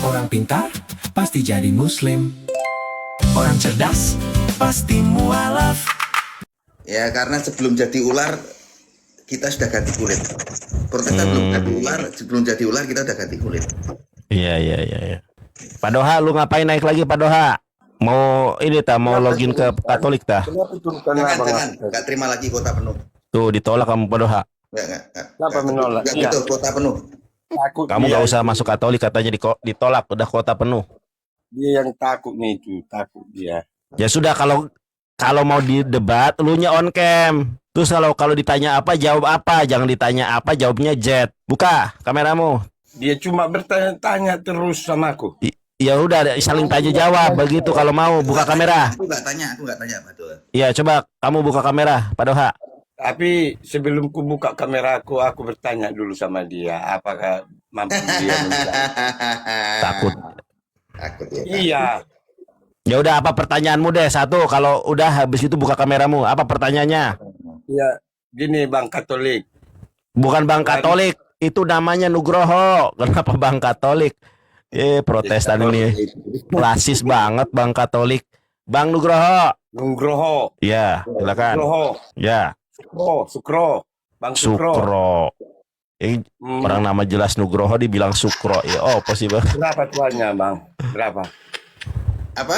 Orang pintar pasti jadi muslim. Orang cerdas pasti mualaf. Ya karena sebelum jadi ular kita sudah ganti kulit. Protestan sebelum jadi ular kita udah ganti kulit. Iya. Pak Doha, lu ngapain naik lagi Pak Doha? Mau ini mau login ke Katolik tah? Jangan, nggak terima lagi kota penuh. Tuh ditolak kamu Pak Doha. Enggak. Kenapa menolak? Enggak Iya. betul, kota penuh. Takut Kamu dia, gak usah masuk Katolik katanya ditolak udah kota penuh. dia yang takut nih itu, takut dia. Ya sudah kalau mau didebat lu nya on cam. Terus kalau ditanya apa jawab apa, jangan ditanya apa jawabnya jet. Buka kameramu. Dia cuma bertanya-tanya terus sama aku. Ya udah saling tanya jawab begitu kalau mau buka kamera. Aku nggak tanya Pak Doha. Iya coba kamu buka kamera Pak Doha. Tapi sebelum ku buka kamera aku bertanya dulu sama dia, apakah mampu dia menjawab. Takut. Takut ya. Iya, Ya udah apa pertanyaanmu deh satu kalau udah habis itu buka kameramu. Apa pertanyaannya? iya. Gini Bang Katolik. Bukan Bang Katolik, itu namanya Nugroho. Kenapa Bang Katolik? Protestan ini rasis banget Bang Katolik. Bang Nugroho. Nugroho. Ya, silakan. Nugroho. Ya, Sukro. Bang Sukro. Sukro. Orang nama jelas Nugroho dibilang Sukro. Ya, apa sih Bang? Berapa tuannya Bang? Berapa? Apa?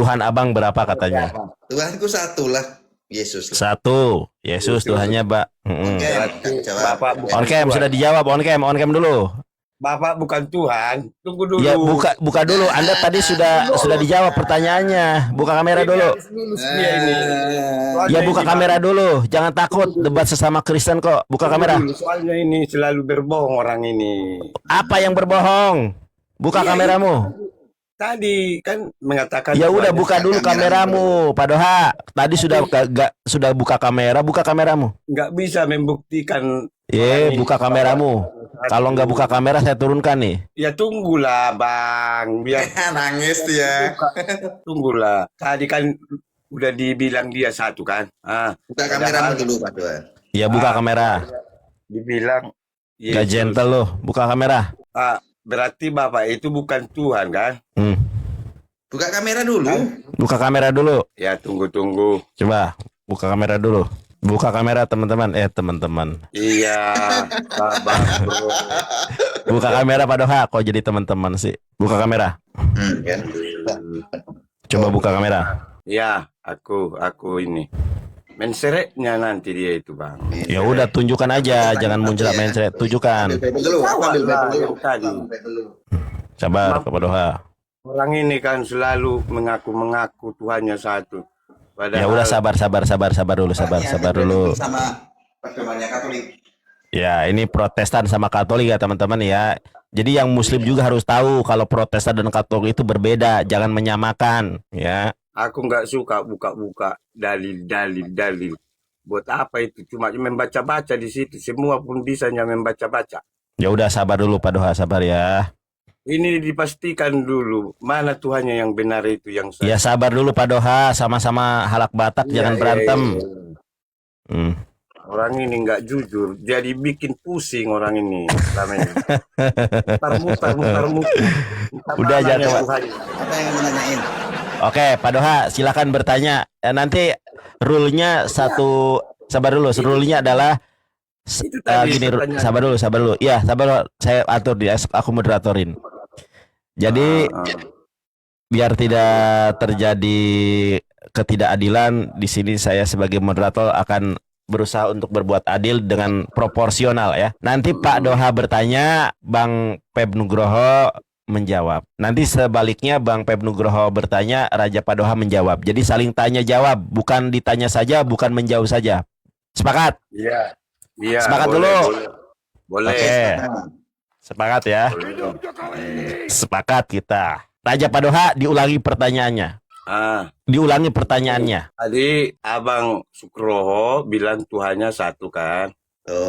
Tuhan Abang berapa katanya? Tuhanku satu lah, Yesus. Satu. Yesus Tuhannya, Mbak. Oke, jawab. Bapak On cam sudah dijawab, on cam dulu. Bapak bukan Tuhan. Tunggu dulu. Ya buka dulu. Anda tadi sudah dijawab pertanyaannya. Buka kamera dulu. Dia ini. Ya buka kamera dulu. Jangan takut debat sesama Kristen kok. Buka kamera. Soalnya ini selalu berbohong orang ini. Apa yang berbohong? Buka kameramu. Tadi kan mengatakan Ya udah Tuhan buka dulu kameramu, Pak Doha. Tadi sudah buka kamera, buka kameramu. nggak bisa membuktikan. Buka kameramu. Kalau nggak buka kamera saya turunkan nih. Ya tunggulah Bang, biar Nangis dia. tunggulah. Tadi kan udah dibilang dia satu kan. Buka kameramu dulu Pak Doha. Ya buka kamera. Dibilang Gak Yesus. gentle loh. Buka kamera. Berarti Bapak itu bukan Tuhan kan? Buka kamera dulu. Buka kamera dulu. Ya tunggu. Coba buka kamera dulu. Buka kamera teman-teman. Teman-teman. Iya, Bang Bro. Buka kamera Pak Doha. Kok jadi teman-teman sih? Buka kamera. Kan? Coba buka kamera. Ya, aku ini. Menseretnya nanti dia itu Bang. Ya udah tunjukkan aja, jangan muncrat mencret. Tunjukkan. Ambil paper dulu. Aku ambil paper dulu. Tadi. Ambil dulu. Sabar Pak Doha. Orang ini kan selalu mengaku Tuhannya satu. Ya udah sabar dulu, sabar dulu. Sama pedomannya Katolik. Ya, ini Protestan sama Katolik ya teman-teman ya. Jadi yang Muslim juga harus tahu kalau Protestan dan Katolik itu berbeda, jangan menyamakan ya. Aku nggak suka buka-buka dalil. Buat apa itu? Cuma membaca-baca di situ. Semua pun bisanya membaca-baca. Ya udah sabar dulu Pak Doha, sabar ya. Ini dipastikan dulu mana Tuhannya yang benar itu yang Ya sabar dulu Pak Doha, sama-sama halak batak, jangan berantem. Orang ini nggak jujur, jadi bikin pusing orang ini. Mutar-mutar. Udah aja coba. Apa yang mau nanyain? Oke, Pak Doha, silakan bertanya. Nanti rule-nya satu, sabar dulu. Rule-nya adalah Itu tadi gini, pertanyaan. sabar dulu. Iya, sabar. Saya atur dia, aku moderatorin. Jadi biar tidak terjadi ketidakadilan di sini, saya sebagai moderator akan berusaha untuk berbuat adil dengan proporsional ya. Nanti Pak Doha bertanya, Bang Pep Nugroho menjawab. Nanti sebaliknya Bang Pep Nugroho bertanya, Raja Pak Doha menjawab. Jadi saling tanya jawab, bukan ditanya saja, bukan menjawab saja. Sepakat? Iya. Sepakat boleh, dulu. Boleh. Oke. Sepakat ya. Sepakat kita. Raja Pak Doha diulangi pertanyaannya. Diulangi pertanyaannya. Tadi Abang Sukroho bilang Tuhannya satu kan.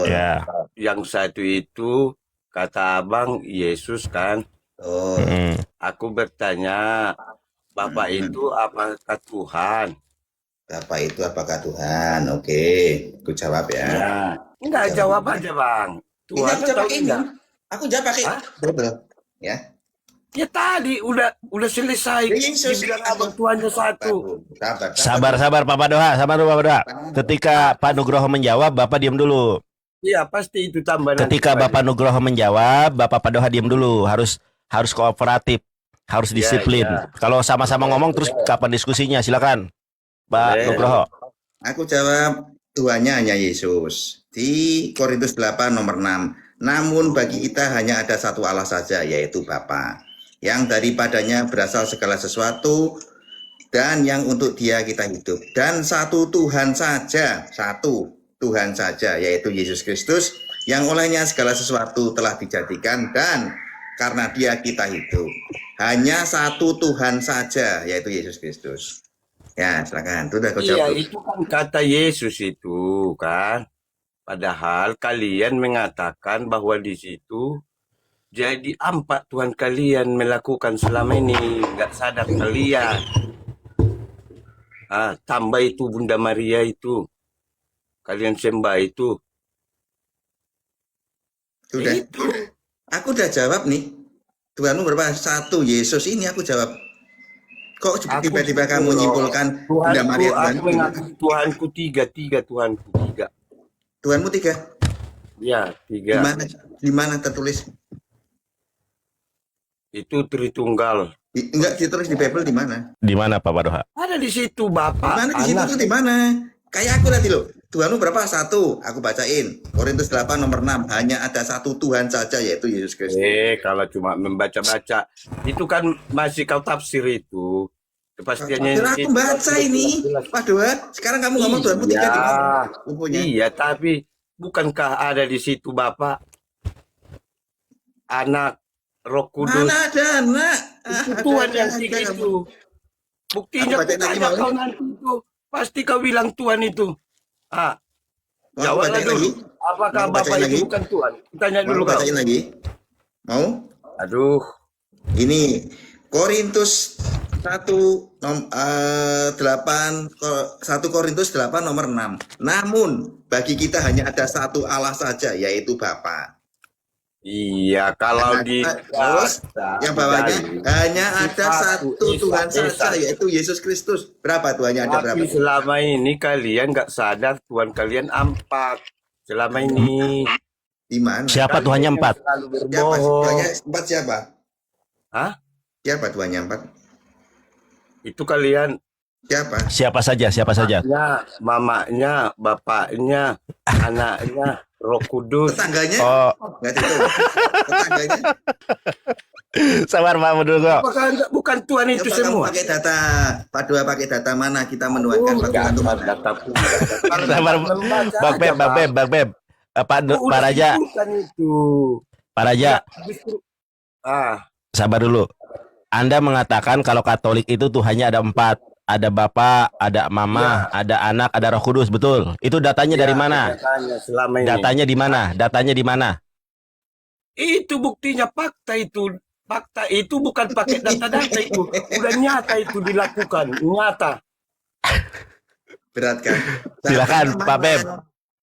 Ya. Yang satu itu kata Abang Yesus kan. Aku bertanya, Bapak itu apakah Tuhan? Bapak itu apakah Tuhan? Oke, aku jawab ya. Enggak, jawab aja Bang. Ini aku jawab pakai ini. enggak? Aku jawab pakai double. Ya. Ya tadi udah selesai. Yesus Dibilang abang Tuhannya satu. Sabar Pak Padoha, sabar dulu Pak Padoha. Ketika Pak Nugroho menjawab, Bapak diam dulu. Iya pasti itu tambah nanti. Ketika Bapak Nugroho menjawab, Bapak Padoha diam dulu. Harus kooperatif, harus disiplin. ya. Kalau sama-sama ngomong terus kapan diskusinya? Silakan, Pak Boleh. Nugroho. Aku jawab, Tuhannya hanya Yesus. Di Korintus 8 nomor 6. Namun bagi kita hanya ada satu Allah saja, yaitu Bapa, yang daripadanya berasal segala sesuatu dan yang untuk Dia kita hidup. Dan satu Tuhan saja, yaitu Yesus Kristus, yang olehnya segala sesuatu telah dijadikan dan karena Dia kita hidup. Hanya satu Tuhan saja, yaitu Yesus Kristus. Ya, silakan. Itu udah kau Iya, jawab. itu kan kata Yesus itu kan. Padahal kalian mengatakan bahwa di situ jadi 4 Tuhan kalian melakukan selama ini, nggak sadar kalian. Tambah itu Bunda Maria itu, kalian sembah itu. Sudah. Itu. Aku udah jawab nih. Tuhanmu berapa? Satu. Yesus ini aku jawab. Kok tiba-tiba kamu nyimpulkan Bunda Maria Aku Tuhanku? mengakui Tuhanku tiga Tuhanku tiga. Tuhanmu 3. Ya, Di 3. mana? Di mana tertulis? Itu Tritunggal. Enggak ditulis di Bible di mana? Di mana Pak Padoha? Ada di situ Di Bapak, mana di situ Anak. tuh di mana? Kayak aku tadi loh. Tuhanmu berapa? 1. Aku bacain. Korintus 8 nomor 6. Hanya ada satu Tuhan saja, yaitu Yesus Kristus. Kalau cuma membaca-baca, itu kan masih kau tafsir itu. Kepastiannya Padahal aku baca ini. Waduh, sekarang kamu ngomong Tuhanmu 3 di mana? Infonya. Iya, tapi bukankah ada di situ Bapak, Anak, Roh Kudus? Mana ada anak? Itu Tuhan yang tiga itu. Buktinya Aku baca aku tanya lagi, mau. kau nanti itu. Pasti kau bilang Tuhan itu. Mau aku Jawablah bacain dulu. lagi? Apakah Mau aku Bapak bacain itu lagi? bukan Tuhan? Tanya Mau dulu aku kau. bacain lagi? Mau? Aduh. Ini Korintus 1 Korintus 8 nomor 6. Namun bagi kita hanya ada satu Allah saja, yaitu Bapa. Iya, kalau Nah, di terus yang bawahnya hanya ada satu Tuhan saja, yaitu Yesus Kristus. Berapa Tuhannya ada berapa? Tapi selama ini kalian nggak sadar Tuhan kalian 4. Selama ini. Di mana? Siapa Tuhannya 4? Selalu Siapa? berbohong. Tuhannya 4 siapa? Hah? Siapa Tuhannya 4? Itu kalian Siapa? Siapa saja? mamanya, bapaknya, anaknya, Roh Kudus. Tetangganya? Oh, Enggak itu. Tetangganya. sabar Pak Nugroho. Apakah bukan Tuhan itu Coba kamu semua? pakai data. Pak Dua pakai data mana kita menuangkan Pak Tuhan itu mana? Sabar Bang Pep. Pak Raja, Itu. Pak Raja, Justru, sabar dulu. Anda mengatakan kalau Katolik itu Tuhannya ada 4. Ada Bapa, ada Mama, ada Anak, ada Roh Kudus, betul. Itu datanya dari mana? Datanya selama ini. Datanya di mana? Datanya di mana? Itu buktinya fakta itu. Fakta itu bukan pakai data-data itu. Udah nyata itu dilakukan. Nyata. Berat kan? Silakan Pak Pep.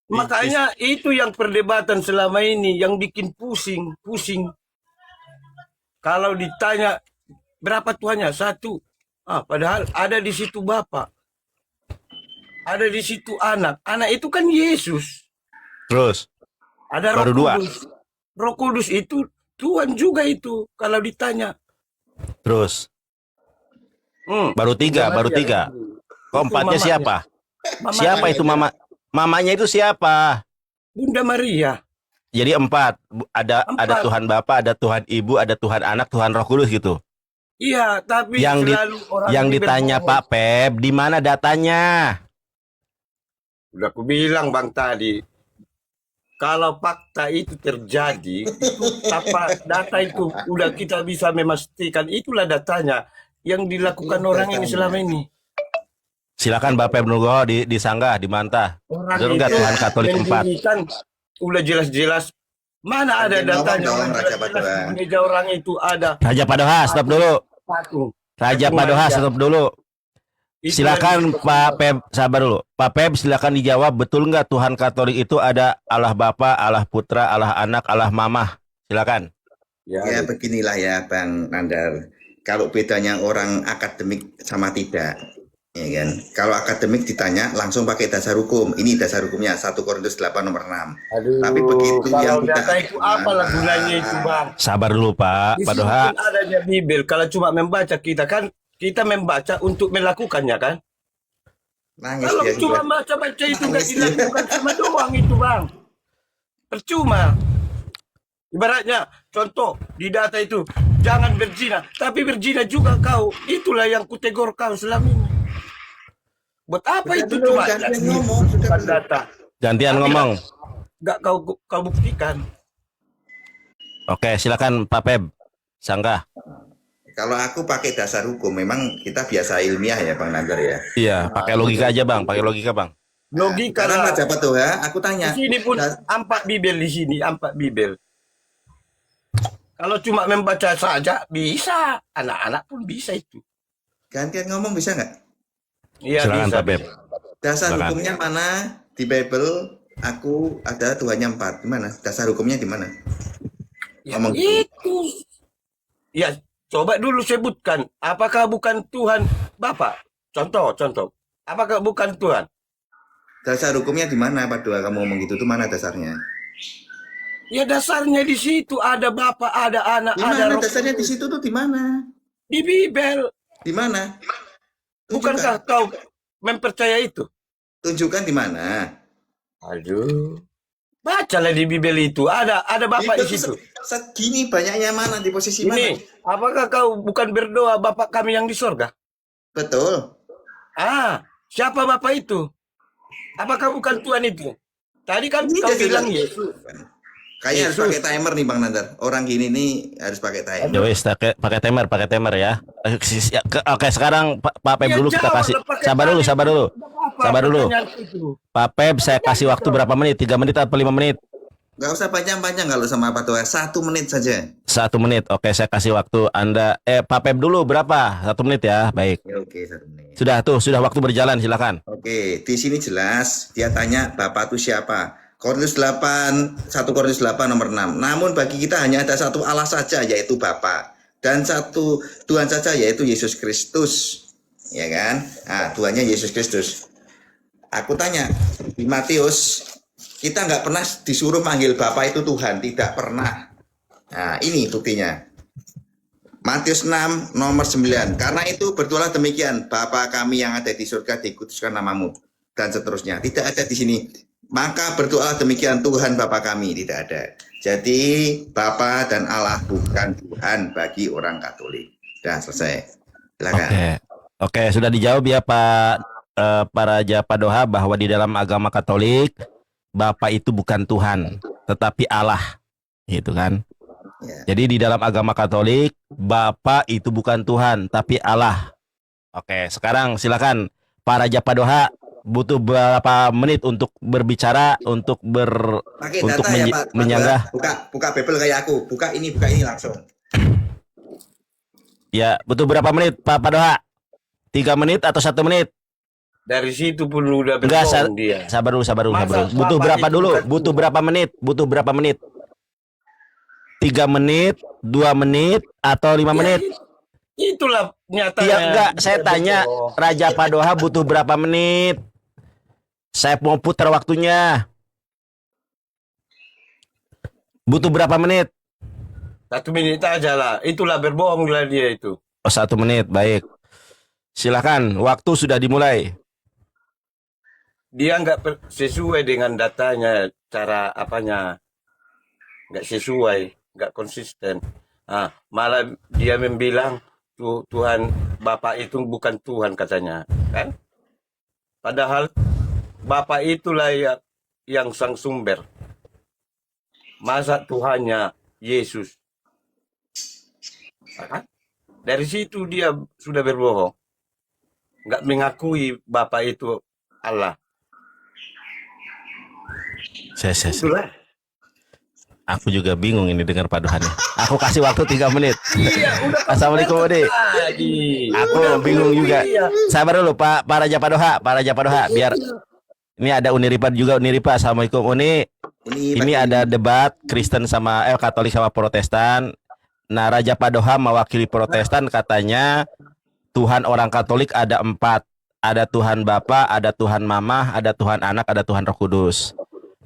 Makanya itu yang perdebatan selama ini. Yang bikin pusing. Kalau ditanya berapa Tuhannya? 1. Padahal ada di situ Bapa. Ada di situ Anak. Anak itu kan Yesus. Terus Ada Baru Roh 2. Kudus. Roh Kudus itu Tuhan juga itu kalau ditanya. Terus baru 3. Keempatnya mamanya. siapa? Mamanya. Siapa itu mama? Mamanya itu siapa? Bunda Maria. Jadi 4. Ada 4. Tuhan Bapa, ada Tuhan Ibu, ada Tuhan Anak, Tuhan Roh Kudus gitu. Iya, tapi selalu orang Yang ini ditanya berbohong. Pak Pep, di mana datanya? Udah aku bilang Bang tadi, kalau fakta itu terjadi, itu apa data itu udah kita bisa memastikan itulah datanya yang dilakukan orang ini selama ini. Silakan Pak Pep Nugroho disanggah, dibantah. Orang Betul nggak itu Tuhan Katolik 4? mendirikan, udah jelas-jelas mana ada Ngomong datanya dong, orang Raja jelas-jelas Padoha. di meja orang itu ada Raja Padoha, stop dulu. patung. Raja Patung Padoha, Maria. stop dulu. Itu Silakan yang- Pak Pep, sabar dulu. Pak Pep, silakan dijawab, betul nggak Tuhan Katolik itu ada Allah Bapa, Allah Putra, Allah Anak, Allah Mamah? Silakan. Ya beginilah ya Bang Nandar. Kalau bedanya orang akademik sama tidak, ya kan? Kalau akademik ditanya langsung pakai dasar hukum. Ini dasar hukumnya 1 Korintus 8 nomor 6. Aduh, Tapi begitu yang kalau kita data itu apalah gunanya itu Bang? Sabar dulu Pak, Di Pak situ Doha. pun adanya Bibel. Kalau cuma membaca kita membaca untuk melakukannya kan? nangis Kalau dia cuma sudah. baca-baca itu nggak Nangis dia. dilakukan sama doang itu Bang. Percuma. Ibaratnya contoh di data itu jangan berzina, tapi berzina juga kau. Itulah yang kutegor kau selama ini. Buat apa Sudah itu belum, cuma gantian ngomong, sudah bukan belum. data? Gantian Tapi ngomong. Nggak kau buktikan. Oke, silakan Pak Peb. Sanggah. Kalau aku pakai dasar hukum, memang kita biasa ilmiah ya Bang Nandar ya. Iya, pakai logika aja Bang, pakai logika Bang. Logika Sekarang lah. Raja Patoha, aku Di tanya. sini pun Das- ampak Bibel di sini, ampak Bibel. Kalau cuma membaca saja bisa, anak-anak pun bisa itu. gantian ngomong bisa nggak? Iya Silakan bisa. Pak Peb. Dasar Silakan. hukumnya mana? Di Bible aku ada Tuhannya 4. Gimana? Dasar hukumnya di mana? Ya, Ngomong itu. Ya, coba dulu sebutkan. Apakah bukan Tuhan Bapak? Contoh. Apakah bukan Tuhan? Dasar hukumnya di mana Pak Doa? Kamu ngomong gitu tuh mana dasarnya? Ya dasarnya di situ ada Bapak, ada Anak, Di ada mana Roh dasarnya di Kudus. situ tuh di mana? Di Bibel. Di mana? Bukankah kau mempercaya itu? Tunjukkan di mana? Aduh. Bacalah di Bibel itu. Ada Bapak di Itu situ. segini banyaknya mana di posisi mana? Ini, apakah kau bukan berdoa Bapak kami yang di sorga? Betul. Siapa Bapak itu? Apakah bukan Tuhan itu? Tadi kan Ini kau dia bilang bilang. Yesus. Kayaknya harus Yesus. pakai timer nih Bang Nandar. Orang gini nih harus pakai timer. Ya wes, pakai timer ya. Oke, sekarang Pak Peb Ya, dulu kita jawab kasih. lah, pakai Sabar dulu. apa Sabar dulu. pertanyaan itu? Pak Peb, saya kasih waktu berapa menit? 3 menit atau 5 menit? Gak usah panjang-panjang kalau sama Pak Doa. 1 menit saja. 1 menit. Oke, saya kasih waktu Anda. Pak Peb dulu berapa? 1 menit ya. Baik. Ya, oke, 1 menit. Sudah waktu berjalan, silakan. Oke, di sini jelas dia tanya Bapak itu siapa? Korintus 8, 1 Korintus 8 nomor 6. Namun bagi kita hanya ada satu Allah saja yaitu Bapa dan satu Tuhan saja yaitu Yesus Kristus. Ya kan? Nah, Tuhannya Yesus Kristus. Aku tanya di Matius, kita nggak pernah disuruh manggil Bapa itu Tuhan, tidak pernah. Nah, ini buktinya. Matius 6 nomor 9. Karena itu bertulah demikian, Bapa kami yang ada di surga dikuduskan namamu dan seterusnya. Tidak ada di sini. Maka berdoalah demikian Tuhan Bapa kami, tidak ada. Jadi Bapa dan Allah bukan Tuhan bagi orang Katolik. Sudah selesai. Silakan. Oke, sudah dijawab ya para Raja Padoha bahwa di dalam agama Katolik Bapa itu bukan Tuhan, tetapi Allah. Gitu kan? Ya. Jadi di dalam agama Katolik Bapa itu bukan Tuhan, tapi Allah. Oke, sekarang silakan Pak Raja Padoha, butuh berapa menit untuk berbicara, untuk Pakai untuk data ya Pak. menyanggah. Buka Bible kayak aku. Buka ini langsung. Ya, butuh berapa menit Pak Padoha? 3 menit atau 1 menit? Dari situ pun udah Enggak, berbohong dia. sabar dulu. Masa Butuh Bapak berapa itu dulu? bukan Butuh Tuhan? berapa menit? 3 menit, 2 menit, atau 5 menit? Itulah nyatanya. Iya, enggak, saya Dia tanya berbohong. Raja Padoha butuh berapa menit? Saya mau putar waktunya. Butuh berapa menit? 1 menit aja lah. Itulah berbohong lah dia itu. Oh, 1 menit, baik. Silakan, waktu sudah dimulai. Dia nggak sesuai dengan datanya, cara apanya. Nggak sesuai, nggak konsisten. Malah dia membilang Tuhan Bapak itu bukan Tuhan katanya, kan? Padahal Bapak itulah yang sang sumber. Masa Tuhannya Yesus? Kan? Dari situ dia sudah berbohong. Nggak mengakui Bapak itu Allah. Itulah. Aku juga bingung ini dengar paduhan. Aku kasih waktu 3 menit. Iya, udah. Assalamualaikum, Odi. Aku bingung juga. Iya. Sabar dulu, Pak Raja Padoha, biar ini ada Uniripa juga. Uniripa, assalamualaikum Uni. Ini ada debat Kristen sama Katolik sama Protestan. Nah, Raja Padoha mewakili Protestan katanya Tuhan orang Katolik ada 4. Ada Tuhan Bapa, ada Tuhan Mama, ada Tuhan Anak, ada Tuhan Roh Kudus.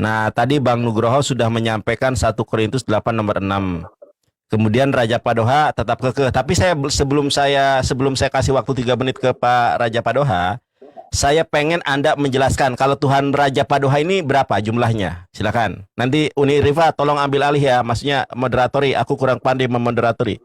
Nah, tadi Bang Nugroho sudah menyampaikan 1 Korintus 8 nomor 6. Kemudian Raja Padoha tetap kekeh. Tapi sebelum saya kasih waktu 3 menit ke Pak Raja Padoha, saya pengen Anda menjelaskan kalau Tuhan Raja Padoha ini berapa jumlahnya. Silakan. Nanti Uni Riva tolong ambil alih ya, maksudnya moderatori. Aku kurang pandai memoderatori.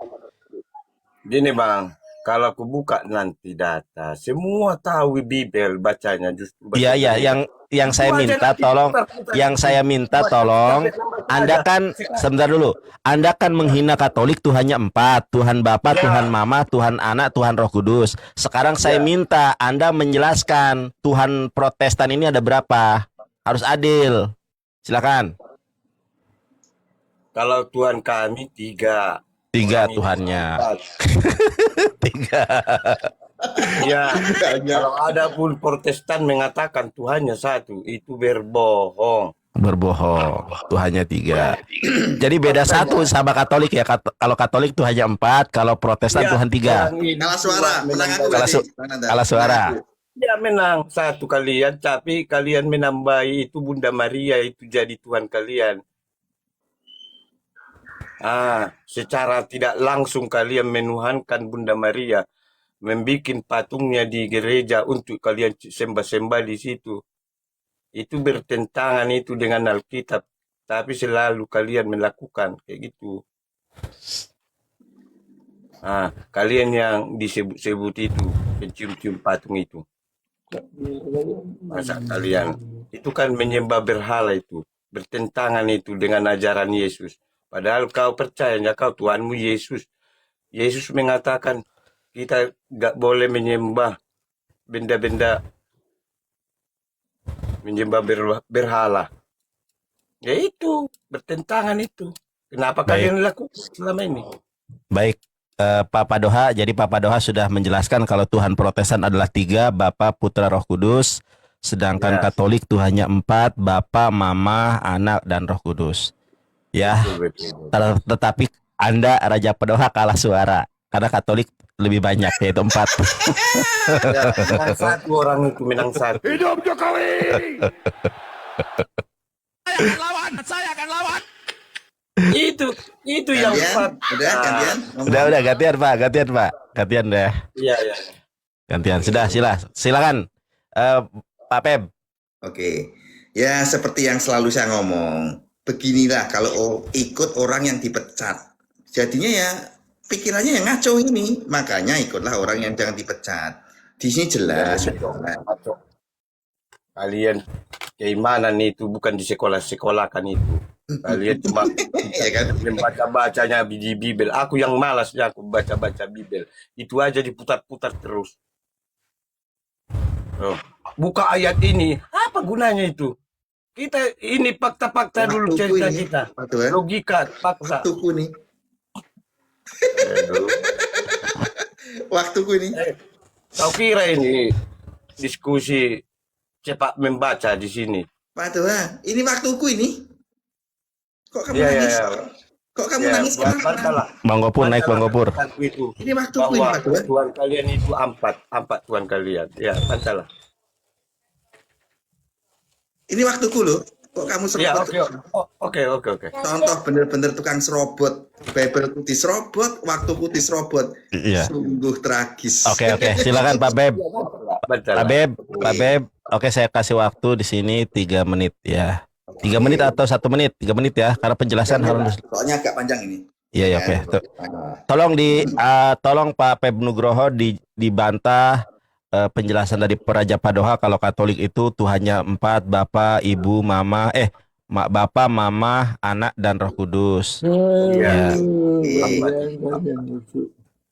Gini Bang, kalau aku buka nanti data, semua tahu Bibel bacanya justru baca Iya, iya, gereja. yang saya Itu aja minta nanti tolong, putar-putar yang itu. saya minta Baca tolong, sampai nambah Anda ada. kan sebentar dulu. Anda kan menghina Katolik Tuhannya 4, Tuhan Bapa, Ya, Tuhan Mama, Tuhan Anak, Tuhan Roh Kudus. Sekarang saya ya. minta Anda menjelaskan Tuhan Protestan ini ada berapa? Harus adil. Silakan. Kalau Tuhan kami 3. 3 Orang itu Tuhannya. 4. 3. Ya, Banyak. kalau ada pun Protestan mengatakan Tuhannya 1, itu berbohong. Berbohong. Tuhannya 3. Jadi beda 1 sama Katolik ya. Kalau Katolik Tuhannya 4, kalau Protestan Ya, Tuhan 3. orang ini Kalah suara, menang aku Kalah berarti. su- Bang Nanda. Kalah suara. Menang aku. Ya menang 1 kalian, tapi kalian menambahi itu Bunda Maria itu jadi Tuhan kalian. Secara tidak langsung kalian menuhankan Bunda Maria, membikin patungnya di gereja untuk kalian sembah-sembah di situ. Itu bertentangan itu dengan Alkitab, tapi selalu kalian melakukan kayak gitu. Kalian yang disebut-sebut itu, pencium-cium patung itu. Masa kalian itu kan menyembah berhala itu, bertentangan itu dengan ajaran Yesus. Padahal kau percaya kau Tuhanmu Yesus. Yesus mengatakan kita gak boleh menyembah benda-benda, menyembah berhala. Ya itu bertentangan itu. Kenapa Baik. kalian lakukan selama ini? Baik, Pak Padoha. Jadi Pak Padoha sudah menjelaskan kalau Tuhan Protestan adalah 3, Bapa, Putra, Roh Kudus. Sedangkan Ya. Katolik Tuhannya 4, Bapa, Mama, Anak, dan Roh Kudus. Ya, Betul. tetapi Anda Raja Padoha kalah suara karena Katolik lebih banyak yaitu 4. Ya, menang 1 orang itu menang 1. Hidup Jokowi! Itu yang Gantian, udah gantian. ngomong. Udah gantian Pak, gantian deh. Iya. Gantian. Sudah, silakan. Pak Peb. Oke, ya seperti yang selalu saya ngomong, beginilah kalau ikut orang yang dipecat, jadinya ya pikirannya yang ngaco ini, makanya ikutlah orang yang jangan dipecat. Di sini jelas. Kalian keimanan itu bukan di sekolah kan itu. Kalian cuma Ya kan? membaca-bacanya di Bibel. Aku yang malas ya aku baca-baca Bibel. Itu aja diputar-putar terus. Buka ayat ini, apa gunanya itu? Kita ini fakta-fakta dulu Waktuku cerita ini, kita. Pak Tuhan. Logika, fakta. Waktuku nih, Aduh. waktuku nih. Kau kira ini diskusi cepat membaca di sini? Pak Tuhan, ini waktuku ini. Kok kamu Iya, nangis? iya. Kok kamu Ya, nangis kenapa? bacalah. Bang Gopur naik Bang Gopur. Bacalah itu. Ini waktuku ini, Bahwa Pak Tuhan. Tuhan kalian itu empat Tuhan kalian. Ya, bacalah. Ini waktuku loh. Kok kamu Ya, serobot? oke. Contoh bener-bener tukang serobot. Bible putih serobot, waktuku diserobot. Iya. Sungguh tragis. Oke, silakan Pak Beb. Bacalah. Pak Beb. Oke, saya kasih waktu di sini 3 menit ya. 3 menit atau 1 menit? 3 menit ya, karena penjelasan harus. Soalnya agak panjang ini. Iya, oke. Tolong Pak Peb Nugroho dibantah penjelasan dari Raja Padoha kalau Katolik itu Tuhannya 4, Bapa, Ibu, Mama, Bapa, Mama, Anak, dan Roh Kudus. Iya.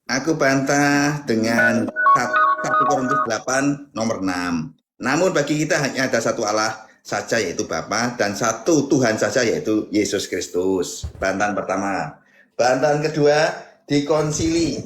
Aku bantah dengan 1 Korintus 8 nomor 6. Namun bagi kita hanya ada satu Allah saja yaitu Bapa dan satu Tuhan saja yaitu Yesus Kristus. Bantahan pertama. Bantahan kedua di konsili.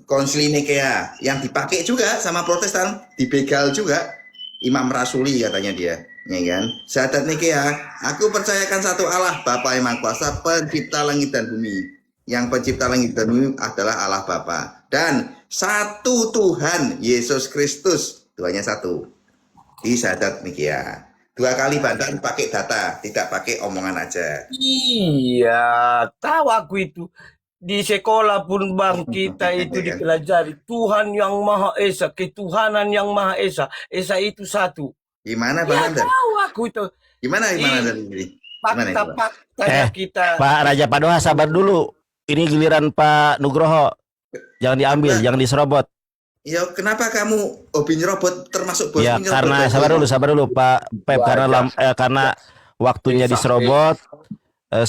Konsili Nikea yang dipakai juga sama Protestan, dibegal juga Imam Rasuli katanya dia, ya kan? Syahadat Nikea, aku percayakan satu Allah, Bapa yang Maha Kuasa, pencipta langit dan bumi. yang pencipta langit dan bumi adalah Allah Bapa. Dan satu Tuhan Yesus Kristus, Tuhannya satu. Di syahadat Nikea. 2 kali bantahan pakai data, tidak pakai omongan aja. Iya, tahu aku itu. Di sekolah pun bang kita itu dipelajari Tuhan yang Maha Esa, ketuhanan yang Maha Esa. Esa itu satu. Gimana Bang Ya Andar? tahu aku itu. Gimana dari ini? Gimana itu, Bang? Fakta-faktanya kita. Pak Raja Padoha sabar dulu. Ini giliran Pak Nugroho. Jangan diambil, jangan diserobot. Ya kenapa kamu hobi nyerobot termasuk bos Ya nyerobot? karena sabar dulu Pak Pep, karena waktunya diserobot.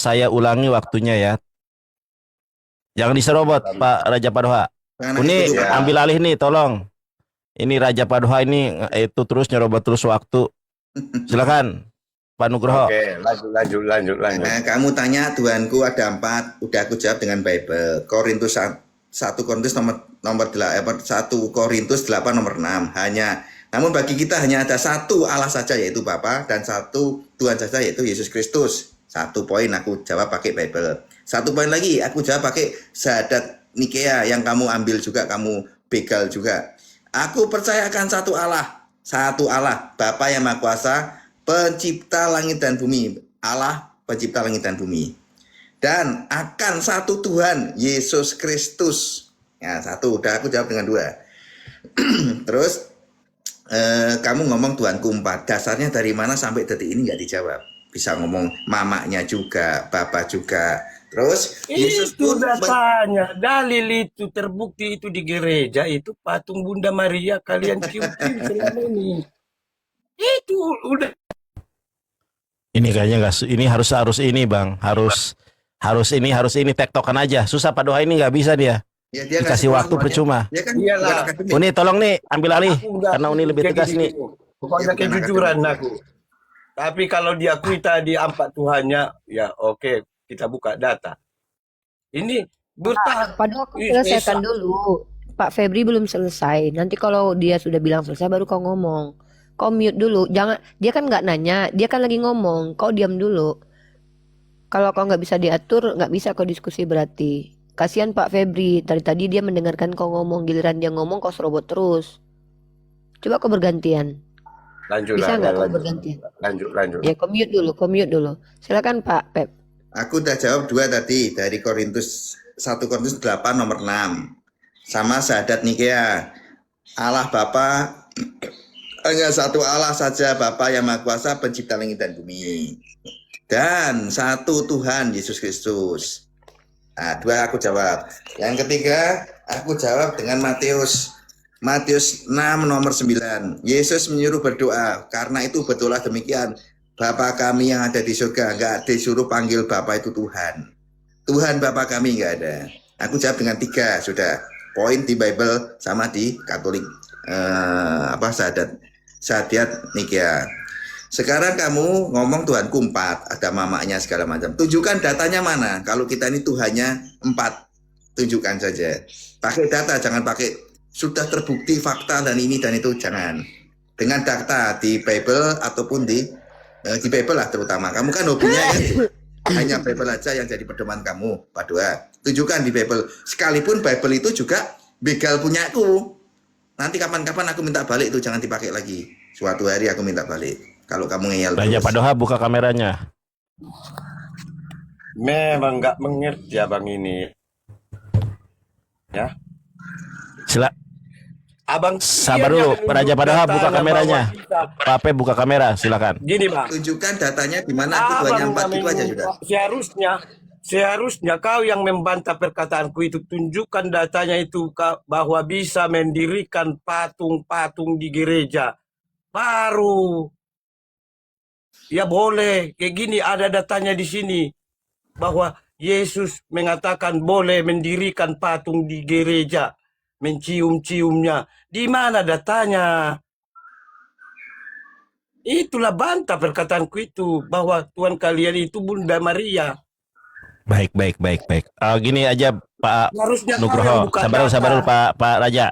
Saya ulangi waktunya ya. Jangan diserobot Pak Raja Padoha. Karena Ini itu, Pak. ambil alih nih, tolong. Ini Raja Padoha ini itu terus nyerobot terus waktu. Silakan Pak Nugroho. Oke, lanjut. Nah, kamu tanya Tuhanku ada 4, udah aku jawab dengan Bible. Korintus 1 Korintus nomor 8, 1 Korintus 8 nomor 6. Namun bagi kita hanya ada satu Allah saja yaitu Bapa, dan satu Tuhan saja yaitu Yesus Kristus. 1 poin aku jawab pakai Bible. 1 poin lagi aku jawab pakai syahadat Nikea yang kamu ambil juga, kamu begal juga. Aku percayakan satu Allah, Bapa yang Maha Kuasa, pencipta langit dan bumi. Allah pencipta langit dan bumi. Dan akan satu Tuhan Yesus Kristus. Ya, satu, udah aku jawab dengan 2. Terus kamu ngomong Tuhanku 4. Dasarnya dari mana sampai detik ini nggak dijawab. Bisa ngomong mamanya juga, bapak juga. Terus Yesus Itu pun datanya, dalil itu terbukti itu di gereja itu patung Bunda Maria kalian cium-cium selama ini. Itu udah. Ini kayaknya nggak, ini harus ini Bang, harus ini tektokan aja. Susah Pak Doha ini nggak bisa dia. ya, dia Dikasih ngasih waktu semuanya. percuma. Dia kan Iyalah. bukan akademik. Uni tolong nih ambil alih Aku nggak karena Uni lebih kayak tegas gitu. nih. Pokoknya Ya, bukan kejujuran akademik. aku. Tapi kalau diakui tadi 4 Tuhannya, ya oke, kita buka data. Ini bertahan. Padahal aku selesaikan dulu. Pak Febri belum selesai. Nanti kalau dia sudah bilang selesai baru kau ngomong. Kau mute dulu. Jangan, dia kan nggak nanya, dia kan lagi ngomong. Kau diam dulu. Kalau kau nggak bisa diatur, nggak bisa kau diskusi berarti. Kasihan Pak Febri. Tadi dia mendengarkan kau ngomong, giliran dia ngomong kau serobot terus. Coba kau bergantian. Lanjut Bisa nggak kau lanjut. bergantian? Lanjut. Ya kau mute dulu. Silakan Pak Pep. Aku udah jawab 2 tadi dari 1 Korintus 8 nomor 6. Sama syahadat Nikea. Allah Bapa hanya satu Allah saja, Bapa yang Maha Kuasa, pencipta langit dan bumi. Dan satu Tuhan Yesus Kristus. Nah, 2 aku jawab. Yang ketiga, aku jawab dengan Matius 6 nomor 9. Yesus menyuruh berdoa. Karena itu betullah demikian. Bapa kami yang ada di surga, enggak disuruh panggil Bapa itu Tuhan. Tuhan Bapa kami enggak ada. Aku jawab dengan 3 sudah. Poin di Bible sama di Katolik syahadat Nikea. Sekarang kamu ngomong Tuhanku 4, ada mamanya segala macam. Tunjukkan datanya mana. Kalau kita ini Tuhannya 4, tunjukkan saja. Pakai data, jangan pakai sudah terbukti fakta dan ini dan itu, jangan. Dengan data di Bible ataupun di Bible lah terutama. Kamu kan hobinya kan hanya Bible aja yang jadi pedoman kamu, Pak Doa. Tunjukkan di Bible. Sekalipun Bible itu juga begal punyaku. Nanti kapan-kapan aku minta balik itu, jangan dipakai lagi. Suatu hari aku minta balik. Kalau kamu ngeyel Raja terus. Pak Doha buka kameranya. Memang nggak mengerti abang ini. Ya. Abang Sabar iya, dulu, jangan Raja Pak Doha buka datanya kameranya. bahwa kita- Pak Pep buka kamera, silakan. Gini bang. Tunjukkan datanya di mana aku Tuhannya 4 itu aja sudah. Seharusnya kau yang membantah perkataanku itu, tunjukkan datanya itu bahwa bisa mendirikan patung-patung di gereja. Baru ya boleh. Kayak gini ada datanya di sini bahwa Yesus mengatakan boleh mendirikan patung di gereja, mencium-ciumnya. Di mana datanya? Itulah bantah perkataanku itu bahwa Tuhan kalian itu Bunda Maria. Baik. Gini aja Pak Harusnya kau yang Nugroho. buka Sabar data. dulu Pak Raja.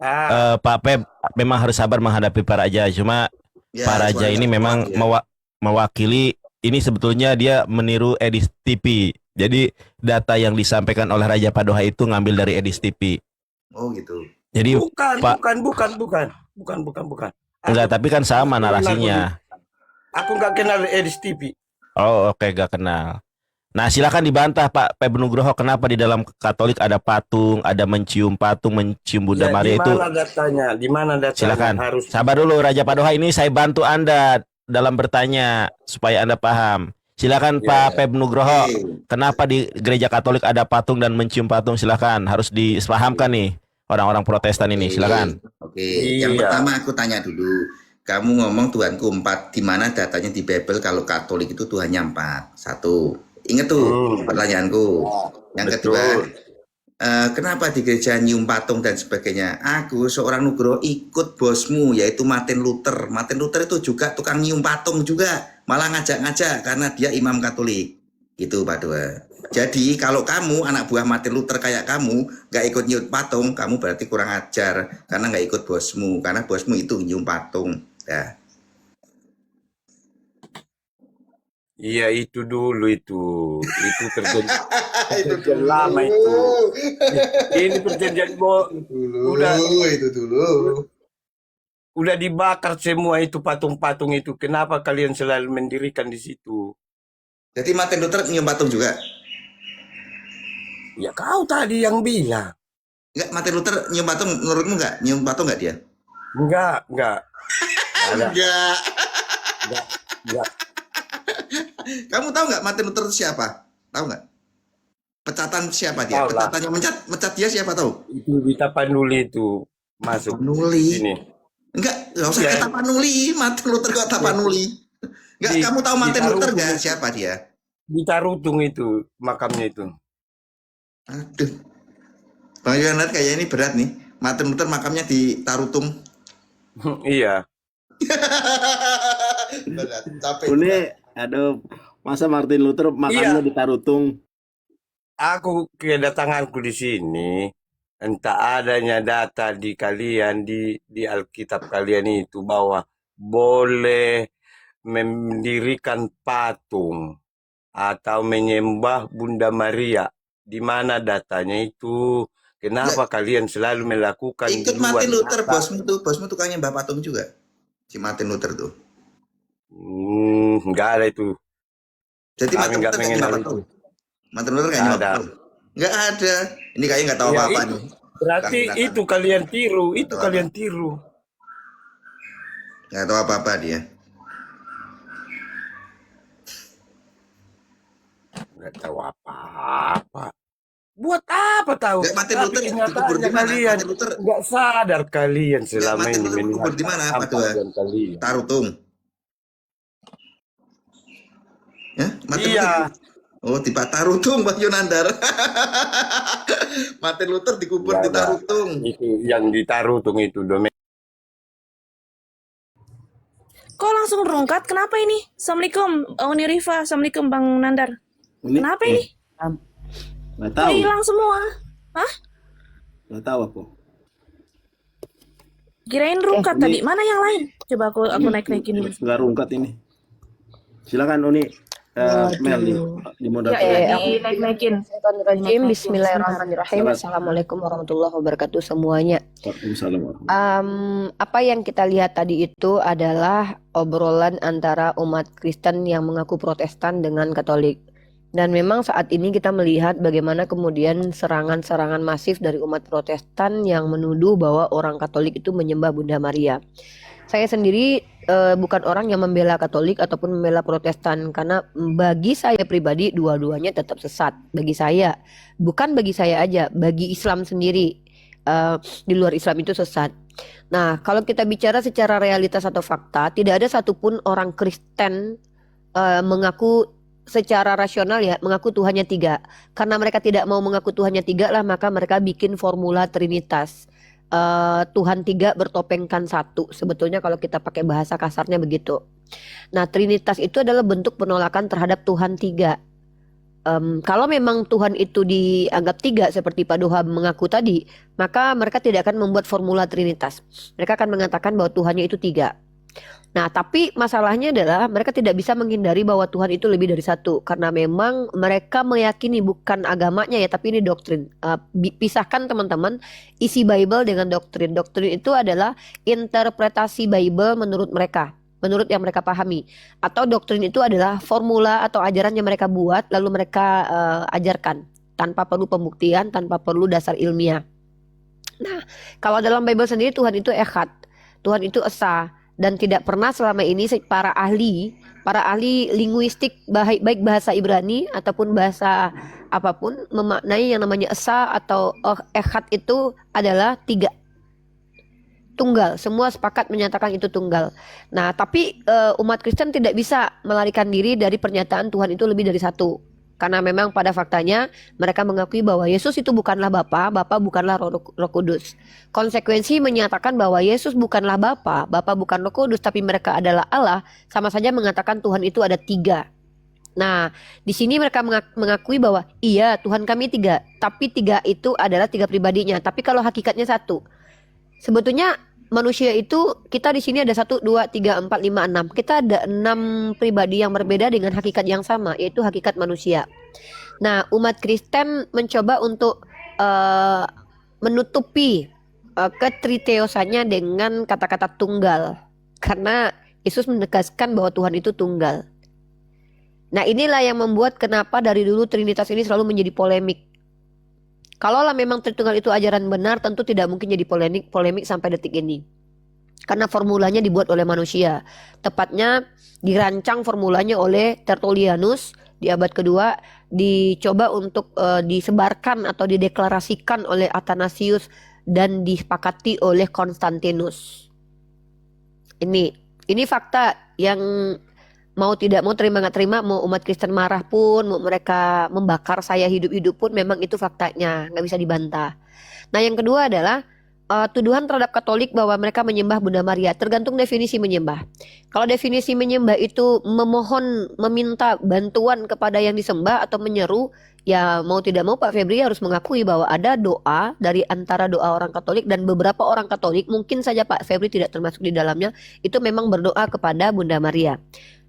Ah, Pak Pep memang harus sabar menghadapi Pak Raja. Cuma Ya, Pak Raja suara ini memang ya. mewakili. Ini sebetulnya dia meniru Edis TV. Jadi data yang disampaikan oleh Raja Padoha itu ngambil dari Edis TV. Oh gitu. Jadi Bukan, Pak bukan. enggak, tapi kan sama narasinya. Aku nggak kenal Edis TV. Oh oke, gak kenal. Nah silakan dibantah Pak Pep Nugroho, kenapa di dalam Katolik ada patung, ada mencium patung, mencium Bunda Ya, Maria di itu? mana datanya? Di mana datanya? Silakan. Harus. Sabar dulu Raja Padoha, ini saya bantu Anda dalam bertanya supaya Anda paham. Silakan Ya, Pak ya. Pep Nugroho, Oke. kenapa di gereja Katolik ada patung dan mencium patung? Silakan, harus dipahamkan nih orang-orang Protestan ini. Silakan. Oke. Yang Iya. pertama aku tanya dulu. Kamu ngomong Tuhanku 4, di mana datanya di Bible kalau Katolik itu Tuhannya 4? Satu. Ingat tuh pertanyaanku. Yang Betul. kedua, kenapa di gereja nyium patung dan sebagainya? Aku seorang Nugroho ikut bosmu yaitu Martin Luther. Martin Luther itu juga tukang nyium patung juga, malah ngajak-ngajak karena dia imam Katolik. Itu Pak Doa. Jadi kalau kamu anak buah Martin Luther kayak kamu nggak ikut nyium patung, kamu berarti kurang ajar karena nggak ikut bosmu, karena bosmu itu nyium patung. Ya. Iya itu dulu itu perjanjian lama itu. Ini perjanjian Itu dulu. udah dibakar semua itu patung-patung itu. Kenapa kalian selalu mendirikan di situ? Jadi Martin Luther nyium patung juga. Ya kau tadi yang bilang. Enggak, Martin Luther nyium patung menurutmu enggak? Nyium patung enggak dia? Enggak. Ada. Enggak. Kamu tahu nggak Martin Luther itu siapa? Tahu nggak? Pecatan siapa dia? Tahu lah. Pecatan yang mencat dia siapa tahu? Itu di Tapanuli itu masuk Tapanuli. sini. Enggak usah Iya. ke Tapanuli. Martin Luther kok Tapanuli? Enggak, Di- kamu tahu di Martin Luther Tarutung nggak? itu. Siapa dia? Di Tarutung itu makamnya itu. Aduh. Bang Yonat kayaknya ini berat nih. Martin Luther makamnya di Tarutung. Iya. Berat, capek. Ini aduh, masa Martin Luther makamnya Iya. di Tarutung? Aku kedatanganku di sini, entah adanya data di kalian di Alkitab kalian itu bahwa boleh mendirikan patung atau menyembah Bunda Maria. Di mana datanya itu? Kenapa kalian selalu melakukan di Ikut luar Martin Luther, data? bosmu tukangnya Mbak Patung juga. Si Martin Luther tuh. Enggak ada itu. Jadi Kami Martin nggak Luther kayaknya mengenal Mbak itu. Patung. Martin Luther kayaknya Nggak Mbak ada. Patung. Nggak ada. Ini kayaknya nggak tahu Ya, apa-apa itu. nih. Berarti Kami itu kalian tiru, itu Betul. kalian tiru. Nggak tahu apa-apa dia. Nggak tahu apa-apa. Buat apa tahu? Nggak, Martin Tapi Luther kenyataannya dikubur di mana? kalian Martin Luther nggak sadar kalian selama Martin ini Luther dikubur di mana, Pak Dua? dan kalian. Tarutung. Ya, Martin Iya. Luther. Oh, di Pak Tarutung, Pak Yunandar. Martin Luther dikubur Nggak di ada. Tarutung. Itu yang ditarutung itu domain. Kok langsung rungkat? Kenapa ini? Assalamualaikum, Uni Rifa. Assalamualaikum, Bang Nandar. Kenapa ini? Nggak Kok hilang semua? Hah? Nggak tahu aku. Kirain rungkat tadi. Mana yang lain? Coba aku naik-naikin dulu. Nggak rungkat ini. Silakan Uni. Mel di moderator. Ya, Di naik-naikin. Bismillahirrahmanirrahim. Bismillahirrahmanirrahim. Assalamualaikum warahmatullahi wabarakatuh semuanya. Waalaikumsalam. Apa yang kita lihat tadi itu adalah obrolan antara umat Kristen yang mengaku Protestan dengan Katolik. Dan memang saat ini kita melihat bagaimana kemudian serangan-serangan masif dari umat Protestan yang menuduh bahwa orang Katolik itu menyembah Bunda Maria. Saya sendiri bukan orang yang membela Katolik ataupun membela Protestan, karena bagi saya pribadi dua-duanya tetap sesat. Bagi saya, bukan bagi saya aja, bagi Islam sendiri, di luar Islam itu sesat. Nah, kalau kita bicara secara realitas atau fakta, tidak ada satupun orang Kristen mengaku secara rasional ya, mengaku Tuhannya 3. Karena mereka tidak mau mengaku Tuhannya 3 lah, maka mereka bikin formula Trinitas. Tuhan 3 bertopengkan 1. Sebetulnya kalau kita pakai bahasa kasarnya begitu. Nah, Trinitas itu adalah bentuk penolakan terhadap Tuhan 3. Kalau memang Tuhan itu dianggap 3 seperti Pak Doha mengaku tadi, maka mereka tidak akan membuat formula Trinitas. Mereka akan mengatakan bahwa Tuhannya itu 3. Nah, tapi masalahnya adalah mereka tidak bisa menghindari bahwa Tuhan itu lebih dari satu, karena memang mereka meyakini bukan agamanya ya, tapi ini doktrin. Pisahkan teman-teman isi Bible dengan doktrin. Doktrin itu adalah interpretasi Bible menurut mereka, menurut yang mereka pahami. Atau doktrin itu adalah formula atau ajaran yang mereka buat lalu mereka ajarkan tanpa perlu pembuktian, tanpa perlu dasar ilmiah. Nah, kalau dalam Bible sendiri Tuhan itu echad, Tuhan itu esa. Dan tidak pernah selama ini para ahli linguistik baik bahasa Ibrani ataupun bahasa apapun memaknai yang namanya esa atau echad itu adalah tiga, tunggal. Semua sepakat menyatakan itu tunggal. Nah, tapi umat Kristen tidak bisa melarikan diri dari pernyataan Tuhan itu lebih dari satu. Karena memang pada faktanya mereka mengakui bahwa Yesus itu bukanlah Bapa, Bapa bukanlah Roh Kudus. Konsekuensi menyatakan bahwa Yesus bukanlah Bapa, Bapa bukan Roh Kudus, tapi mereka adalah Allah, sama saja mengatakan Tuhan itu ada tiga. Nah, di sini mereka mengakui bahwa iya Tuhan kami tiga, tapi tiga itu adalah tiga pribadinya. Tapi kalau hakikatnya satu, sebetulnya manusia itu kita di sini ada 1, 2, 3, 4, 5, 6. Kita ada 6 pribadi yang berbeda dengan hakikat yang sama, yaitu hakikat manusia. Nah, umat Kristen mencoba untuk menutupi ketriteosannya dengan kata-kata tunggal, karena Yesus menegaskan bahwa Tuhan itu tunggal. Nah, inilah yang membuat kenapa dari dulu Trinitas ini selalu menjadi polemik. Kalaulah memang Tritunggal itu ajaran benar, tentu tidak mungkin jadi polemik sampai detik ini. Karena formulanya dibuat oleh manusia. Tepatnya dirancang formulanya oleh Tertullianus di abad kedua, dicoba untuk disebarkan atau dideklarasikan oleh Athanasius dan disepakati oleh Konstantinus. Ini fakta yang mau tidak mau, terima nggak terima, mau umat Kristen marah pun, mau mereka membakar saya hidup-hidup pun, memang itu faktanya, nggak bisa dibantah. Nah, yang kedua adalah tuduhan terhadap Katolik bahwa mereka menyembah Bunda Maria. Tergantung definisi menyembah. Kalau definisi menyembah itu memohon, meminta bantuan kepada yang disembah atau menyeru, ya mau tidak mau Pak Febri harus mengakui bahwa ada doa dari antara doa orang Katolik, dan beberapa orang Katolik, mungkin saja Pak Febri tidak termasuk di dalamnya, itu memang berdoa kepada Bunda Maria.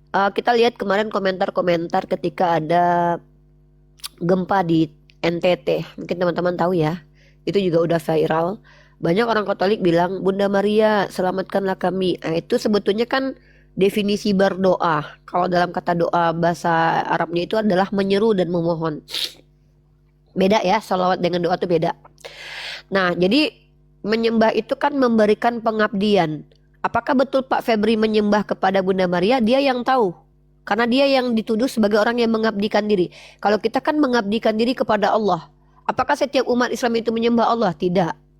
Kita lihat kemarin komentar-komentar ketika ada gempa di NTT, mungkin teman-teman tahu ya, itu juga udah viral. Banyak orang Katolik bilang, Bunda Maria selamatkanlah kami. Nah, itu sebetulnya kan definisi berdoa. Kalau dalam kata doa bahasa Arabnya itu adalah menyeru dan memohon. Beda ya, sholawat dengan doa itu beda. Nah, jadi menyembah itu kan memberikan pengabdian. Apakah betul Pak Febri menyembah kepada Bunda Maria? Dia yang tahu. Karena dia yang dituduh sebagai orang yang mengabdikan diri. Kalau kita kan mengabdikan diri kepada Allah. Apakah setiap umat Islam itu menyembah Allah? Tidak.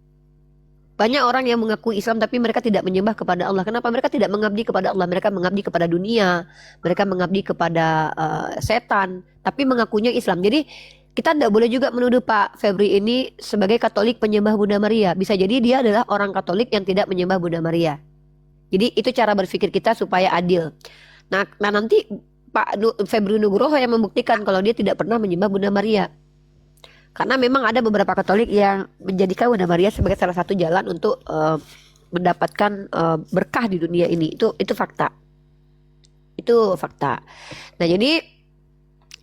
Banyak orang yang mengaku Islam tapi mereka tidak menyembah kepada Allah. Kenapa? Mereka tidak mengabdi kepada Allah. Mereka mengabdi kepada dunia. Mereka mengabdi kepada setan. Tapi mengakunya Islam. Jadi kita tidak boleh juga menuduh Pak Febri ini sebagai Katolik penyembah Bunda Maria. Bisa jadi dia adalah orang Katolik yang tidak menyembah Bunda Maria. Jadi itu cara berpikir kita supaya adil. Nah nanti Pak Febri Nugroho yang membuktikan kalau dia tidak pernah menyembah Bunda Maria. Karena memang ada beberapa Katolik yang menjadikan Bunda Maria sebagai salah satu jalan untuk mendapatkan berkah di dunia ini. Itu fakta. Itu fakta. Nah, jadi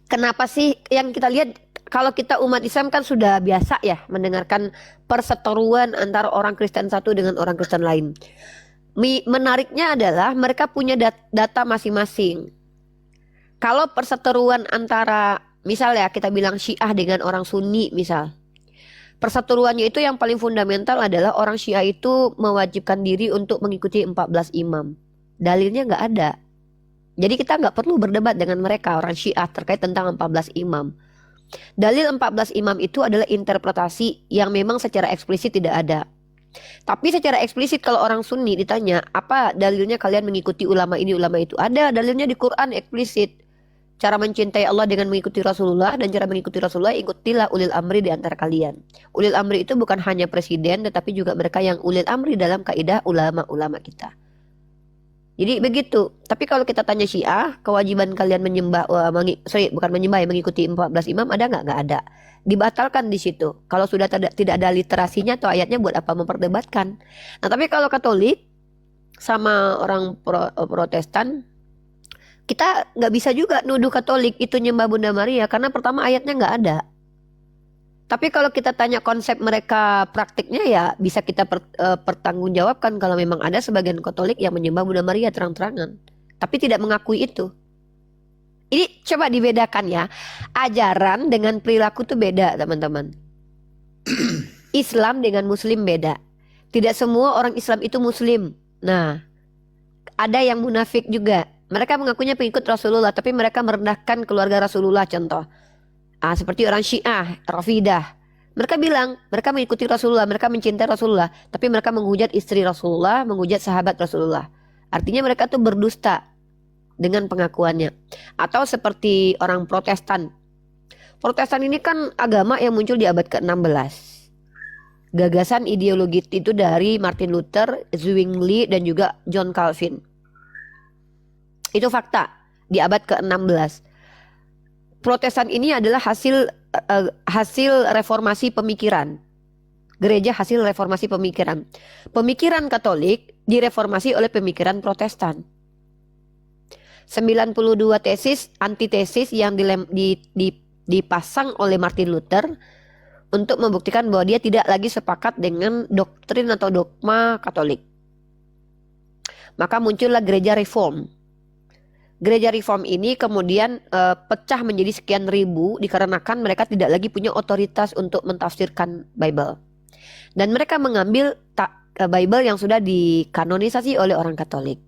kenapa sih yang kita lihat, kalau kita umat Islam kan sudah biasa ya mendengarkan perseteruan antara orang Kristen satu dengan orang Kristen lain. Menariknya adalah mereka punya data masing-masing. Kalau perseteruan antara, misal ya kita bilang Syiah dengan orang Sunni misal, perseteruannya itu yang paling fundamental adalah orang Syiah itu mewajibkan diri untuk mengikuti 14 imam. Dalilnya nggak ada. Jadi kita nggak perlu berdebat dengan mereka orang Syiah terkait tentang 14 imam. Dalil 14 imam itu adalah interpretasi yang memang secara eksplisit tidak ada. Tapi secara eksplisit kalau orang Sunni ditanya, apa dalilnya kalian mengikuti ulama ini, ulama itu? Ada dalilnya di Quran eksplisit. Cara mencintai Allah dengan mengikuti Rasulullah, dan cara mengikuti Rasulullah ikutilah ulil amri di antara kalian. Ulil amri itu bukan hanya presiden, tetapi juga mereka yang ulil amri dalam kaidah ulama-ulama kita. Jadi begitu. Tapi kalau kita tanya Syiah, kewajiban kalian menyembah, bukan menyembah ya, mengikuti 14 imam ada nggak? Nggak ada. Dibatalkan di situ. Kalau sudah tidak ada literasinya atau ayatnya, buat apa memperdebatkan? Nah, tapi kalau Katolik, sama orang Protestan, kita nggak bisa juga nuduh Katolik itu nyembah Bunda Maria karena pertama ayatnya nggak ada. Tapi kalau kita tanya konsep mereka praktiknya ya bisa kita pertanggungjawabkan kalau memang ada sebagian Katolik yang menyembah Bunda Maria terang-terangan, tapi tidak mengakui itu. Ini coba dibedakan ya, ajaran dengan perilaku tuh beda teman-teman. Islam dengan Muslim beda. Tidak semua orang Islam itu Muslim. Nah, ada yang munafik juga. Mereka mengakunya pengikut Rasulullah, tapi mereka merendahkan keluarga Rasulullah contoh. Seperti orang Syiah, Rafidah. Mereka bilang mereka mengikuti Rasulullah, mereka mencintai Rasulullah, tapi mereka menghujat istri Rasulullah, menghujat sahabat Rasulullah. Artinya mereka tuh berdusta dengan pengakuannya. Atau seperti orang Protestan. Protestan ini kan agama yang muncul di abad ke-16. Gagasan ideologi itu dari Martin Luther, Zwingli, dan juga John Calvin. Itu fakta di abad ke-16. Protestan ini adalah hasil reformasi pemikiran. Gereja hasil reformasi pemikiran. Pemikiran Katolik direformasi oleh pemikiran Protestan. 92 tesis, antitesis yang dipasang oleh Martin Luther untuk membuktikan bahwa dia tidak lagi sepakat dengan doktrin atau dogma Katolik. Maka muncullah gereja reform. Gereja reform ini kemudian pecah menjadi sekian ribu dikarenakan mereka tidak lagi punya otoritas untuk mentafsirkan Bible. Dan mereka mengambil Bible yang sudah dikanonisasi oleh orang Katolik.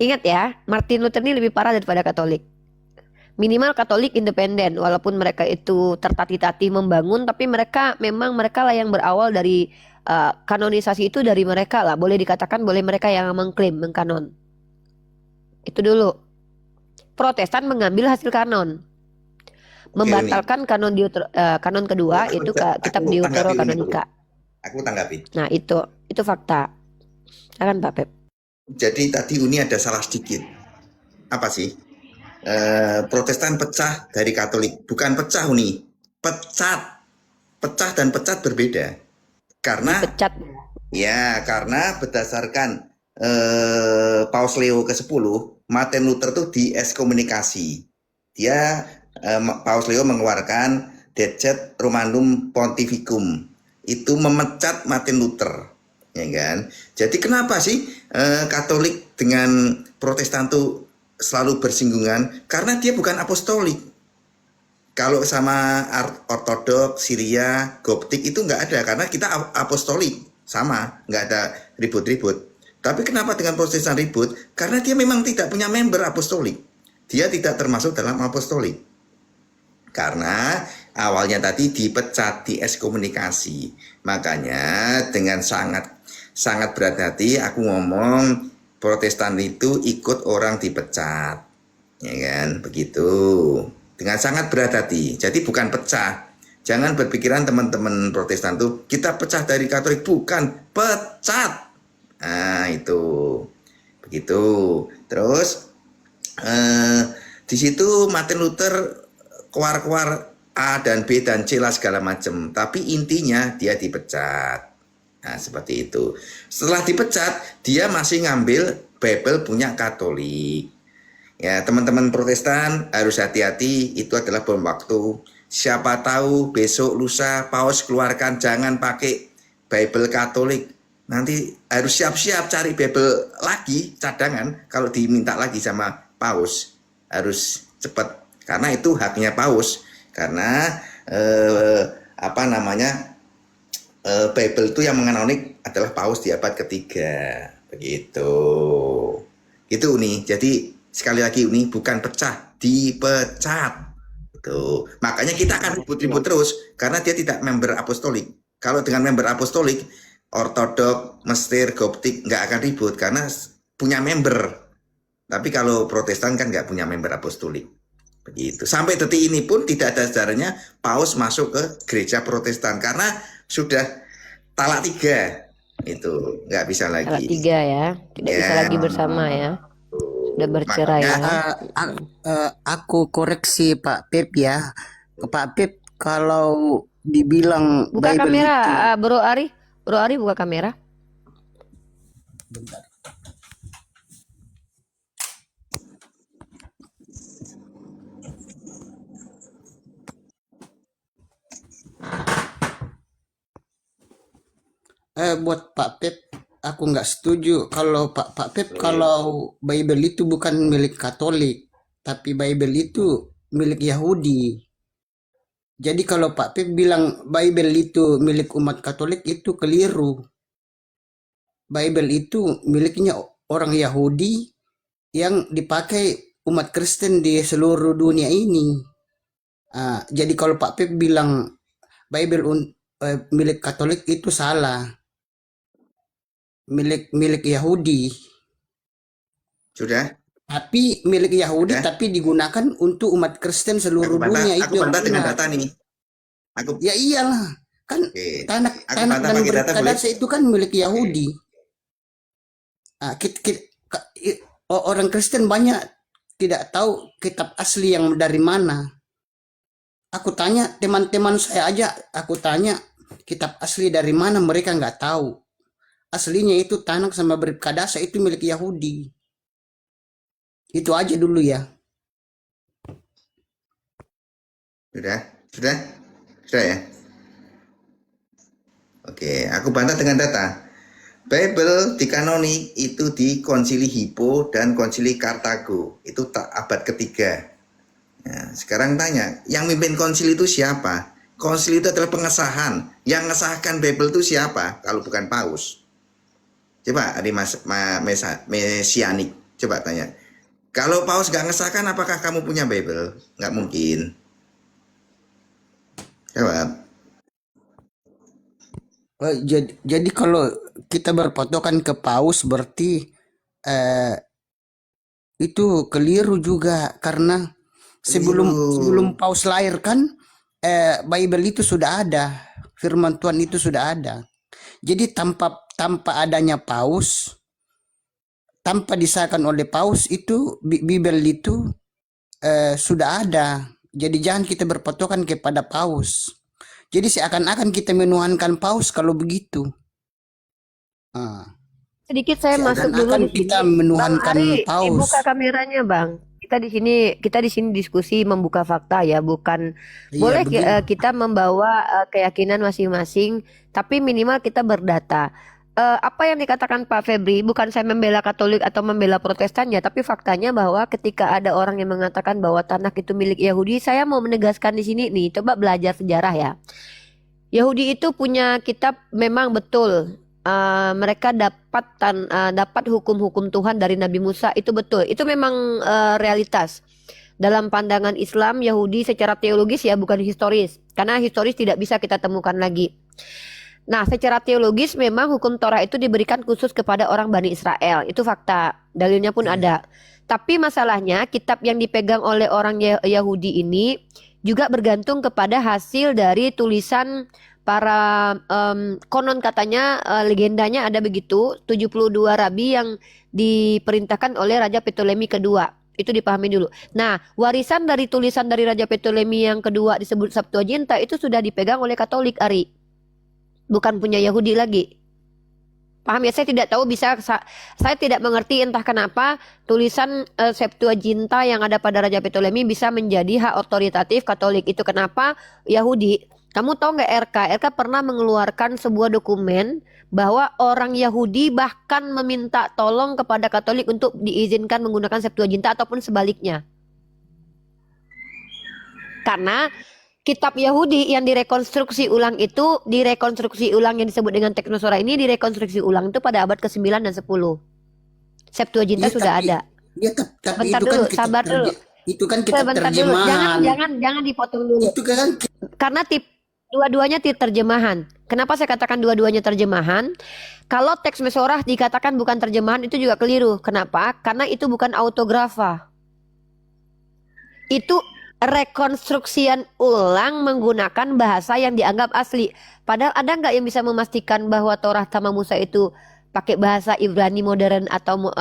Ingat ya, Martin Luther ini lebih parah daripada Katolik. Minimal Katolik independen, walaupun mereka itu tertatih-tatih membangun, tapi mereka lah yang berawal dari kanonisasi itu dari mereka lah. Boleh dikatakan boleh mereka yang mengklaim, mengkanon. Itu dulu. Protestan mengambil hasil kanon. Membatalkan kanon kanon kedua itu kitab Deuterokanonika. Aku tanggapi. Nah, itu fakta. Silakan Pak Pep. Jadi tadi Uni ada salah sedikit. Apa sih? Protestan pecah dari Katolik. Bukan pecah Uni. Pecat. Pecah dan pecat berbeda. Karena Pecat. ya, karena berdasarkan Paus Leo ke-10, Martin Luther tuh dieskomunikasi. Dia Paus Leo mengeluarkan Decet Romanum Pontificum. Itu memecat Martin Luther, ya kan? Jadi kenapa sih Katolik dengan Protestan tuh selalu bersinggungan? Karena dia bukan apostolik. Kalau sama Ortodoks, Syria, Koptik itu nggak ada karena kita apostolik, sama, nggak ada ribut-ribut. Tapi kenapa dengan Protestan ribut? Karena dia memang tidak punya member apostolik. Dia tidak termasuk dalam apostolik. Karena awalnya tadi dipecat, dieskomunikasi. Makanya dengan sangat berhati-hati aku ngomong Protestan itu ikut orang dipecat. Ya kan? Begitu. Dengan sangat berhati-hati. Jadi bukan pecah. Jangan berpikiran teman-teman Protestan tuh kita pecah dari Katolik, bukan, pecat. Nah, itu. Begitu. Terus di situ Martin Luther keluar A dan B dan C lah segala macam. Tapi intinya dia dipecat. Nah, seperti itu. Setelah dipecat, dia masih ngambil Bible punya Katolik. Ya, teman-teman Protestan harus hati-hati, itu adalah bom waktu. Siapa tahu besok lusa Paus keluarkan, jangan pakai Bible Katolik. Nanti harus siap-siap cari Bible lagi, cadangan, kalau diminta lagi sama Paus. Harus cepat, karena itu haknya Paus. Karena Bible itu yang menganonik adalah Paus di abad ketiga. Begitu. Itu Uni. Jadi sekali lagi Uni, bukan pecah, dipecat. Itu. Makanya kita akan ribut-ribut terus karena dia tidak member apostolik. Kalau dengan member apostolik, Ortodok, Mesir, Koptik nggak akan ribut karena punya member. Tapi kalau Protestan kan nggak punya member apostolik. Begitu. Sampai detik ini pun tidak ada sejarahnya Paus masuk ke gereja Protestan karena sudah talak 3. Itu nggak bisa lagi. Talak 3 ya, tidak bisa lagi bersama ya. Sudah bercerai ya. Aku koreksi Pak Pep ya. Pak Pep, kalau dibilang Buka Bible kamera, itu, Bro Ari. Bro Ari buka kamera. Bentar. Buat Pak Pep, aku nggak setuju kalau Pak Pep kalau Bible itu bukan milik Katolik, tapi Bible itu milik Yahudi. Jadi kalau Pak Pep bilang Bible itu milik umat Katolik itu keliru. Bible itu miliknya orang Yahudi yang dipakai umat Kristen di seluruh dunia ini. Jadi kalau Pak Pep bilang Bible milik Katolik itu salah. Milik Yahudi. Sudah? Tapi milik Yahudi Sudah? tapi digunakan untuk umat Kristen seluruh dunia Aku itu yang bantah dengan benar. data nih. Aku Ya iyalah, kan Oke. tanah Aku tanah bantah dan pakai data boleh? berkadasa itu kan milik Yahudi. Orang Kristen banyak tidak tahu kitab asli yang dari mana. Aku tanya teman-teman saya aja, aku tanya kitab asli dari mana, mereka nggak tahu. Aslinya itu Tanakh sama Berkadasa itu milik Yahudi. Itu aja dulu ya. Sudah? Sudah? Sudah ya? Oke, aku bantah dengan data. Bible dikanoni itu di Konsili Hippo dan Konsili Kartago. Itu abad ketiga. Nah, sekarang tanya, yang mimpin konsil itu siapa? Konsil itu adalah pengesahan. Yang mengesahkan Bible itu siapa? Kalau bukan Paus. Coba adik Mesianik. Coba tanya. Kalau Paus gak ngesahkan, apakah kamu punya Bible? Nggak mungkin. Jawab. Jadi kalau kita berpatokan ke Paus berarti itu keliru juga karena sebelum Paus lahir kan Bible itu sudah ada, firman Tuhan itu sudah ada. Jadi tanpa adanya Paus, tanpa disahkan oleh Paus itu Bible itu sudah ada. Jadi jangan kita berpatokan kepada Paus. Jadi seakan-akan kita menuhankan Paus kalau begitu. Sedikit saya masuk dulu Seakan-akan di kita sini. Bang menuhankan Ari, Paus. buka kameranya, Bang. Kita di sini diskusi membuka fakta ya, bukan Iya, boleh begini. kita membawa keyakinan masing-masing, tapi minimal kita berdata. Apa yang dikatakan Pak Febri, bukan saya membela Katolik atau membela Protestan ya, tapi faktanya bahwa ketika ada orang yang mengatakan bahwa Tanakh itu milik Yahudi, saya mau menegaskan di sini nih, coba belajar sejarah ya. Yahudi itu punya kitab memang betul. Mereka dapat hukum-hukum Tuhan dari Nabi Musa, itu betul. Itu memang realitas. Dalam pandangan Islam, Yahudi secara teologis ya, bukan historis. Karena historis tidak bisa kita temukan lagi. Nah, secara teologis memang hukum Torah itu diberikan khusus kepada orang Bani Israel. Itu fakta. Dalilnya pun ada. Tapi masalahnya kitab yang dipegang oleh orang Yahudi ini juga bergantung kepada hasil dari tulisan para konon katanya legendanya ada begitu 72 rabi yang diperintahkan oleh Raja Ptolemy kedua. Itu dipahami dulu. Nah, warisan dari tulisan dari Raja Ptolemy yang kedua disebut Septuaginta itu sudah dipegang oleh Katolik, Ari. Bukan punya Yahudi lagi. Paham ya? Saya tidak tahu saya tidak mengerti entah kenapa tulisan Septuaginta yang ada pada Raja Ptolemy bisa menjadi hak otoritatif Katolik. Itu kenapa Yahudi. Kamu tahu nggak RK pernah mengeluarkan sebuah dokumen bahwa orang Yahudi bahkan meminta tolong kepada Katolik untuk diizinkan menggunakan Septuaginta ataupun sebaliknya. Karena kitab Yahudi yang direkonstruksi ulang yang disebut dengan Teknosora ini direkonstruksi ulang itu pada abad ke-9 dan 10. Septuaginta Ya, sudah tapi ada. tapi Bentar itu dulu, kan kitab sabar dulu. itu kan kitab Sebentar dulu, terjemahan. jangan dipotong dulu. Itu kan Karena dua-duanya terjemahan. Kenapa saya katakan dua-duanya terjemahan? Kalau teks Mesorah dikatakan bukan terjemahan itu juga keliru. Kenapa? Karena itu bukan autografa. Itu rekonstruksian ulang menggunakan bahasa yang dianggap asli. Padahal ada nggak yang bisa memastikan bahwa Torah sama Musa itu pakai bahasa Ibrani modern atau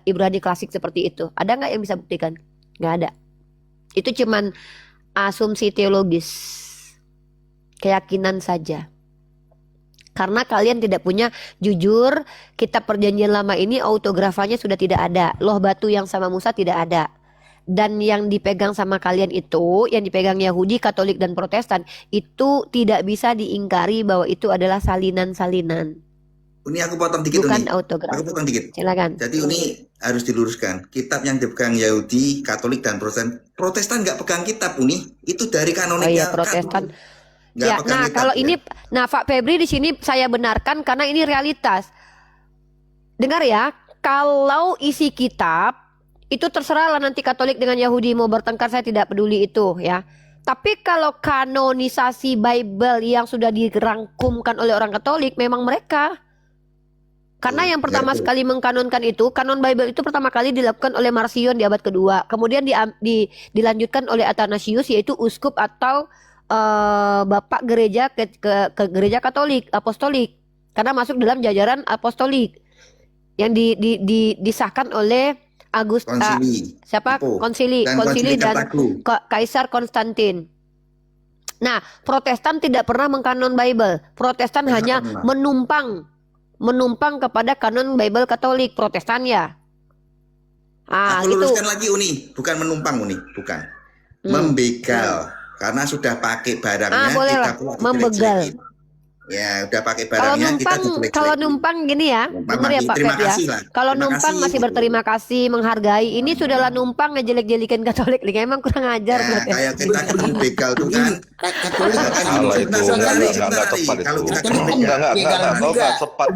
Ibrani klasik seperti itu? Ada nggak yang bisa buktikan? Nggak ada. Itu cuman asumsi teologis, keyakinan saja. Karena kalian tidak punya jujur, kitab perjanjian lama ini autografanya sudah tidak ada. Loh batu yang sama Musa tidak ada. Dan yang dipegang sama kalian itu, yang dipegang Yahudi, Katolik, dan Protestan, itu tidak bisa diingkari bahwa itu adalah salinan-salinan. Uni aku potong dikit Bukan Uni. autograf. Aku potong dikit. Silakan. Jadi Uni harus diluruskan. Kitab yang dipegang Yahudi, Katolik, dan Protestan. Protestan nggak pegang kitab Uni. Itu dari Oh kanoniknya iya, Protestan. Katolik. Nggak Ya, pegang nah kitab, kalau ya. ini, nah Pak Febri di sini saya benarkan karena ini realitas. Dengar ya, kalau isi kitab itu terserah lah nanti Katolik dengan Yahudi mau bertengkar, saya tidak peduli itu ya. Tapi kalau kanonisasi Bible yang sudah dirangkumkan oleh orang Katolik memang mereka. Karena yang pertama betul. sekali mengkanonkan itu, kanon Bible itu pertama kali dilakukan oleh Marcion di abad kedua. Kemudian dilanjutkan oleh Athanasius, yaitu uskup atau bapak gereja ke gereja Katolik, Apostolik. Karena masuk dalam jajaran Apostolik yang disahkan oleh Konsili. siapa? Hippo. Konsili Dan Konsili Konsili dan Kartago. Kaisar Konstantin. Nah, Protestan tidak pernah mengkanon Bible. Protestan Tidak hanya pernah. menumpang kepada kanon Bible Katolik. Protestan ya. Ah, Aku gitu. luruskan lagi Uni, bukan menumpang Uni, bukan. Membegal. Karena sudah pakai barangnya boleh kita lah, pula membegal. dijelek-jelekin. Ya, udah pakai Kalau barangnya kita numpang, dijelek-jelekin. kalau numpang gini ya, dengar ya Pak Terima Feb ya. kasih lah. Kalau Terima numpang kasih, masih gitu. berterima kasih, menghargai. Ini sudahlah numpang ngejelek-jelekin Katolik nih. Emang kurang ajar Ya, berarti. kayak kita kan begal tuh kan. Katolik Kan Salah gini, itu. sebentar, Nggak sebentar, tepat kalau itu. kita Katolik kan kan begal. begal Kau juga. nggak tepat.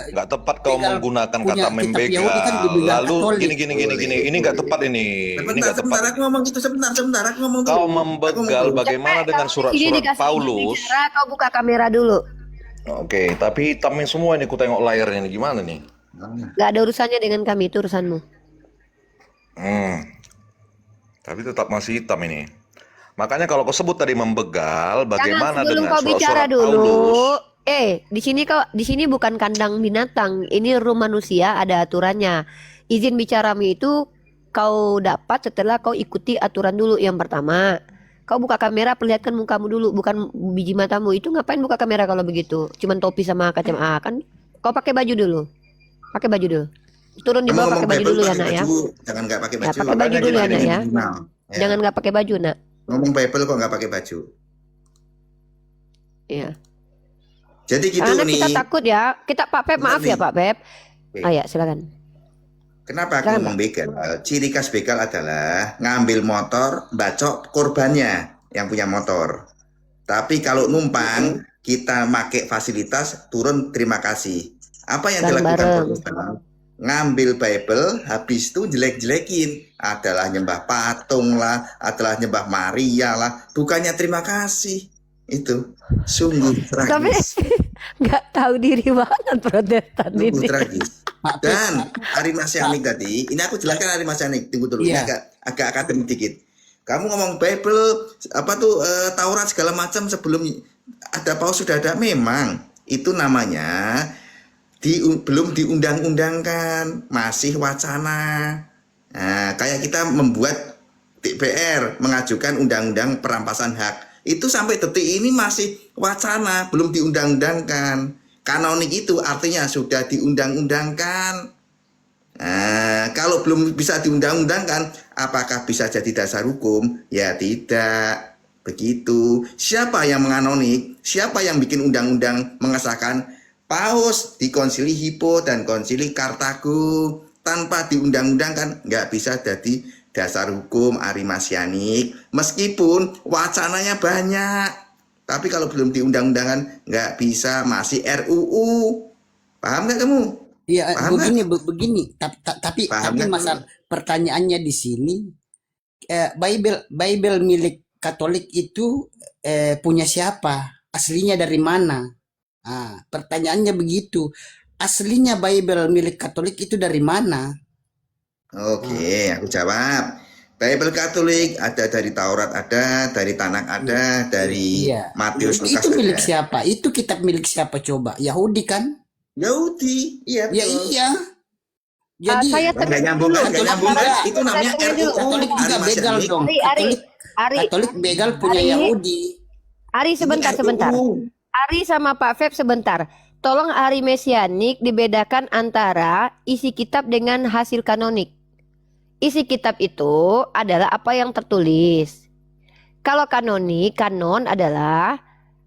Nggak tepat kau begal menggunakan punya kata kitab membegal. Yahudi kan dibilang Lalu Katolik. gini. Ini nggak tepat ini. Ini Sebentar, nggak tepat. sebentar, aku ngomong gitu, sebentar, aku ngomong dulu. Kau Aku ngomong membegal dulu. bagaimana dengan Ini surat-surat dikasih izin Paulus? bicara, kau buka kamera dulu. Oke, tapi hitamnya semua ini ku tengok layarnya ini gimana nih? Gak ada urusannya dengan kami, itu urusanmu. Tapi tetap masih hitam ini. Makanya kalau kau sebut tadi membegal, bagaimana Jangan sebelum dengan kau bicara surat-surat dulu. Paulus? Di sini bukan kandang binatang, ini rumah manusia, ada aturannya. Izin bicaramu itu kau dapat setelah kau ikuti aturan dulu. Yang pertama, kau buka kamera, perlihatkan mukamu dulu, bukan biji matamu. Itu ngapain buka kamera kalau begitu? Cuman topi sama kacamata kan? Kau pakai baju dulu. Pakai baju dulu. Turun di Kamu bawah ngomong pakai baju Bible dulu ya, pakai nak ya. baju, jangan nggak pakai Ya, baju. pakai baju Makanya dulu ya, gimana nak ya. minimal. Ya. Jangan nggak pakai baju, nak. Ngomong Bible kok nggak pakai baju. Iya. Jadi gitu Karena nih. kita takut ya. Kita Pak Pep, maaf ya nih. Pak Pep. Oke. Ah ya, silakan. Kenapa aku Silakan, ngomong begal? Ciri khas begal adalah ngambil motor, bacok korbannya yang punya motor. Tapi kalau numpang, kita make fasilitas, turun terima kasih. Apa yang dilakukan Bareng-bareng. Protestan? Ngambil Bible, habis itu jelek-jelekin. Adalah nyembah patung lah, adalah nyembah Maria lah. Bukannya terima kasih. Itu sungguh Tapi tragis. nggak tahu diri banget Protestan Sungguh ini. tragis. Pak Pep, Dan Ari Masianik tadi, ini aku jelaskan Ari Masianik, tunggu dulu, ini Iya. agak akademik dikit. Kamu ngomong Bible, apa tuh Taurat segala macam sebelum ada Paus sudah ada, memang itu namanya belum diundang-undangkan, masih wacana. Nah, kayak kita membuat DPR mengajukan undang-undang perampasan hak, itu sampai detik ini masih wacana, belum diundang-undangkan. Kanonik itu artinya sudah diundang-undangkan. Nah, kalau belum bisa diundang-undangkan, apakah bisa jadi dasar hukum? Ya tidak. Begitu. Siapa yang menganonik? Siapa yang bikin undang-undang mengesahkan? Paus di Konsili Hippo dan Konsili Kartago. Tanpa diundang-undangkan, nggak bisa jadi dasar hukum Ari Masianik. Meskipun wacananya banyak. Tapi kalau belum diundang-undangan nggak bisa, masih RUU. Paham nggak kamu? Iya, Paham begini. Tapi Paham nggak? masalah pertanyaannya di sini, Bible milik Katolik itu punya siapa? Aslinya dari mana? Pertanyaannya begitu. Aslinya Bible milik Katolik itu dari mana? Oke, aku jawab. Bible Katolik ada dari Taurat, ada dari Tanakh, ada dari Iya. Matius, Lukas Itu milik ada. siapa? Itu kitab milik siapa coba? Yahudi kan? Yahudi, iya Ya betul. iya. Jadi saya Nggak nyambung, Katolik nggak nyambung kan? juga- Itu namanya Katolik RUU. Katolik juga Ari begal Masianik. dong. Ari, Katolik begal punya Ari. Yahudi. Ari sebentar, Ini sebentar. RUU. Ari sama Pak Feb sebentar. tolong hari mesianik dibedakan antara isi kitab dengan hasil kanonik. Isi kitab itu adalah apa yang tertulis. Kalau kanonik, kanon adalah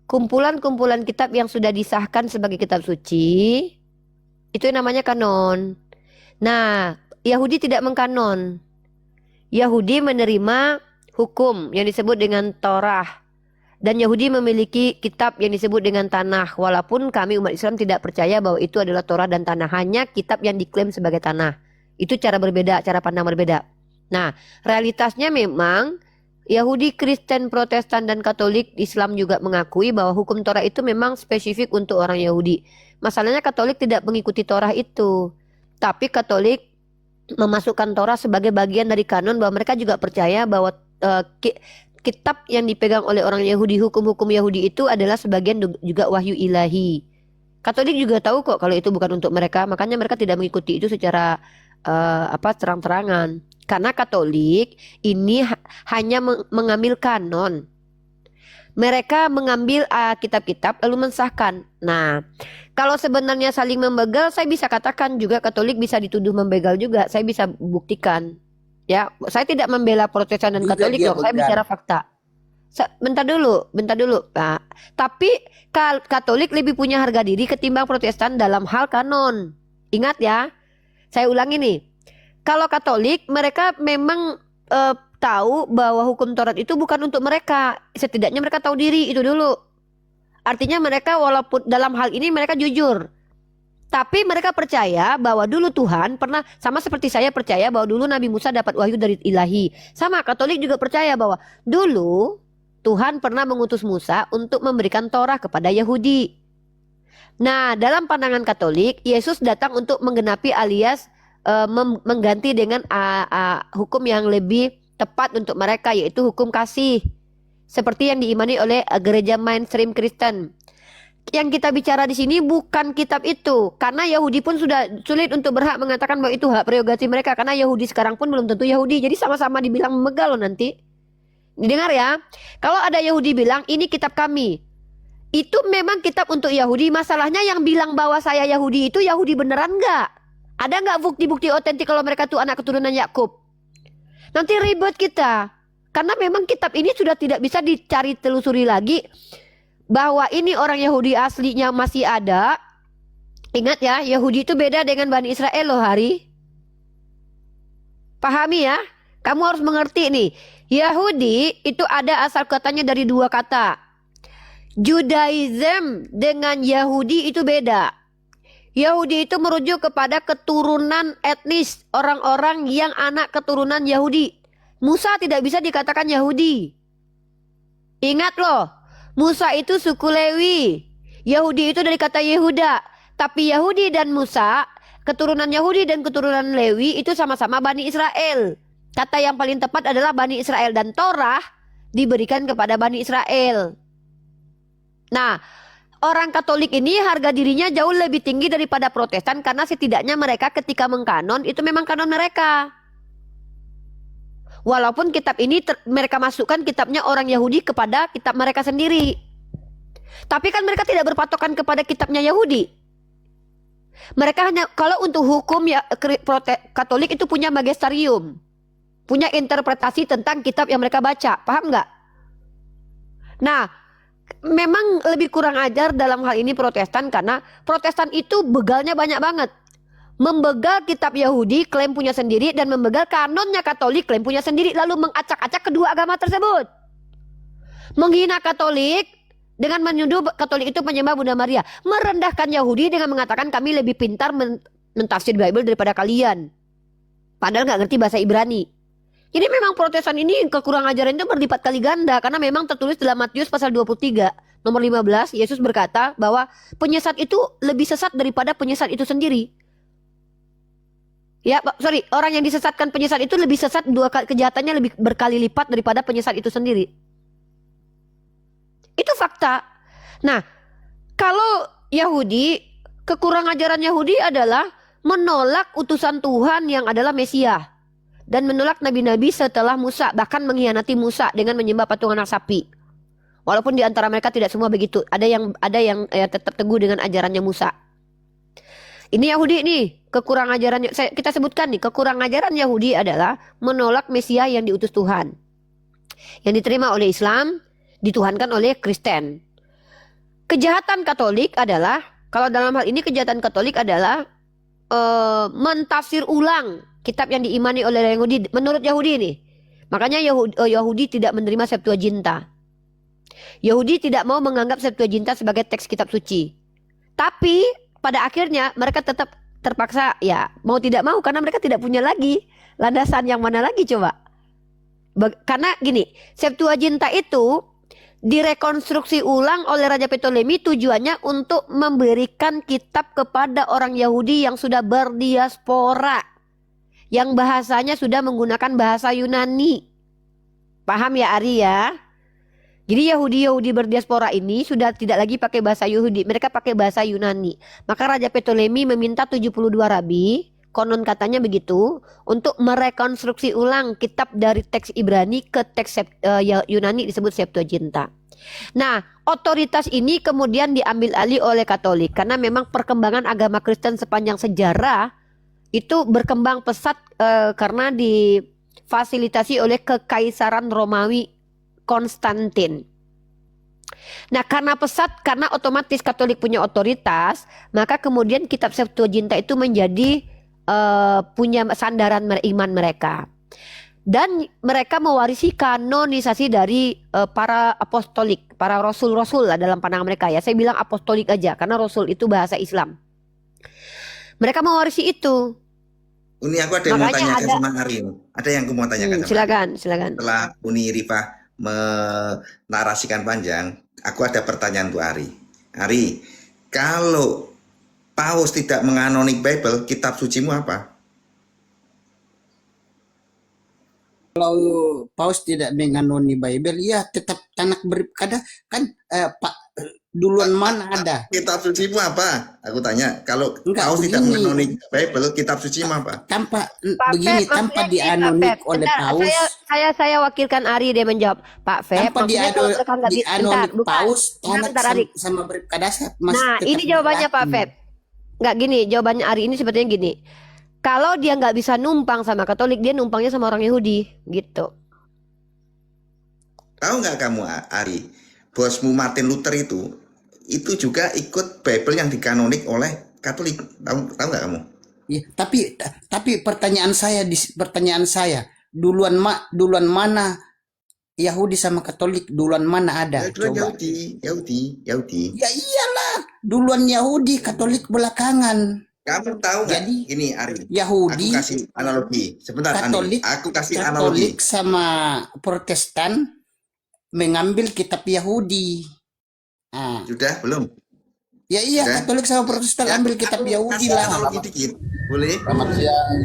kumpulan-kumpulan kitab yang sudah disahkan sebagai kitab suci. Itu yang namanya kanon. Nah, Yahudi tidak mengkanon. Yahudi menerima hukum yang disebut dengan Torah. Dan Yahudi memiliki kitab yang disebut dengan Tanakh. Walaupun kami umat Islam tidak percaya bahwa itu adalah Torah dan Tanakh. Hanya kitab yang diklaim sebagai Tanakh. Itu cara berbeda, cara pandang berbeda. Nah, realitasnya memang Yahudi, Kristen, Protestan, dan Katolik, Islam juga mengakui bahwa hukum Torah itu memang spesifik untuk orang Yahudi. Masalahnya Katolik tidak mengikuti Torah itu. Tapi Katolik memasukkan Torah sebagai bagian dari kanon, bahwa mereka juga percaya bahwa kitab yang dipegang oleh orang Yahudi, hukum-hukum Yahudi itu adalah sebagian juga wahyu ilahi. Katolik juga tahu kok kalau itu bukan untuk mereka, makanya mereka tidak mengikuti itu secara terang-terangan. Karena Katolik ini hanya mengambil kanon. Mereka mengambil kitab-kitab lalu mensahkan. Nah, kalau sebenarnya saling membegal, saya bisa katakan juga Katolik bisa dituduh membegal juga. Saya bisa buktikan. Ya, saya tidak membela Protestan dan Katolik loh. Saya bicara fakta. Bentar dulu, Pak. Tapi Katolik lebih punya harga diri ketimbang Protestan dalam hal kanon. Ingat ya, saya ulangi nih. Kalau Katolik, mereka memang tahu bahwa hukum Taurat itu bukan untuk mereka. Setidaknya mereka tahu diri, itu dulu. Artinya mereka walaupun dalam hal ini mereka jujur. Tapi mereka percaya bahwa dulu Tuhan pernah, sama seperti saya percaya bahwa dulu Nabi Musa dapat wahyu dari ilahi. Sama, Katolik juga percaya bahwa dulu Tuhan pernah mengutus Musa untuk memberikan Torah kepada Yahudi. Nah, dalam pandangan Katolik, Yesus datang untuk menggenapi alias mengganti dengan hukum yang lebih tepat untuk mereka, yaitu hukum kasih, seperti yang diimani oleh gereja mainstream Kristen. Yang kita bicara di sini bukan kitab itu, karena Yahudi pun sudah sulit untuk berhak mengatakan bahwa itu hak prerogatif mereka, karena Yahudi sekarang pun belum tentu Yahudi, jadi sama-sama dibilang memegal loh nanti. Didengar ya, kalau ada Yahudi bilang ini kitab kami, itu memang kitab untuk Yahudi. Masalahnya yang bilang bahwa saya Yahudi itu Yahudi beneran nggak? Ada nggak bukti-bukti otentik kalau mereka tuh anak keturunan Yakub? Nanti ribet kita. Karena memang kitab ini sudah tidak bisa dicari telusuri lagi. Bahwa ini orang Yahudi aslinya masih ada. Ingat ya, Yahudi itu beda dengan Bani Israel loh, Hari. Pahami ya. Kamu harus mengerti nih. Yahudi itu ada asal katanya dari dua kata. Judaism dengan Yahudi itu beda. Yahudi itu merujuk kepada keturunan etnis orang-orang yang anak keturunan Yahudi. Musa tidak bisa dikatakan Yahudi. Ingat loh, Musa itu suku Lewi. Yahudi itu dari kata Yehuda. Tapi Yahudi dan Musa, keturunan Yahudi dan keturunan Lewi itu sama-sama Bani Israel. Kata yang paling tepat adalah Bani Israel, dan Torah diberikan kepada Bani Israel. Nah, orang Katolik ini harga dirinya jauh lebih tinggi daripada Protestan, karena setidaknya mereka ketika mengkanon itu memang kanon mereka. Walaupun kitab ini mereka masukkan kitabnya orang Yahudi kepada kitab mereka sendiri. Tapi kan mereka tidak berpatokan kepada kitabnya Yahudi. Mereka hanya, kalau untuk hukum ya Katolik itu punya magisterium, punya interpretasi tentang kitab yang mereka baca. Paham nggak? Nah, memang lebih kurang ajar dalam hal ini Protestan, karena Protestan itu begalnya banyak banget. Membegal kitab Yahudi klaim punya sendiri, dan membegal kanonnya Katolik klaim punya sendiri, lalu mengacak-acak kedua agama tersebut. Menghina Katolik dengan menyuduh Katolik itu penyembah Bunda Maria. Merendahkan Yahudi dengan mengatakan kami lebih pintar mentafsir Bible daripada kalian. Padahal nggak ngerti bahasa Ibrani. Jadi memang Protestan ini kekurangan ajaran itu berlipat kali ganda, karena memang tertulis dalam Matius pasal 23 nomor 15, Yesus berkata bahwa penyesat itu lebih sesat daripada penyesat itu sendiri. Ya, orang yang disesatkan penyesat itu lebih sesat, kejahatannya lebih berkali lipat daripada penyesat itu sendiri. Itu fakta. Nah, kalau Yahudi, kekurangan ajaran Yahudi adalah menolak utusan Tuhan yang adalah Mesias. Dan menolak nabi-nabi setelah Musa, bahkan mengkhianati Musa dengan menyembah patung anak sapi. Walaupun di antara mereka tidak semua begitu. Ada yang tetap teguh dengan ajarannya Musa. Ini Yahudi nih, kekurangan ajaran kita sebutkan nih, kekurangan ajaran Yahudi adalah menolak Mesia yang diutus Tuhan. Yang diterima oleh Islam, dituhankan oleh Kristen. Kejahatan Katolik adalah, kalau dalam hal ini kejahatan Katolik adalah mentafsir ulang kitab yang diimani oleh Yahudi menurut Yahudi ini. Makanya Yahudi tidak menerima Septuaginta. Yahudi tidak mau menganggap Septuaginta sebagai teks kitab suci. Tapi pada akhirnya mereka tetap terpaksa ya mau tidak mau karena mereka tidak punya lagi landasan yang mana lagi coba. Karena gini, Septuaginta itu direkonstruksi ulang oleh Raja Ptolemy tujuannya untuk memberikan kitab kepada orang Yahudi yang sudah berdiaspora, yang bahasanya sudah menggunakan bahasa Yunani. Paham ya Ari ya? Jadi Yahudi berdiaspora ini sudah tidak lagi pakai bahasa Yahudi, mereka pakai bahasa Yunani. Maka Raja Ptolemy meminta 72 rabi, konon katanya begitu, untuk merekonstruksi ulang kitab dari teks Ibrani ke teks Yunani disebut Septuaginta. Nah, otoritas ini kemudian diambil alih oleh Katolik karena memang perkembangan agama Kristen sepanjang sejarah itu berkembang pesat karena difasilitasi oleh Kekaisaran Romawi Konstantin. Nah, karena pesat, karena otomatis Katolik punya otoritas, maka kemudian kitab Septuaginta itu menjadi punya sandaran iman mereka. Dan mereka mewarisi kanonisasi dari para apostolik, para rasul-rasul lah dalam pandangan mereka ya. Saya bilang apostolik aja karena rasul itu bahasa Islam. Mereka mewarisi itu. Uni, aku ada yang mau tanyakan sama Ari. Ada yang aku mau tanyakan sama silakan, Ari. silakan. Setelah Uni Rifah menarasikan panjang, aku ada pertanyaan untuk Ari. Ari, kalau Paus tidak menganonik Bible, kitab sucimu apa? Kalau Paus tidak menganoni Bible, ya tetap tanak berkada kan Pak duluan mana ada? Kitab sucimu apa? Aku tanya. Kalau Enggak, Paus tidak begini. menganonik Bible, kitab sucimu apa? Tanpa Pak begini, Feb, tanpa maksudnya gini, Pak dianonik Feb. oleh Bentar, Paus, saya wakilkan Ari, dia menjawab. Pak Feb, tanpa maksudnya kalau mereka nggak dianonik bukan. Paus, tanak Bentar, Ari. sama berkadasat Nah, ini jawabannya Pak Feb. Nggak gini, jawabannya Ari ini sepertinya gini. Kalau dia nggak bisa numpang sama Katolik, dia numpangnya sama orang Yahudi, gitu. Tahu nggak kamu, Ari? Bosmu Martin Luther itu juga ikut Bible yang dikanonik oleh Katolik. Tahu nggak kamu? Ya, tapi pertanyaan saya duluan mana Yahudi sama Katolik, duluan mana ada? Ya, duluan Coba. Yahudi. Ya iyalah, duluan Yahudi, Katolik belakangan. Kamu tahu nggak? Jadi, Ini Ari, Yahudi, aku kasih analogi. Sebentar, Katolik, Andi. Aku kasih analogi. Katolik sama Protestan mengambil kitab Yahudi. Nah, Sudah belum? ya iya, Sudah? Katolik sama Protestan Ya, ambil kitab aku Yahudi kasih lah. analogi dikit. Boleh? Selamat siang,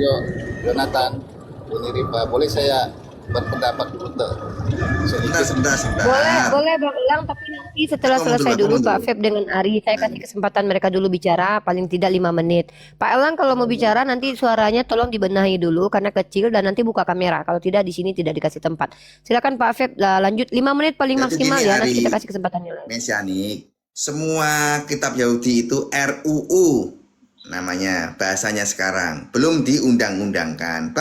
Jonathan, Uni Rifa. Boleh saya berpendapat dulu tuh? Sebentar. Boleh Bang Elang, tapi nanti setelah Ngomong selesai dulu, dulu ngomong Pak dulu. Feb dengan Ari, saya kasih kesempatan mereka dulu bicara, paling tidak 5 menit. Pak Elang kalau mau bicara nanti suaranya tolong dibenahi dulu karena kecil dan nanti buka kamera. Kalau tidak di sini tidak dikasih tempat. Silakan Pak Feb, lanjut 5 menit paling Jadi maksimal gini, ya, nanti Ari. kita kasih kesempatannya lagi. Mesianik. Semua kitab Yahudi itu RUU namanya bahasanya sekarang, belum diundang-undangkan.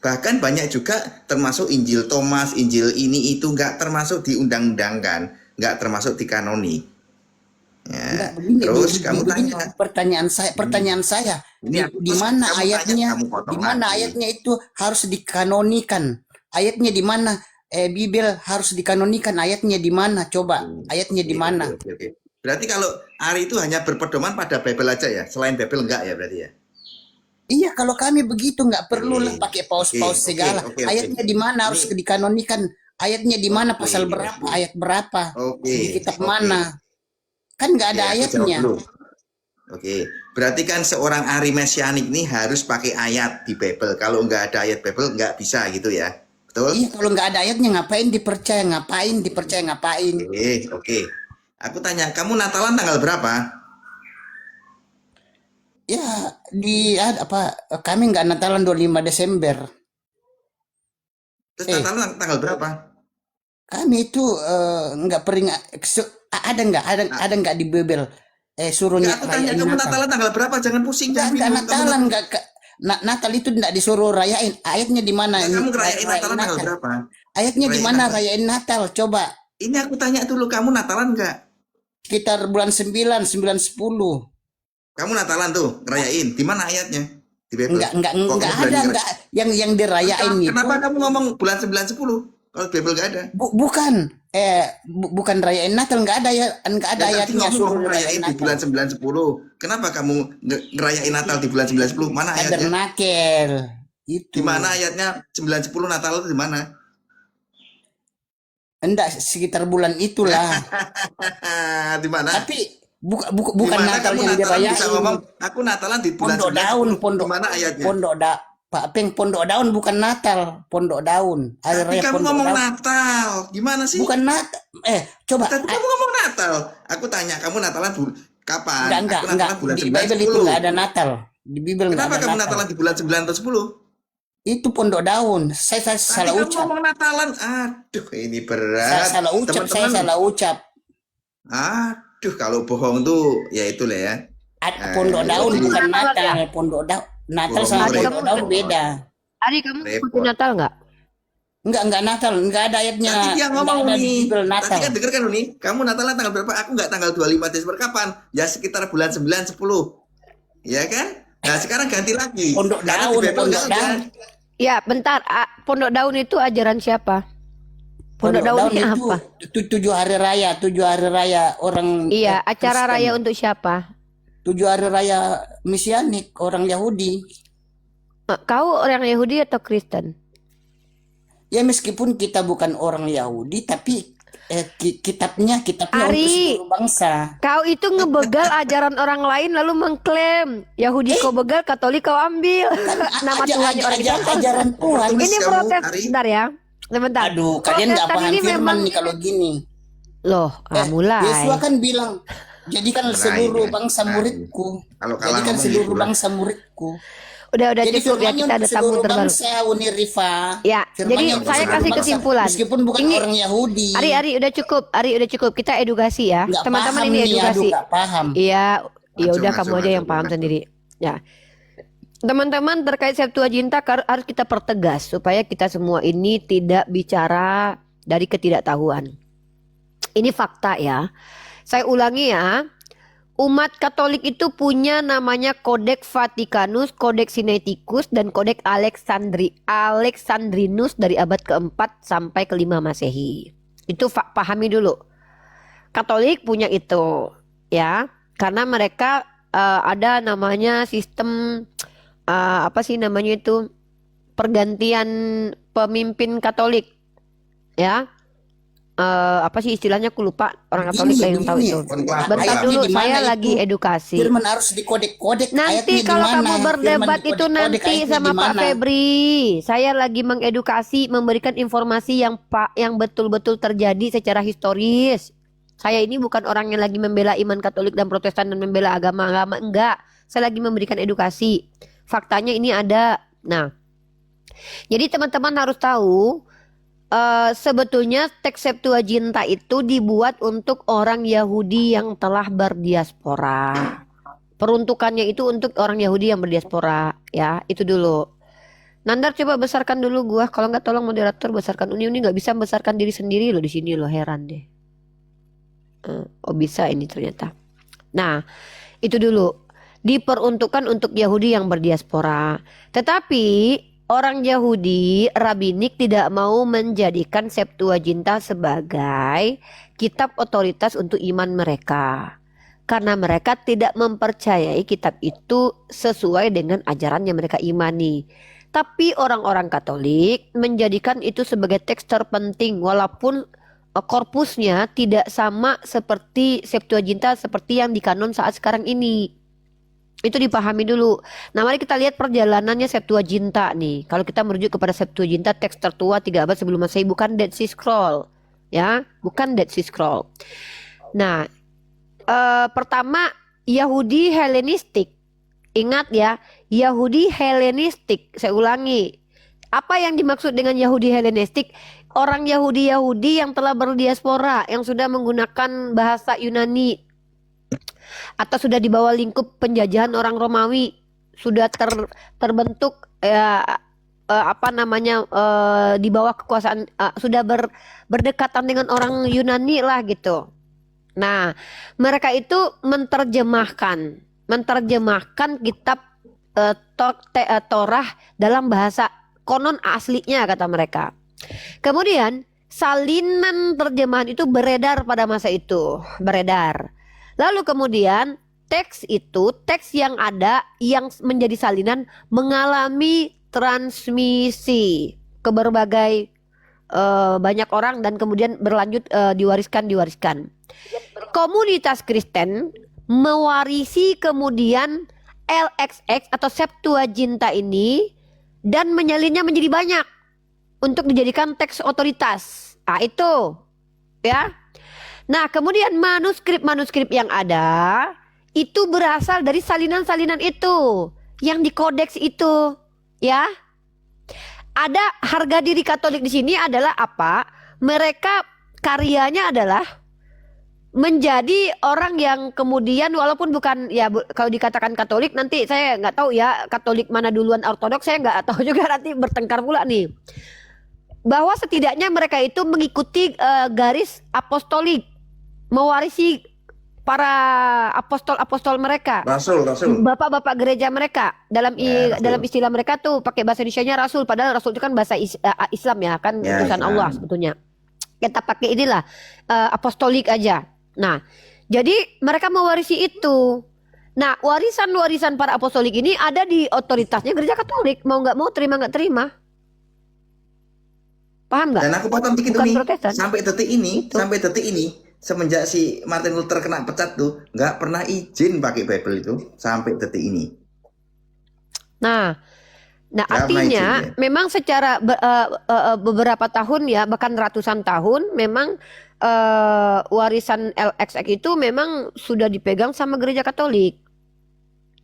Bahkan banyak juga termasuk Injil Thomas, Injil ini itu nggak termasuk diundang-undangkan, nggak termasuk dikanoni. Ya. Enggak, begini, Terus begini, kamu begini, tanya, pertanyaan saya, Ini aku di mana kamu ayatnya? tanya, kamu potong Di mana lagi. ayatnya itu harus dikanonikan? Ayatnya di mana? Bible harus dikanonikan. Ayatnya di mana? Coba, ayatnya di mana? Oke. Berarti kalau Ari itu hanya berpedoman pada Bible aja ya, selain Bible enggak ya berarti ya? Iya, kalau kami begitu nggak perlu lah Oke, pakai paus-paus oke, segala. oke. Ayatnya di mana harus Ini- dikanonikan? Ayatnya di mana? Oke, Pasal berapa? oke. Ayat berapa? Oke. Di kitab oke. mana? Kan nggak ada Oke, aku jawab ayatnya. dulu. Oke, berarti kan seorang Ari Mesianik ini harus pakai ayat di Bible. Kalau nggak ada ayat Bible nggak bisa gitu ya, betul? Iya, kalau nggak ada ayatnya ngapain dipercaya? Ngapain? Oke. Aku tanya, kamu Natalan tanggal berapa? Ya, kami nggak Natalan 25 Desember. Terus Natalan tanggal berapa? Kami itu nggak peringat. Ada nggak di Bible? Suruhnya Aku tanya kamu Natalan tanggal berapa? Jangan pusing, jangan Nggak bingung. Natalan, nggak Natal itu nggak disuruh rayain. Ayatnya di mana? Kamu ngerayain Natalan tanggal Natal. berapa? Ayatnya di Rayain mana Natal. rayain Natal? Coba. Ini aku tanya dulu, kamu Natalan nggak? Sekitar bulan 9, 9, 10. Kamu Natalan tuh ngerayain? Di mana ayatnya? Di Bible. Enggak Kok kamu ada, berani enggak yang dirayain itu. Kenapa kamu ngomong bulan 9, 10? Kalau Bible nggak ada. Bukan rayain Natal, enggak ada ayatnya Kamu suruh ngomong ngerayain di bulan 9, 10. Kenapa kamu ngerayain Natal di bulan 9, 10? Mana ayatnya? Tabernakel. Itu. Di mana ayatnya 9, 10 Natal itu di mana? Enggak, sekitar bulan itulah. Di mana? Tapi bukan Gimana Natal kamu yang Natalan dirayain. bisa ngomong aku Natalan di bulan Pondok 9, daun, 10. Di mana ayatnya? Pak Peng, pondok daun bukan Natal, pondok daun. Hari Tapi raya kamu pondok ngomong daun. Natal. Gimana sih? Bukan Natal. Coba. Tapi kamu ngomong Natal. Aku tanya kamu Natalan kapan? Enggak. Aku Natalan bulan Di 9, Bible 10. itu enggak ada Natal. Di Bible enggak Kenapa ada kamu Natal. Natalan di bulan 9 atau 10? Itu pondok daun. Saya Tadi salah kamu ucap. ngomong Natalan. Aduh, ini Saya berat. salah ucap, saya Teman-teman. salah ucap. Aduh, kalau bohong tuh ya itulah ya. Pondok daun jadi- bukan Natal Natal. ya? Pondok daun. Natal Bohong sama repot. pondok daun beda. Ari, kamu Repot. ikutin Natal nggak? Enggak Natal, enggak ada ayatnya. Tadi dia ngomong enggak ada di nih. Bible Tadi Natal. kan denger kan nih. Kamu Natalan tanggal berapa? Aku nggak tanggal 25 Desember kapan? Ya sekitar bulan 9, 10. Ya kan? Nah, sekarang ganti lagi. Pondok Karena di daun, Bible pondok nggak ada. daun. Ya, bentar. Pondok daun itu ajaran siapa? Pondok daun ini itu apa? 7 hari raya orang. Iya, acara Kristen. raya untuk siapa? 7 hari raya Mesianik orang Yahudi. Kau orang Yahudi atau Kristen? Ya meskipun kita bukan orang Yahudi, tapi kitabnya untuk Ari. seluruh bangsa. Kau itu ngebegal ajaran orang lain lalu mengklaim Yahudi kau begal, Katolik kau ambil. Nama Tuhannya orang Islam. Ajaran Tuhan. Terus Ini kamu, protes Ari? sebentar ya. Sebentar. Aduh, kalian nggak Protestan paham ini firman memang nih kalau gini. loh, mulai. Yesus kan bilang, jadikan Rai, seluruh ya. bangsa Rai. muridku. Kalau kalah Jadikan ngomong seluruh gitu lah. bangsa muridku. Udah Jadi cukup ya, firmannya kita ada untuk tamu seluruh terbaru. bangsa, Uni Rifa. Ya, Firmannya jadi untuk saya seluruh kasih bangsa, kesimpulan. Meskipun bukan Ini- orang Yahudi. Ari udah cukup. Ari udah cukup. Kita edukasi ya. Nggak Teman-teman paham ini nih, aduh, edukasi. nggak paham. Iya, ya udah Ngaco, kamu ngaco, aja yang ngaco, paham ngaco. sendiri. Ya. Teman-teman terkait Septuaginta harus kita pertegas supaya kita semua ini tidak bicara dari ketidaktahuan. Ini fakta ya. Saya ulangi ya. Umat Katolik itu punya namanya Codex Vaticanus, Codex Sinaiticus, dan Codex Alexandrinus dari abad keempat sampai kelima Masehi. Itu pahami dulu. Katolik punya itu, ya, karena mereka ada namanya sistem apa sih namanya itu pergantian pemimpin Katolik, ya. Apa sih istilahnya aku lupa, orang Katolik lah yang tahu Begini, itu. Bentar Bentar ayatnya dulu, di mana saya itu? lagi edukasi. Firman harus dikodek-kodek. Nanti ayatnya kalau di mana? kamu berdebat Firman itu dikodek-kodek, nanti ayatnya sama di Pak mana? Febri. Saya lagi mengedukasi, memberikan informasi yang betul-betul terjadi secara historis. Saya ini bukan orang yang lagi membela iman Katolik dan Protestan dan membela agama-agama, enggak. Saya lagi memberikan edukasi. Faktanya ini ada. Nah, jadi teman-teman harus tahu sebetulnya teks Septuaginta itu dibuat untuk orang Yahudi yang telah berdiaspora. Peruntukannya itu untuk orang Yahudi yang berdiaspora, ya, itu dulu. Nandar coba besarkan dulu gua, kalau nggak tolong moderator besarkan. Uni nggak bisa besarkan diri sendiri loh di sini loh, heran deh. Oh bisa ini ternyata. Nah, itu dulu. Diperuntukkan untuk Yahudi yang berdiaspora. Tetapi orang Yahudi rabbinik tidak mau menjadikan Septuaginta sebagai kitab otoritas untuk iman mereka. Karena mereka tidak mempercayai kitab itu sesuai dengan ajaran yang mereka imani. Tapi orang-orang Katolik menjadikan itu sebagai teks terpenting walaupun korpusnya tidak sama seperti Septuaginta seperti yang di kanon saat sekarang ini. Itu dipahami dulu. Nah, mari kita lihat perjalanannya Septuaginta nih. Kalau kita merujuk kepada Septuaginta, teks tertua 3 abad sebelum Masehi, bukan Dead Sea Scroll, ya, bukan Dead Sea Scroll. Nah, pertama Yahudi Helenistik. Ingat ya, Yahudi Helenistik. Saya ulangi. Apa yang dimaksud dengan Yahudi Helenistik? orang Yahudi yang telah berdiaspora, yang sudah menggunakan bahasa Yunani atau sudah di bawah lingkup penjajahan orang Romawi, sudah terbentuk di bawah kekuasaan, sudah berdekatan dengan orang Yunani lah gitu. Nah, mereka itu menerjemahkan kitab Torah dalam bahasa konon aslinya, kata mereka. Kemudian salinan terjemahan itu beredar pada masa itu, Lalu kemudian teks yang ada yang menjadi salinan mengalami transmisi ke berbagai banyak orang dan kemudian berlanjut diwariskan. Komunitas Kristen mewarisi kemudian LXX atau Septuaginta ini dan menyalinnya menjadi banyak untuk dijadikan teks otoritas. Itu ya. Nah, kemudian manuskrip yang ada itu berasal dari salinan-salinan itu yang dikodeks itu, ya. Ada harga diri Katolik di sini adalah apa? Mereka karyanya adalah menjadi orang yang kemudian walaupun bukan ya kalau dikatakan Katolik, nanti saya nggak tahu ya Katolik mana duluan Ortodoks, saya nggak tahu juga, nanti bertengkar pula nih. Bahwa setidaknya mereka itu mengikuti garis apostolik, mewarisi para apostol mereka, Rasul. bapak-bapak gereja mereka. Dalam istilah mereka tuh pakai bahasa Indonesianya rasul, padahal rasul itu kan bahasa Islam ya, kan utusan Allah sebetulnya. Kita pakai inilah apostolik aja. Nah, jadi mereka mewarisi itu. Nah, warisan para apostolik ini ada di otoritasnya gereja Katolik, mau nggak mau, terima nggak terima. Paham nggak? Dan aku potong dikit Bukan nih, Protestan. sampai detik ini, semenjak si Martin Luther kena pecat tuh, nggak pernah izin pakai Bible itu sampai detik ini. Nah, artinya memang secara beberapa tahun ya, bahkan ratusan tahun, memang warisan LXX itu memang sudah dipegang sama gereja Katolik.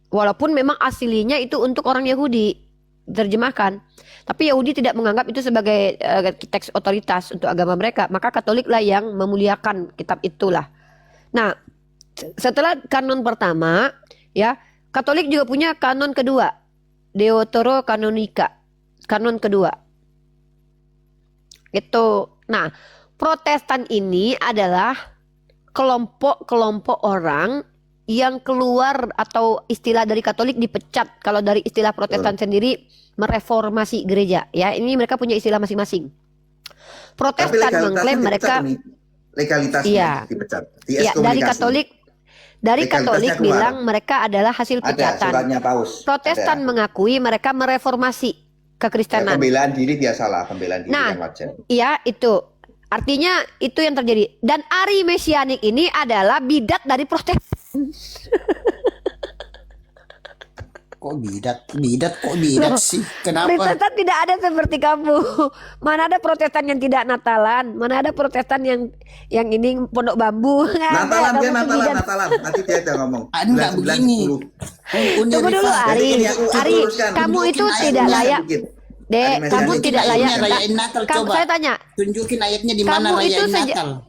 Walaupun memang aslinya itu untuk orang Yahudi diterjemahkan, tapi Yahudi tidak menganggap itu sebagai teks otoritas untuk agama mereka, maka Katolik lah yang memuliakan kitab itulah. Nah, setelah kanon pertama, ya, Katolik juga punya kanon kedua, Deuterokanonika, kanon kedua. Itu. Nah, Protestan ini adalah kelompok-kelompok orang yang keluar atau istilah dari Katolik dipecat. Kalau dari istilah Protestan sendiri mereformasi gereja, ya. Ini mereka punya istilah masing-masing. Protestan mengklaim mereka legalitasnya dipecat. Iya, dari Katolik bilang mereka adalah hasil pecatan. Ada suratnya Paus. Protestan mengakui mereka mereformasi kekristenan. Pembelaan diri biasalah, pembelaan diri yang wajar. Iya, itu. Artinya itu yang terjadi. Dan Ari Mesianik ini adalah bidat dari Protestan. Kok bidat sih? Kenapa? Protestan tidak ada seperti kamu. Mana ada Protestan yang tidak Natalan? Mana ada Protestan yang ini pondok bambu? Natalan. Nanti dia ada ngomong. Enggak begini. Tunggu dulu, Ari. Kamu itu tidak layak. Dek, kamu tidak layak. Rayain Natal, coba. Saya tanya. Tunjukin ayatnya di mana rayain Natal.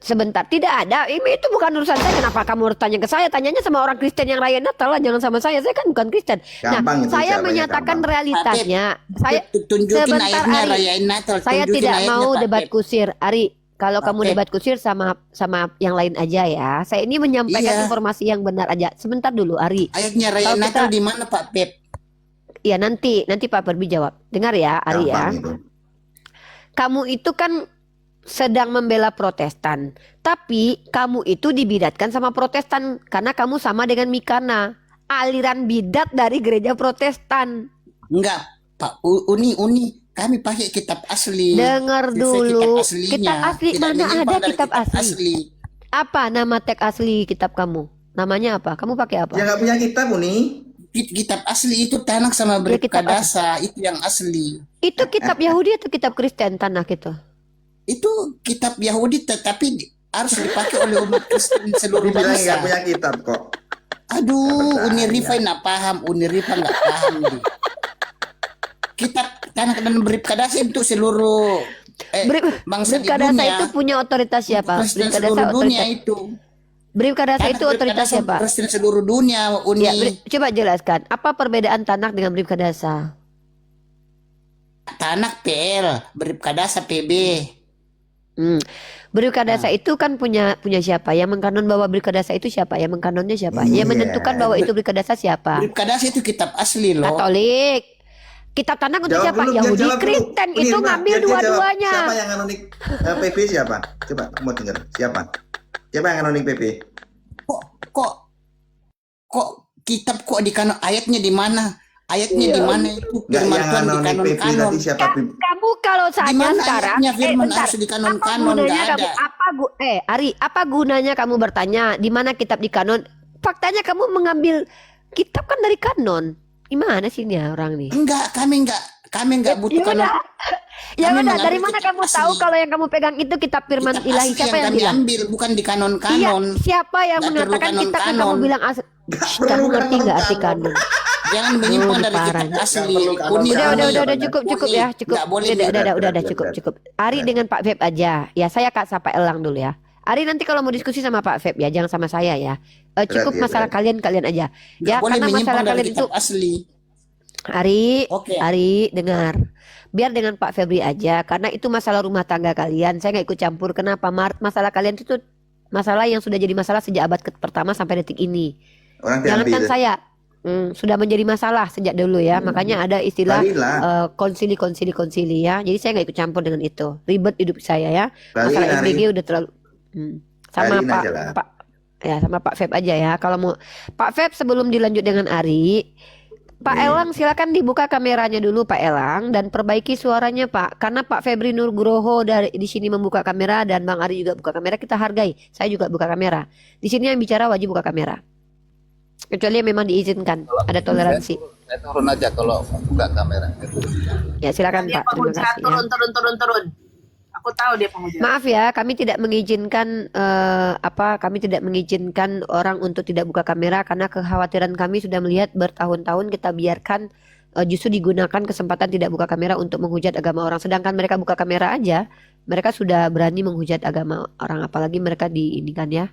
Sebentar, tidak ada. Ini itu bukan urusan saya. Kenapa kamu harus tanya ke saya? Tanyanya sama orang Kristen yang rayain Natal lah, jangan sama saya. Saya kan bukan Kristen. Saya menyatakan realitasnya. Saya tunjukin ayatnya rayain Natal. Saya tidak mau debat kusir, Ari. Kalau kamu debat kusir sama yang lain aja ya. Saya ini menyampaikan informasi yang benar aja. Sebentar dulu, Ari. Ayatnya rayain Natal di mana, Pak Pep? Iya, nanti Pak Perbi jawab. Dengar ya, Ari ya. Kamu itu kan sedang membela Protestan, tapi kamu itu dibidatkan sama Protestan karena kamu sama dengan Mikana, aliran bidat dari gereja Protestan. Enggak, Pak Uni, kami pakai kitab asli. Dengar dulu, kitab asli Tidak mana ada kitab asli? asli? Apa nama teks asli kitab kamu? Namanya apa? Kamu pakai apa? Ya nggak punya kitab, Uni. Kitab asli itu Tanakh sama Brit Kadasa, itu yang asli. Itu kitab Yahudi atau kitab Kristen Tanakh itu? Itu kitab Yahudi, tetapi harus dipakai oleh umat Kristen seluruh Bilang bangsa. nggak punya kitab kok. Aduh, Uni Rifa nggak paham, nggak paham. Kitab Tanakh dan Brit Kadasa untuk seluruh bangsa di Bribkadasa dunia, itu punya otoritas siapa? Kristen Bribkadasa seluruh dunia otoritas. itu. Bribkadasa Tanah itu otoritas Bribkadasa siapa? Kristen seluruh dunia, Uni. Ya, coba jelaskan. Apa perbedaan Tanak dengan Bribkadasa? Tanah PL, Bribkadasa PB. Bribkadasa itu kan punya siapa? Yang mengkanon bahwa Bribkadasa itu siapa? Yang mengkanonnya siapa? Yang Iya. menentukan bahwa itu Bribkadasa siapa? Bribkadasa itu kitab asli loh. Katolik. Kitab Tanak untuk Jawab siapa? dulu, biar Yahudi, jawab dulu. Kristen. Ini, Itu Irma, ngambil biar dia jawab. dua-duanya. Siapa yang nganonik PP siapa? Coba mau dengar. Siapa? Siapa yang nganonik PP? Kok kitab kok di kanon, ayatnya di mana? Ayatnya di mana itu? Enggak, Firman yang Tuhan di nganonik PP kanon-kanon. nanti siapa? Kamu kalau Di saja mana sekarang, ayatnya firman bentar. harus di Apa kanon-kanon? gunanya Nggak kamu? ada. Ari, apa gunanya kamu bertanya di mana kitab di kanon? Faktanya kamu mengambil kitab kan dari kanon. Gimana sih ini orang nih? Enggak, kami enggak butuh Ya kanon. udah, ya Kami udah. mengambil Dari mana kitab kamu asli. tahu kalau yang kamu pegang itu kitab firman Kitab ilahi? asli Siapa yang kami bilang? ambil, bukan di Iya, kanon-kanon. siapa yang Nggak perlu mengatakan kitab yang kamu kanon-kanon. bilang asli? perlu Kamu ngerti nggak arti kanon-kanon. kanon? Jangan menyimpang dari parah. kitab asli. Nggak perlu kanon. Kuning, Udah, Udah, cukup kuning. ya, cukup. Nggak boleh Udah, berat, cukup. berat. Ari Berat. dengan Pak Feb aja. Ya, saya Kak Sapa Elang dulu ya. Ari nanti kalau mau diskusi sama Pak Feb ya, jangan sama saya ya. Cukup ya, masalah berat. kalian aja. Nggak Ya, boleh karena menyimpang masalah dari kalian itu kitab asli. Oke. Ari, dengar. Biar dengan Pak Febri aja, karena itu masalah rumah tangga kalian. Saya nggak ikut campur. Kenapa? Masalah kalian itu masalah yang sudah jadi masalah sejak abad pertama sampai detik ini. Orang Jangankan diambil. saya, sudah menjadi masalah sejak dulu ya. Makanya ada istilah Balilah. konsili ya. Jadi saya nggak ikut campur dengan itu. Ribet hidup saya ya. Balikin, Masalah Ari. MBG udah terlalu. Sama Balikin Pak aja lah. Pak ya sama Pak Feb aja ya. Kalau mau Pak Feb sebelum dilanjut dengan Ari. Pak Elang silakan dibuka kameranya dulu Pak Elang dan perbaiki suaranya Pak. Karena Pak Febri Nugroho dari di sini membuka kamera dan Bang Ari juga buka kamera, kita hargai. Saya juga buka kamera. Di sini yang bicara wajib buka kamera. Kecuali yang memang diizinkan, ada toleransi. Saya turun aja kalau buka kamera. Ya silakan Dia Pak, terima pengujian kasih ya. turun. Aku tahu dia pengujian. Maaf ya, kami tidak mengizinkan kami tidak mengizinkan orang untuk tidak buka kamera karena kekhawatiran kami sudah melihat bertahun-tahun kita biarkan justru digunakan kesempatan tidak buka kamera untuk menghujat agama orang. Sedangkan mereka buka kamera aja, mereka sudah berani menghujat agama orang, apalagi mereka diinikan ya.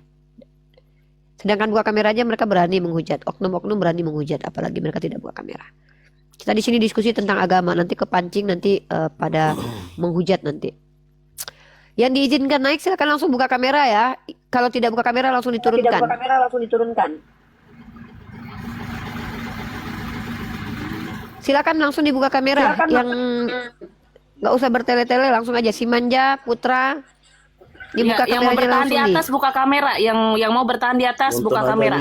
Sedangkan buka kamera aja mereka berani menghujat, oknum-oknum berani menghujat, apalagi mereka tidak buka kamera. Kita di sini diskusi tentang agama, nanti kepancing nanti pada menghujat nanti. Yang diizinkan naik silakan langsung buka kamera ya. Kalau tidak buka kamera langsung diturunkan. Silakan langsung dibuka kamera. Yang nggak usah bertele-tele, langsung aja. Si Manja Putra dibuka yang mau kameranya bertahan di langsung atas buka kamera, yang mau bertahan di atas buka kamera.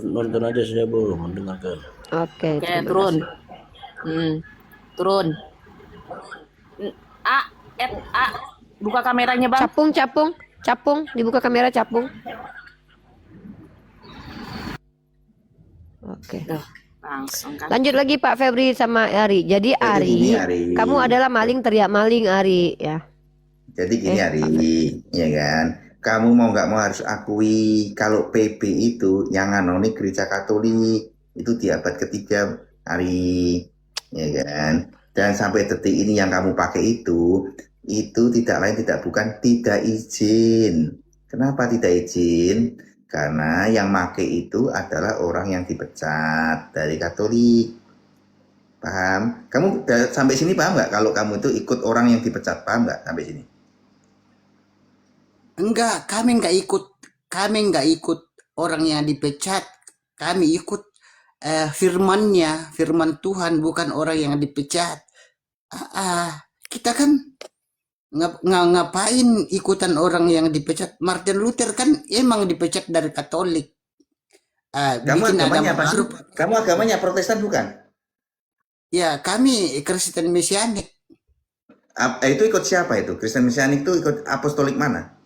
Nonton aja saya Bu, mendengarkan. Oke, Oke, terima turun. kasih. Turun. Buka kameranya, Bang. Capung, dibuka kamera capung. Oke. Langsung kan. Lanjut lagi Pak Febri sama Ari. Jadi gini, Ari, Ari. kamu adalah maling teriak maling Ari ya. Jadi gini Ari, ya kan? Kamu mau nggak mau harus akui kalau PB itu yang nganonik gereja Katolik itu di abad ketiga Ari, ya kan? Dan sampai detik ini yang kamu pakai itu tidak lain tidak bukan tidak izin. Kenapa tidak izin? Karena yang make itu adalah orang yang dipecat dari Katolik. Paham? Kamu sampai sini paham nggak kalau kamu itu ikut orang yang dipecat? Paham nggak sampai sini? Enggak, kami enggak ikut orang yang dipecat. Kami ikut firman Tuhan, bukan orang yang dipecat. Kita kan ngapain ikutan orang yang dipecat? Martin Luther kan emang dipecat dari Katolik. Kamu Bikin agamanya agama apa sih? baru. Kamu agamanya Protestan bukan? Ya, kami Kristen Mesianik. Itu ikut siapa itu? Kristen Mesianik itu ikut apostolik mana?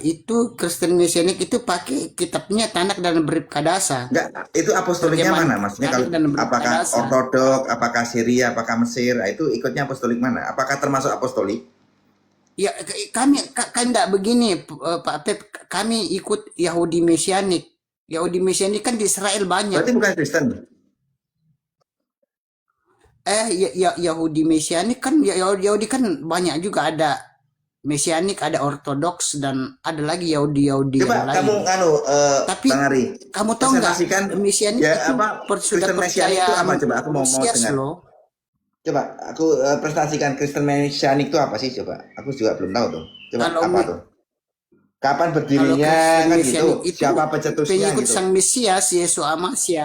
Itu Kristen Mesianik itu pakai kitabnya Tanak dan Bribkadasa. Enggak, itu apostoliknya Terjemahan mana? Maksudnya kalau Tanak dan apakah Bribkadasa. Ortodok, apakah Syria, apakah Mesir? Itu ikutnya apostolik mana? Apakah termasuk apostolik? Ya, kami enggak begini, Pak Pep. Kami ikut Yahudi Mesianik. Yahudi Mesianik kan di Israel banyak. Berarti bukan Kristen. Yahudi Mesianik kan, Yahudi kan banyak juga, ada Mesianik, ada Ortodoks, dan ada lagi Yahudi Coba yang lain. kamu Tapi Bang Ari, kamu tahu nggak, presentasikan Mesianik ya itu apa sudah Kristen Mesianik itu percaya apa? Coba aku mau Mesias dengar. loh. Coba aku presentasikan Kristen Mesianik itu apa sih? Coba aku juga belum tahu tuh. Coba Kalau apa tuh? Kapan Kalau berdirinya Kristen kan gitu? Mesianik itu Siapa pencetusnya pengikut gitu? Sang Mesias, Yesus Amasya.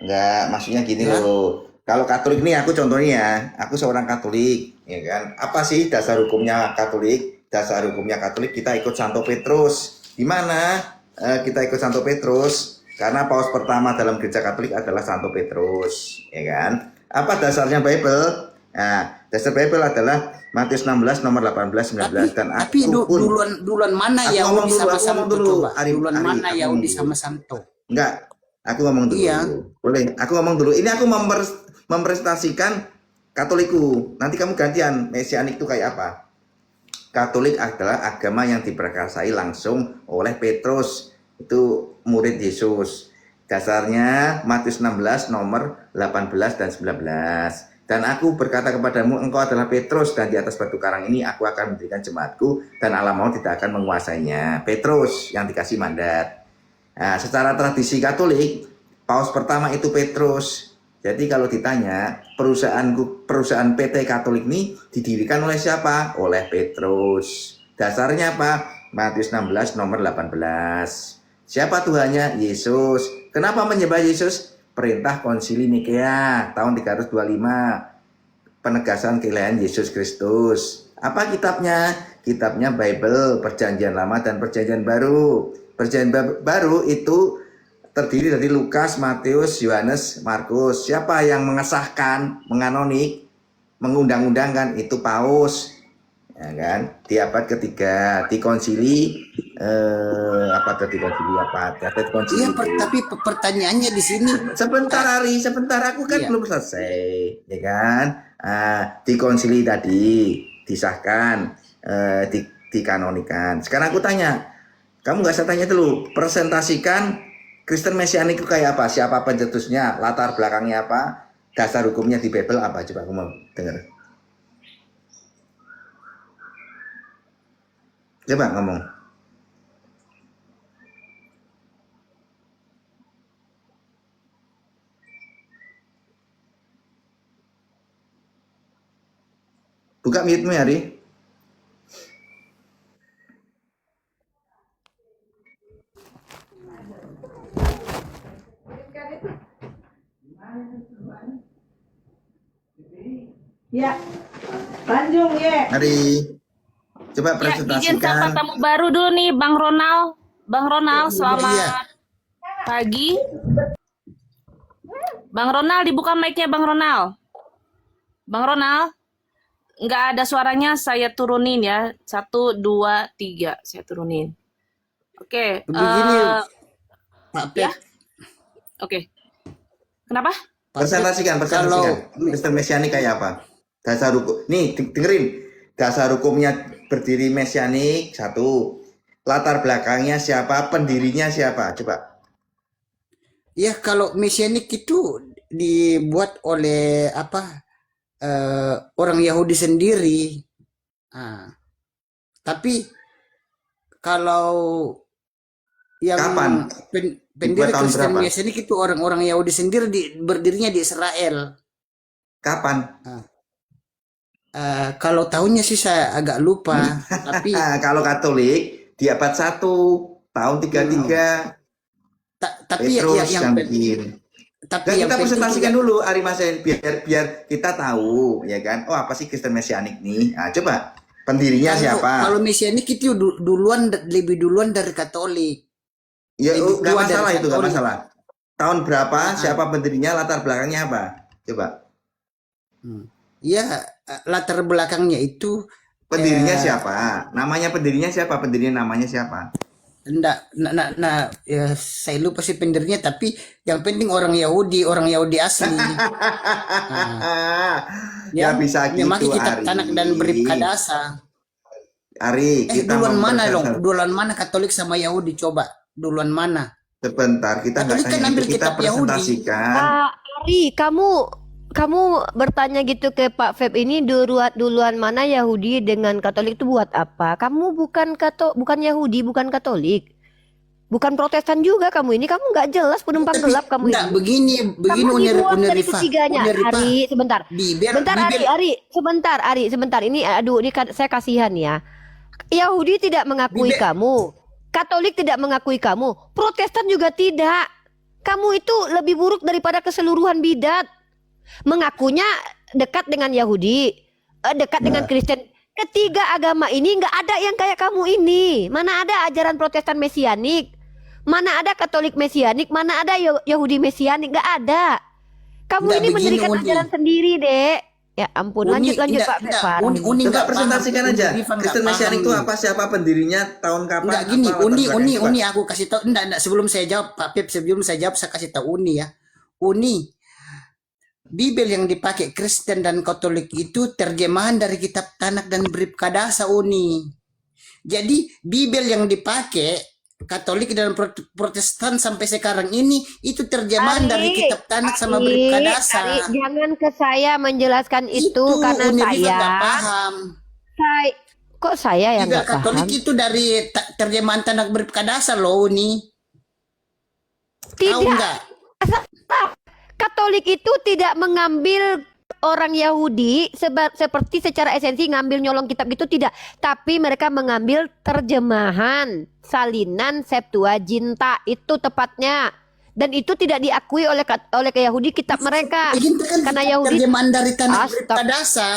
Enggak, maksudnya gini Ya. loh. Kalau Katolik nih aku contohnya ya, aku seorang Katolik, ya kan? Apa sih dasar hukumnya Katolik? Dasar hukumnya Katolik kita ikut Santo Petrus. Di mana kita ikut Santo Petrus? Karena paus pertama dalam gereja Katolik adalah Santo Petrus, ya kan? Apa dasarnya Bible? Nah, dasar Bible adalah Matius 16 nomor 18 19 dan Tapi aku pun duluan mana aku ngomong Yahudi dulu, sama aku ngomong Santo dulu. coba? Duluan Ari, mana aku Yahudi ngomong dulu. sama Santo? Enggak, aku ngomong dulu. Iya. Boleh, aku ngomong dulu. Ini aku mempresentasikan Katolikku. Nanti kamu gantian, Mesianik itu kayak apa? Katolik adalah agama yang diperkasai langsung oleh Petrus. Itu murid Yesus. Dasarnya Matius 16 nomor 18 dan 19. Dan aku berkata kepadamu, engkau adalah Petrus, dan di atas batu karang ini aku akan mendirikan jemaatku, dan alam maut tidak akan menguasainya. Petrus yang dikasih mandat. Nah, secara tradisi Katolik, paus pertama itu Petrus. Jadi kalau ditanya, perusahaan PT Katolik ini didirikan oleh siapa? Oleh Petrus. Dasarnya apa? Matius 16 nomor 18. Siapa Tuhannya? Yesus. Kenapa menyembah Yesus? Perintah Konsili Nikea tahun 325. Penegasan keilahian Yesus Kristus. Apa kitabnya? Kitabnya Bible, Perjanjian Lama dan Perjanjian Baru. Perjanjian Baru itu terdiri dari Lukas, Matius, Yohanes, Markus. Siapa yang mengesahkan, menganonik, mengundang-undangkan? Itu Paus. Ya kan? Di abad ketiga di konsili apa tadi konsili apa? Di konsili. Iya, tapi pertanyaannya di sini. Sebentar Ari, sebentar aku kan Iya. belum selesai, ya kan? Di konsili tadi disahkan, dikanonikan. Sekarang aku tanya, kamu nggak usah tanya dulu, presentasikan Kristen Mesianik itu kayak apa? Siapa pencetusnya? Latar belakangnya apa? Dasar hukumnya di Bible apa? Coba aku mau dengar. Coba ngomong. Buka mute-mu ya, Ari. Ya, Tanjung ya. Ari, coba Ya, izin sapa presentasikan. tamu baru dulu nih, Bang Ronald. Bang Ronald, selamat Iya. pagi. Bang Ronald, dibuka mic-nya Bang Ronald. Bang Ronald, nggak ada suaranya, saya turunin ya. 1, 2, 3, saya turunin. Oke. Begini, Pak Pep. Ya? Oke. Kenapa? Pak Pep, Presentasikan. kalau Kristen Mesianik kayak apa? Dasar hukum. Nih, dengerin. Dasar hukumnya berdiri Mesianik, satu. Latar belakangnya siapa? Pendirinya siapa? Coba. ya kalau Mesianik itu dibuat oleh apa, orang Yahudi sendiri. Tapi kalau yang Kapan? pendiri Dibuat tahun Kristen berapa? Mesianik itu orang-orang Yahudi sendiri, berdirinya di Israel. Kapan? Kalau tahunnya sih saya agak lupa, tapi Kalau Katolik di abad 1 tahun 33 tapi Petrus yang yang bikin. tapi Dan yang kita penting presentasikan juga, dulu Ari Masen biar kita tahu ya kan. Oh, apa sih Kristen Mesianik nih? Nah, coba pendirinya siapa? kalau Mesianik itu lebih duluan dari Katolik. Ya, lebih nggak tua masalah dari itu, nggak Katolik. masalah. Tahun berapa? Siapa pendirinya? Latar belakangnya apa? Coba. Ya, latar belakangnya itu Pendirinya siapa? Namanya pendirinya siapa? Pendirinya namanya siapa? ya, saya lupa sih pendirinya, tapi yang penting orang Yahudi asli. Ya bisa gitu, memang Ari. kitab Tanak dan Berikadasa. Ari, kita Duluan mau mana dong? presentasi. Duluan mana Katolik sama Yahudi? Coba, duluan mana? Sebentar, kita nggak Katolik kan tanya ambil itu, kita kitab Yahudi. presentasikan. Kak Ari, kamu kamu bertanya gitu ke Pak Feb ini duluan mana Yahudi dengan Katolik itu buat apa? Kamu bukan Yahudi, bukan Katolik. Bukan Protestan juga kamu ini. Kamu nggak jelas penumpang gelap kamu Enggak, ini. begini Kamu dibuang dari Unirifa. ketiganya. Ari, sebentar. Bentar Bibir, Ari, sebentar. Ini aduh, ini saya kasihan ya. Yahudi tidak mengakui kamu. Katolik tidak mengakui kamu. Protestan juga tidak. Kamu itu lebih buruk daripada keseluruhan bidat. Mengakunya dekat dengan Yahudi, dekat dengan Kristen. Ketiga agama ini nggak ada yang kayak kamu ini. Mana ada ajaran Protestan Mesianik? Mana ada Katolik Mesianik? Mana ada Yahudi Mesianik? Nggak ada. Kamu Nggak ini begini, mendirikan Uni. ajaran sendiri, Dek. Ya ampun, lanjut Pak Feb. Uni Coba nggak presentasikan paham. aja. Unirifa nggak Kristen Mesianik paham itu nih. apa? Siapa pendirinya? Tahun kapan? Enggak gini, apa, latar belakangnya? Coba. Uni aku kasih tahu. Enggak, sebelum saya jawab Pak Pep, sebelum saya jawab saya kasih tahu Uni ya. Uni, Bibel yang dipakai Kristen dan Katolik itu terjemahan dari kitab Tanak dan Brib Kadasa, Uni. Jadi Bibel yang dipakai Katolik dan Protestan sampai sekarang ini itu terjemahan dari kitab Tanak sama Brib Kadasa. Ari, jangan ke saya menjelaskan itu karena Unirifa saya. nggak paham. Kok saya yang Juga nggak paham? Katolik itu dari terjemahan Tanak Brib Kadasa loh, Uni. Tahu Tidak. nggak? Katolik itu tidak mengambil orang Yahudi seperti secara esensi ngambil nyolong kitab gitu, tidak, tapi mereka mengambil terjemahan salinan Septuaginta itu tepatnya, dan itu tidak diakui oleh Yahudi kitab mereka Itu kan karena kitab Yahudi terjemahan dari Tanak Brib Kadasa.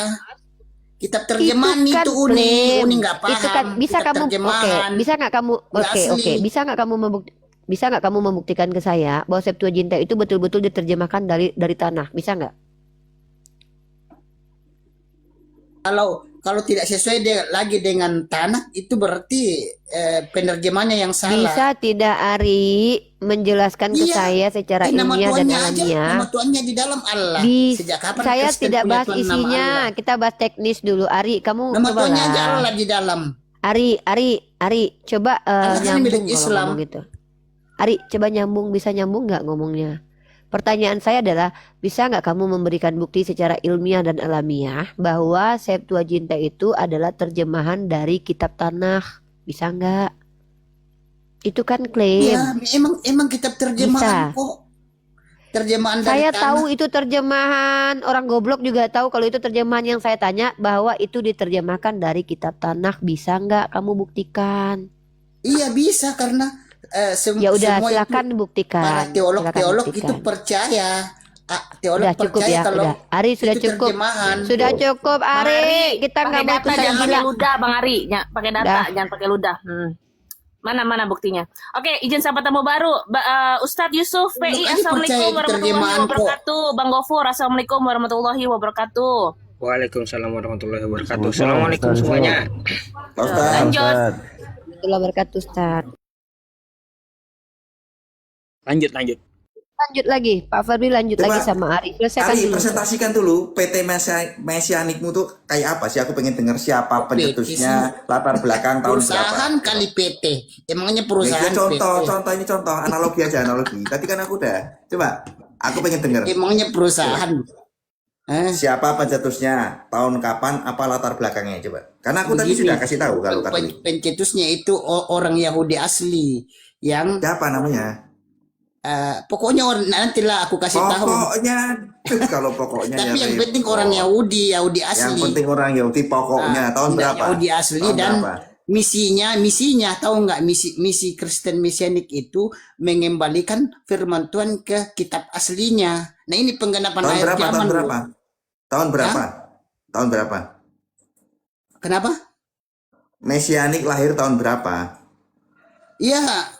Kitab terjemahan itu, klaim. Uni nggak paham. Itu kan bisa Kitab kamu terjemahan. bisa nggak kamu Nggak asli. bisa nggak kamu membuktikan ke saya bahwa Septuaginta itu betul-betul diterjemahkan dari tanah, bisa nggak? Kalau tidak sesuai lagi dengan Tanak itu berarti penerjemahannya yang salah. Bisa tidak Ari menjelaskan ke Iya. saya secara Nama ilmiah dan Tuhannya aja, alamiah? nama Tuhannya di dalam Allah. Sejak kapan Saya Kristen tidak punya bahas Tuhan nama isinya, Allah? kita bahas teknis dulu. Ari, kamu Nama coba Tuhannya aja lah. Allah di dalam. Ari, coba Allah kan milik nyambung kalau Islam. ngomong gitu. Ari, coba nyambung, bisa nyambung nggak ngomongnya? Pertanyaan saya adalah, bisa nggak kamu memberikan bukti secara ilmiah dan alamiah bahwa Septuaginta itu adalah terjemahan dari kitab Tanakh? Bisa nggak? Itu kan klaim. Ya, emang kitab terjemahan Bisa. kok. Terjemahan dari Saya Tanak. tahu itu terjemahan, orang goblok juga tahu kalau itu terjemahan. Yang saya tanya bahwa itu diterjemahkan dari kitab Tanakh. Bisa nggak kamu buktikan? Iya bisa karena Ya udah, semua silakan itu buktikan. para Silakan teolog itu buktikan. percaya. Teolog Udah cukup percaya ya, kalau udah. Ari sudah itu cukup. terjemahan. Sudah cukup Bang Ari, Ari, kita nggak pakai mau data, jangan gila. pakai ludah, Bang Ari. Pakai data, Dah. jangan pakai ludah. Mana buktinya? Oke, izin sahabat tamu baru. Ustadz Yusuf PI, Lu aja Assalamualaikum percaya warahmatullahi terjemahan kok. wabarakatuh. Bang Gofur, Assalamualaikum warahmatullahi wabarakatuh. Waalaikumsalam warahmatullahi wabarakatuh. Assalamualaikum semuanya. Pak Ustaz. Lanjut. Itulah berkat Ustaz. Lanjut. Lanjut lagi, Pak Febri lanjut Coba, lagi sama Ari. Selesaikan Ari, dulu. presentasikan dulu PT Mesianikmu tuh kayak apa sih? Aku pengen dengar siapa pencetusnya, latar belakang tahun Perusahaan berapa. kali PT. Emangnya Ya, perusahaan contoh, PT. ini contoh, analogi aja, analogi. Tadi kan aku udah. Coba, aku pengen dengar. Emangnya perusahaan. Siapa pencetusnya, tahun kapan, apa latar belakangnya, coba. Karena aku tadi Begini, sudah kasih tahu kalau Katolik. pencetusnya itu orang Yahudi asli yang Siapa namanya? pokoknya nantilah aku kasih tahu. Pokoknya, kalau pokoknya Tapi ya yang penting repot. orang Yahudi Yang asli. penting orang Yahudi pokoknya tahun Tidak, berapa? Yahudi asli Tahun dan berapa? misinya tahu nggak misi Kristen Mesianik itu mengembalikan firman Tuhan ke kitab aslinya. Nah ini penggenapan Tahun akhir berapa? zaman. Tahun loh. berapa? Tahun berapa? Tahun berapa? Kenapa? Mesianik lahir tahun berapa? Iya.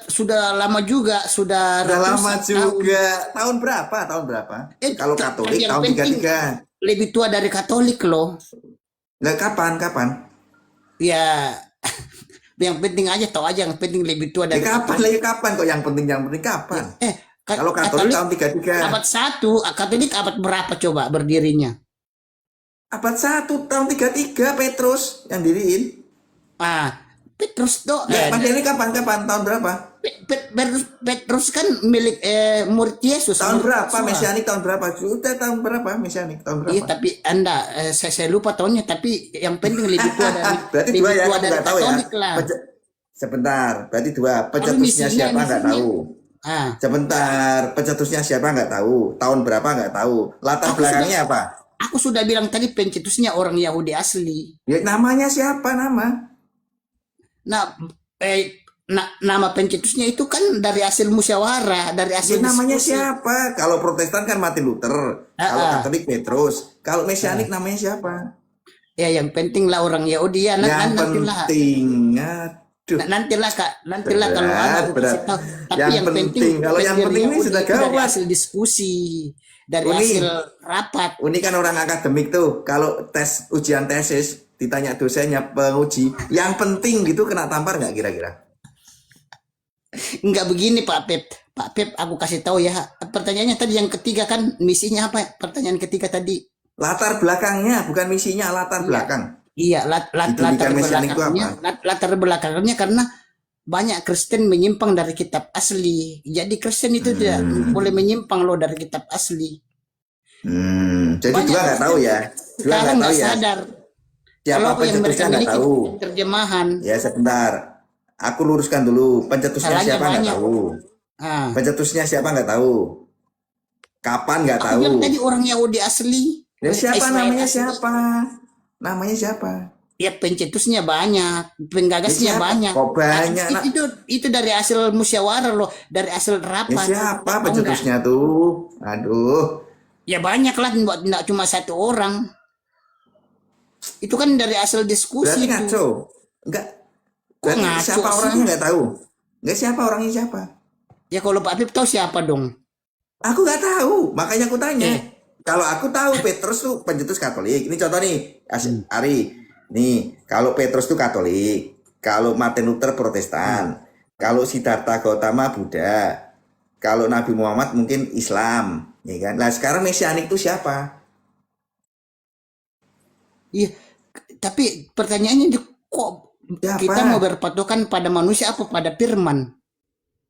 Sudah lama juga, sudah Udah lama ratusan tahun. juga. Tahun berapa? Tahun berapa? Kalau Katolik yang tahun penting 33. lebih tua dari Katolik loh. Nah, kapan? Ya, yang penting aja tahu aja, yang penting lebih tua Ya dari kapan Katolik. lah, kapan kok yang penting kapan? Kalau Katolik Katolik tahun 33. abad 1, Katolik abad berapa coba berdirinya? Abad 1 tahun 33 Petrus yang diriin. Petrus tuh Mesianik kapan? Tahun berapa? Petrus kan milik murid Yesus. Tahun murid berapa Yosua. Mesianik tahun berapa? Sudah tahun berapa Mesianik tahun berapa? Iya, tapi Anda saya lupa tahunnya, tapi yang penting lebih tua dari Berarti lebih dua ya, tua kamu dari nggak tahu ya. Katolik lah. Sebentar, berarti dua. Pencetusnya misinya- siapa nggak misinya- tahu. Ah, Sebentar, pencetusnya siapa nggak tahu. Tahun berapa nggak tahu. Latar Aku belakangnya apa? aku sudah bilang tadi pencetusnya orang Yahudi asli. Ya, namanya siapa nama? Nah, nama pencetusnya itu kan dari hasil musyawarah, dari Ya, hasil namanya diskusi. siapa? Kalau Protestan kan Martin Luther. Kalau Ah. Katolik Petrus. Kalau Mesianik namanya siapa? Ya, yang penting lah orang Yahudi ya. Yang Nantilah. penting. Aduh. Nantilah Kak, nantilah kalau Berat, ada aku berat. kasih tahu. Tapi Yang yang penting, penting, kalau yang penting ini Yahudi sudah itu dari gawat. hasil diskusi, dari Uni. hasil rapat. Ini kan orang akademik tuh. Kalau tes ujian tesis ditanya dosennya penguji, yang penting gitu kena tampar nggak kira-kira? Enggak begini Pak Pep. Pak Pep, aku kasih tahu ya. Pertanyaannya tadi yang ketiga kan misinya apa? Pertanyaan ketiga tadi. Latar belakangnya, bukan misinya, latar belakang. Iya, Dididikan latar Mesianik itu belakangnya, latar belakangnya karena banyak Kristen menyimpang dari kitab asli. Jadi Kristen itu tidak boleh menyimpang loh dari kitab asli. Jadi Banyak dua nggak tahu ya. Dua Sekarang nggak tahu nggak ya. sadar. Siapa Kalau yang mereka pencetusnya nggak miliki tahu. terjemahan. Ya sebentar. Aku luruskan dulu. Pencetusnya Salahnya siapa nggak banyak. tahu. Ah. Pencetusnya siapa nggak tahu. Kapan nggak Aku tahu. bilang tadi orang Yahudi asli. Ya siapa Israel namanya asli. siapa? Namanya siapa? Ya pencetusnya banyak, penggagasnya Ya, siapa? banyak. Kok banyak, nak? Itu dari hasil musyawarah loh, dari hasil Ya rapat. siapa Tahu pencetusnya tuh? Aduh. nggak? Ya banyak lah, nggak cuma satu orang. Itu kan dari hasil diskusi Berarti itu. ngaco. Enggak. Berarti ngaco siapa sih? orangnya nggak tahu. Enggak, siapa orangnya siapa? Ya kalau Pak Pip tahu siapa dong? Aku nggak tahu, makanya aku tanya. Eh. Kalau aku tahu Petrus tuh pencetus Katolik. Ini contoh nih, Ari. Nih, kalau Petrus tuh Katolik, kalau Martin Luther Protestan, kalau Siddhartha Gautama Buddha, kalau Nabi Muhammad mungkin Islam, ya kan? Nah, sekarang Mesianik itu siapa? Iya, tapi pertanyaannya kok Siapa? kita mau berpatokan pada manusia apa pada firman?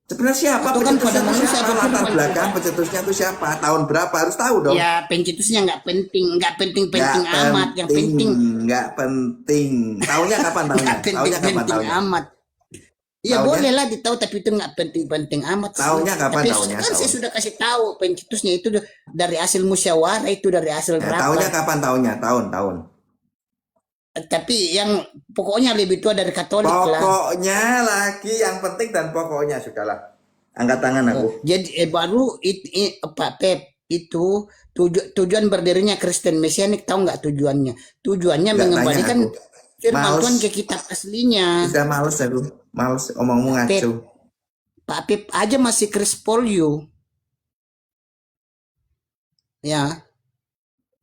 Sebenarnya siapa Itu kan pencetusnya pada itu manusia siapa? apa Latar firman? belakang pencetusnya itu siapa? Tahun berapa? Harus tahu dong. Ya pencetusnya nggak penting Nggak amat. Yang penting nggak penting. Taunya kapan tahunnya? nggak Taunya kapan penting tahunnya? amat. Ya Tahunnya? boleh lah ditahu, tapi itu nggak penting amat. sih. Tahunnya kapan Tapi tahunnya? kan saya Tahun. sudah kasih tahu pencetusnya itu dari hasil musyawarah, itu dari hasil Tahunnya rapat. kapan tahunnya? Tahun. Tapi yang pokoknya lebih tua dari Katolik lah. Pokoknya lagi yang penting dan pokoknya sudahlah. Angkat tangan aku. Jadi baru Pak Pep itu tujuan berdirinya Kristen Mesianik, tahu nggak tujuannya? Tujuannya Nggak mengembalikan tanya aku. firman Males. Tuhan ke kitab aslinya. Sudah males aku. Males omongmu ngaco. Pak Pep aja masih Chris Polio. Ya,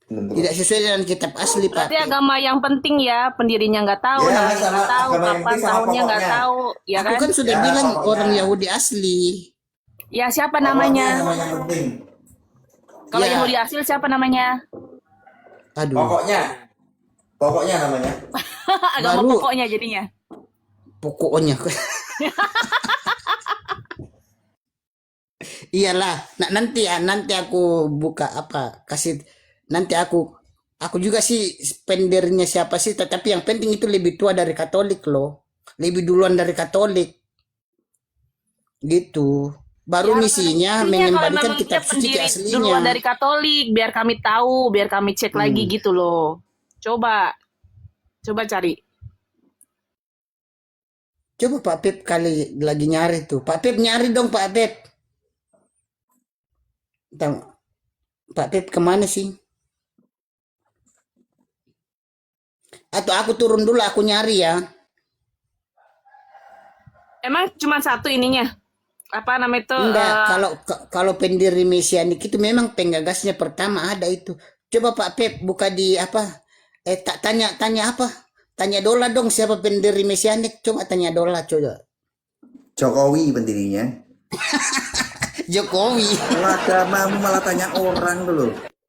tidak sesuai dengan kitab asli Pak Berarti Pep. agama yang penting ya, pendirinya nggak tahu, Ya, namanya sama nggak tahu, agama yang kapan penting sama tahunnya nggak pokoknya. tahu, ya Aku kan? kan sudah Ya, bilang pokoknya. orang Yahudi asli. Ya siapa namanya? Pokoknya yang penting. Kalau Ya. Yahudi asli siapa namanya? Aduh, Pokoknya namanya. Agama Baru- pokoknya jadinya. pokoknya. Iyalah, nah, nanti aku buka apa kasih nanti aku juga sih pendirinya siapa sih, tetapi yang penting itu lebih tua dari Katolik loh, lebih duluan dari Katolik gitu. Baru Ya, misinya Kalau mengembalikan memang kitab dia suci ke pendiri duluan aslinya. dari Katolik, biar kami tahu, biar kami cek lagi gitu loh. Coba cari. Coba Pak Pep kali lagi nyari tuh, Pak Pep nyari dong Pak Pep. Pak Pep kemana sih? Atau aku turun dulu, aku nyari ya. Emang cuma satu ininya? Apa namanya itu? Enggak, kalau pendiri Mesianik itu memang penggagasnya pertama ada itu. Coba Pak Pep buka di apa? Tanya apa? Tanya Dola dong siapa pendiri Mesianik? Coba tanya Dola coba. Jokowi pendirinya. Jokowi. Agamamu malah tanya orang dulu.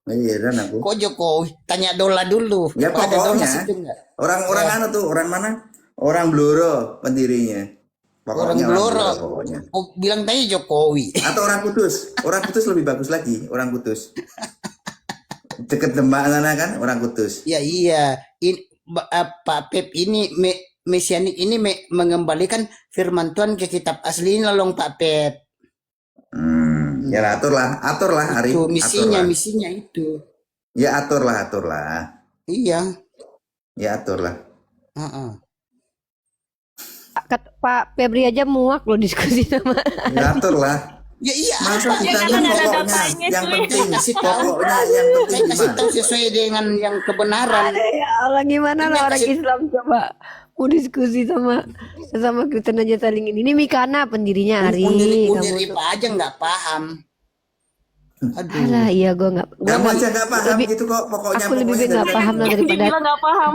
Iya, dan aku. Kok Jokowi? Tanya Dola dulu. Ya Ada Dola pokoknya. situ enggak? Orang anu tuh, orang mana? Orang Bloro pendirinya. Orang Pokoknya Blora. pokoknya. Oh, bilang tadi Jokowi. Atau orang Kudus lebih bagus lagi, orang Kudus. Deket Demak sana kan, orang Kudus. Ya iya. Pak Pep ini mesianik ini mengembalikan firman Tuhan ke kitab asli ini loh Pak Pep. Ya aturlah Ari. Itu misinya, aturlah. misinya itu. Ya aturlah. Iya. Ya aturlah. Pak Febri aja muak loh diskusi sama. Ya aturlah. Ya iya. Masa Ya, ditanya karena nggak ada pokoknya, datanya, yang cuy. penting Kasih tahu. pokoknya yang penting Saya kasih gimana? tahu sesuai dengan yang kebenaran. Ya Allah, gimana Ini lah orang kasih- Islam coba mau diskusi sama sesama Kristen aja saling ini. Ini Mikana pendirinya Ari. Unir Kamu aja nggak paham. Aduh. Alah, iya gue nggak. Kamu aja nggak paham lebih- gitu kok pokoknya. Aku lebih baik nggak paham lah daripada. Dibilang nggak paham.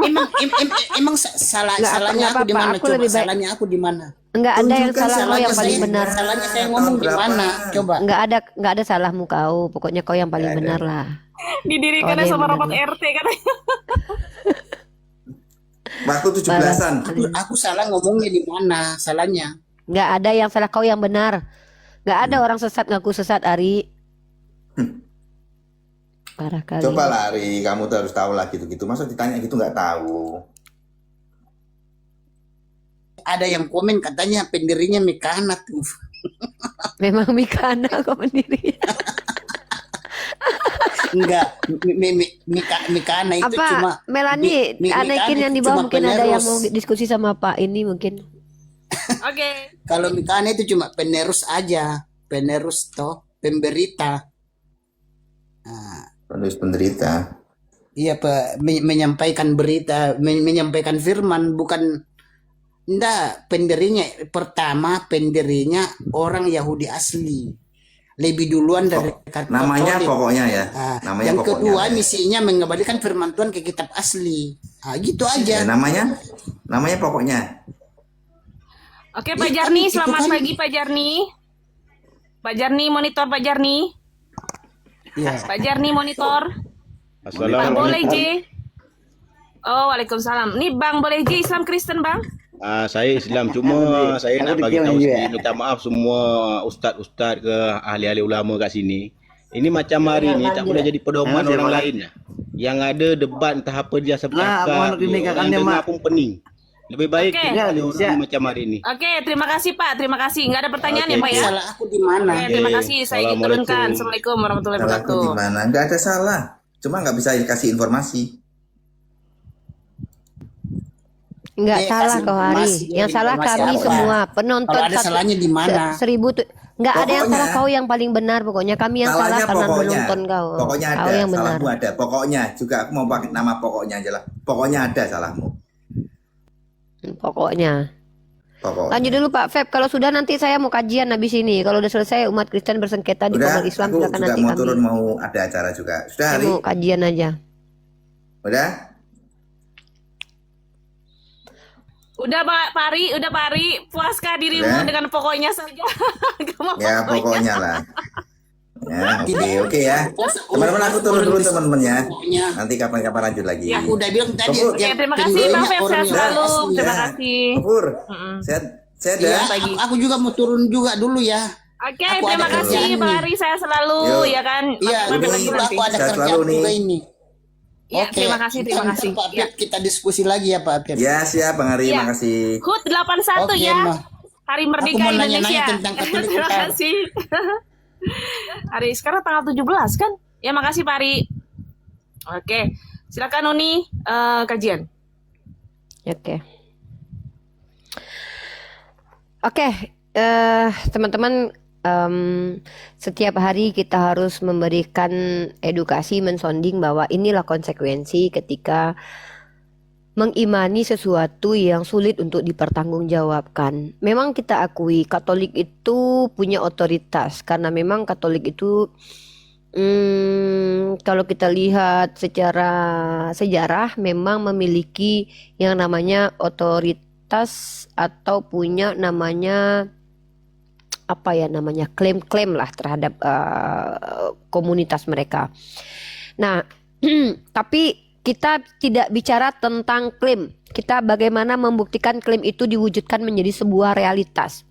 Emang Nggak salahnya apa-apa, aku di mana? aku Coba lebih baik- salahnya aku di mana? Enggak ada yang Tunjukkan salah kau yang paling saya. benar. Salahnya saya ngomong di mana? Coba. Enggak ada salahmu kau. Pokoknya kau yang paling Nggak ada. benar lah. Didirikan Oh, ada sama yang robot benar. RT katanya. Waktu 17-an. Aku salah ngomongnya di mana? Salahnya. Enggak ada yang salah, kau yang benar. Enggak ada orang sesat ngaku sesat, Ari. Parah kali. Coba lah Ari, kamu tuh harus tahu lah gitu-gitu. Masa ditanya gitu nggak tahu? Ada yang komen katanya pendirinya Mikana tuh. Memang Mikana kau pendiri. Enggak, Mikana itu Apa cuma Melani, Mikana Anekin yang itu di bawah cuma mungkin ada yang penerus. mau diskusi sama Pak ini mungkin. Oke. Kalau Mikana itu cuma penerus aja, penerus toh, pemberita. Nah, Penulis penderita. iya Pak, menyampaikan berita, menyampaikan firman, bukan enggak pendirinya pendirinya orang Yahudi asli. Lebih duluan dari Namanya Katolik. pokoknya ya. Nah, Namanya yang pokoknya. kedua misinya mengembalikan firman Tuhan ke kitab asli. Nah, gitu Ya, aja. namanya pokoknya. Oke, Pak Iya, Jarni, kan, itu selamat kan. pagi Pak Jarni. Pak Jarni monitor Pak Jarni. Iya. Pak Jarni monitor. Pak Boleh J. Oh, Waalaikumsalam. Nih Bang Boleh J, Islam Kristen Bang. Saya Islam, cuma saya nak bagi tahu sedikit, minta maaf semua ustaz-ustaz ke ahli-ahli ulama kat sini. Ini macam hari ni tak boleh jadi pedoman orang lain. Yang ada debat entah apa dia bercakap, yang dengar pun pening. Lebih baik Oke. kita ada orang macam hari ni. Oke, terima kasih Pak. Terima kasih. Nggak ada pertanyaan ya Pak ya? Salah aku di mana? Oke, terima Oke. kasih. Saya Assalamualaikum. turunkan. Assalamualaikum warahmatullahi Salahku wabarakatuh. di mana? Nggak ada salah. Cuma nggak bisa kasih informasi. Enggak salah kasih kau Ari. informasi, Yang salah informasi kami apa? semua penonton Kalau ada salahnya di mana? 1000 tuh. Enggak ada yang Pokoknya- salah, kau yang paling benar pokoknya. Kami yang salah Salahnya karena pokoknya. menonton kau. Pokoknya Kau ada. yang benar. Salahmu ada. Pokoknya juga aku mau pakai nama pokoknya aja lah. Pokoknya ada salahmu. Pokoknya. Pokoknya. Lanjut dulu Pak Feb. Kalau sudah nanti saya mau kajian habis ini. Kalau udah selesai umat Kristen bersengketa di Udah, Komar Islam aku silakan juga nanti mau kami. turun mau ada acara juga. Sudah Saya Hari? mau kajian aja. Udah? Udah Pak Pari, puaskah dirimu Udah. dengan pokoknya saja? Kamu Ya pokoknya lah. Ya, oke ya. Teman-teman aku turun dulu teman-teman ya. Pokoknya. Nanti kapan-kapan lanjut lagi. Ya, udah bilang tadi. Pokok- Oke, yang terima kasih pendirinya Bang Feb, orang sehat Yahudi selalu. asli. Terima Ya. kasih. Pur, Mm-mm. saya Ya, dah. Pagi. aku juga mau turun juga dulu ya. Oke, Aku terima ada kasih kerjaan Bang nih. Ari, saya selalu Yo. ya kan. Iya, Mampir udah, lagi dulu nanti. aku ada Sehat kerjaan selalu nih. juga ini. Ya, terima kasih, terima ntar kasih. Pak Ya. Pep, kita diskusi lagi ya Pak Pep. Ya siap Bang Ari, Iya. makasih. HUT 81 Oke, ya. Ma. Hari Merdeka mau nanya-nanya Indonesia. tentang Katolik Terima ntar. kasih. Hari sekarang tanggal 17 kan? Ya makasih Pak Ari. Oke, silakan Uni kajian. Oke. Oke, teman-teman, setiap hari kita harus memberikan edukasi, mensonding bahwa inilah konsekuensi ketika mengimani sesuatu yang sulit untuk dipertanggungjawabkan. Memang kita akui Katolik itu punya otoritas karena memang Katolik itu kalau kita lihat secara sejarah memang memiliki yang namanya otoritas atau punya namanya apa ya namanya klaim-klaim lah terhadap komunitas mereka. Nah, tapi kita tidak bicara tentang klaim. Kita bagaimana membuktikan klaim itu diwujudkan menjadi sebuah realitas.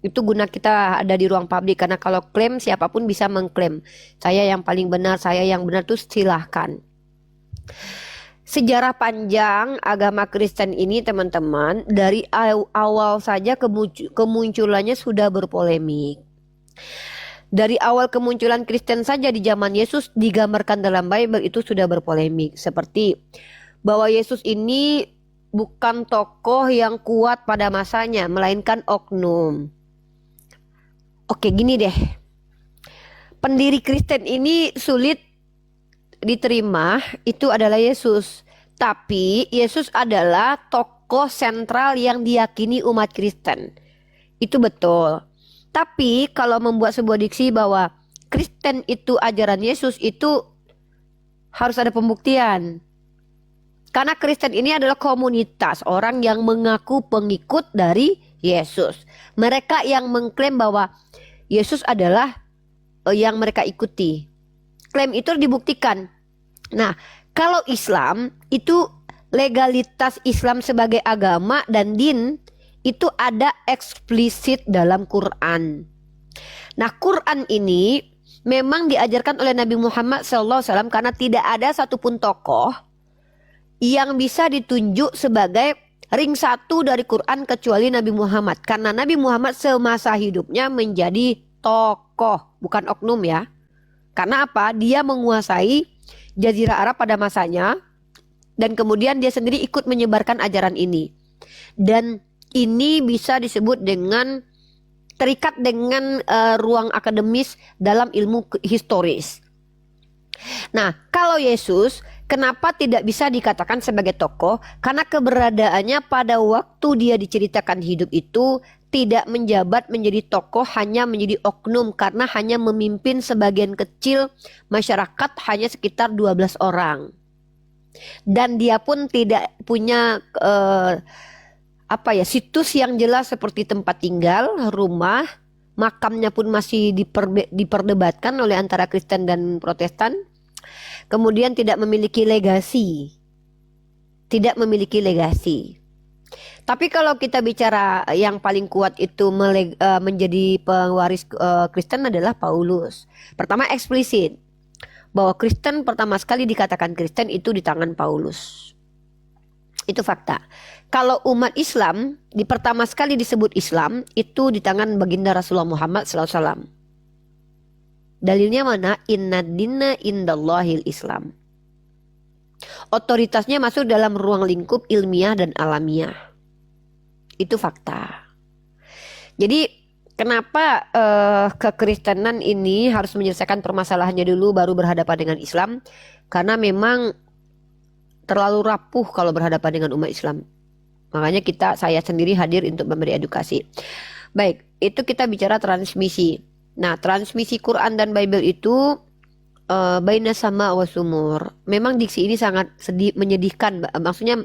Itu guna kita ada di ruang publik, karena kalau klaim siapapun bisa mengklaim. Saya yang paling benar, saya yang benar, tuh silahkan. Sejarah panjang agama Kristen ini teman-teman, dari awal saja kemunculannya sudah berpolemik. Dari awal kemunculan Kristen saja di zaman Yesus digambarkan dalam Bible itu sudah berpolemik. Seperti bahwa Yesus ini bukan tokoh yang kuat pada masanya, melainkan oknum. Oke, gini deh. Pendiri Kristen ini sulit diterima, itu adalah Yesus. Tapi Yesus adalah tokoh sentral yang diyakini umat Kristen. Itu betul. Tapi kalau membuat sebuah diksi bahwa Kristen itu ajaran Yesus, itu harus ada pembuktian. Karena Kristen ini adalah komunitas orang yang mengaku pengikut dari Yesus. Mereka yang mengklaim bahwa Yesus adalah yang mereka ikuti. Klaim itu dibuktikan. Nah, kalau Islam itu legalitas Islam sebagai agama dan din itu ada eksplisit dalam Quran. Nah, Quran ini memang diajarkan oleh Nabi Muhammad SAW karena tidak ada satupun tokoh yang bisa ditunjuk sebagai ring satu dari Quran kecuali Nabi Muhammad. Karena Nabi Muhammad semasa hidupnya menjadi tokoh, bukan oknum ya. Karena apa? Dia menguasai Jazirah Arab pada masanya dan kemudian dia sendiri ikut menyebarkan ajaran ini. Dan ini bisa disebut dengan terikat dengan ruang akademis dalam ilmu historis. Nah, kalau Yesus kenapa tidak bisa dikatakan sebagai tokoh? Karena keberadaannya pada waktu dia diceritakan hidup itu tidak menjabat menjadi tokoh, hanya menjadi oknum karena hanya memimpin sebagian kecil masyarakat, hanya sekitar 12 orang. Dan dia pun tidak punya situs yang jelas seperti tempat tinggal, rumah, makamnya pun masih diperdebatkan oleh antara Kristen dan Protestan. Kemudian tidak memiliki legasi. Tidak memiliki legasi. Tapi kalau kita bicara yang paling kuat itu menjadi pewaris Kristen adalah Paulus. Pertama eksplisit bahwa Kristen pertama sekali dikatakan Kristen itu di tangan Paulus. Itu fakta. Kalau umat Islam pertama sekali disebut Islam itu di tangan baginda Rasulullah Muhammad SAW. Dalilnya mana? Inna dinna indallahil Islam. Otoritasnya masuk dalam ruang lingkup ilmiah dan alamiah. Itu fakta. Jadi kenapa kekristenan ini harus menyelesaikan permasalahannya dulu baru berhadapan dengan Islam? Karena memang terlalu rapuh kalau berhadapan dengan umat Islam. Makanya saya sendiri hadir untuk memberi edukasi. Baik, itu kita bicara transmisi. Nah, transmisi Quran dan Bible itu baina sama wa sumur. Memang diksi ini sangat menyedihkan. Maksudnya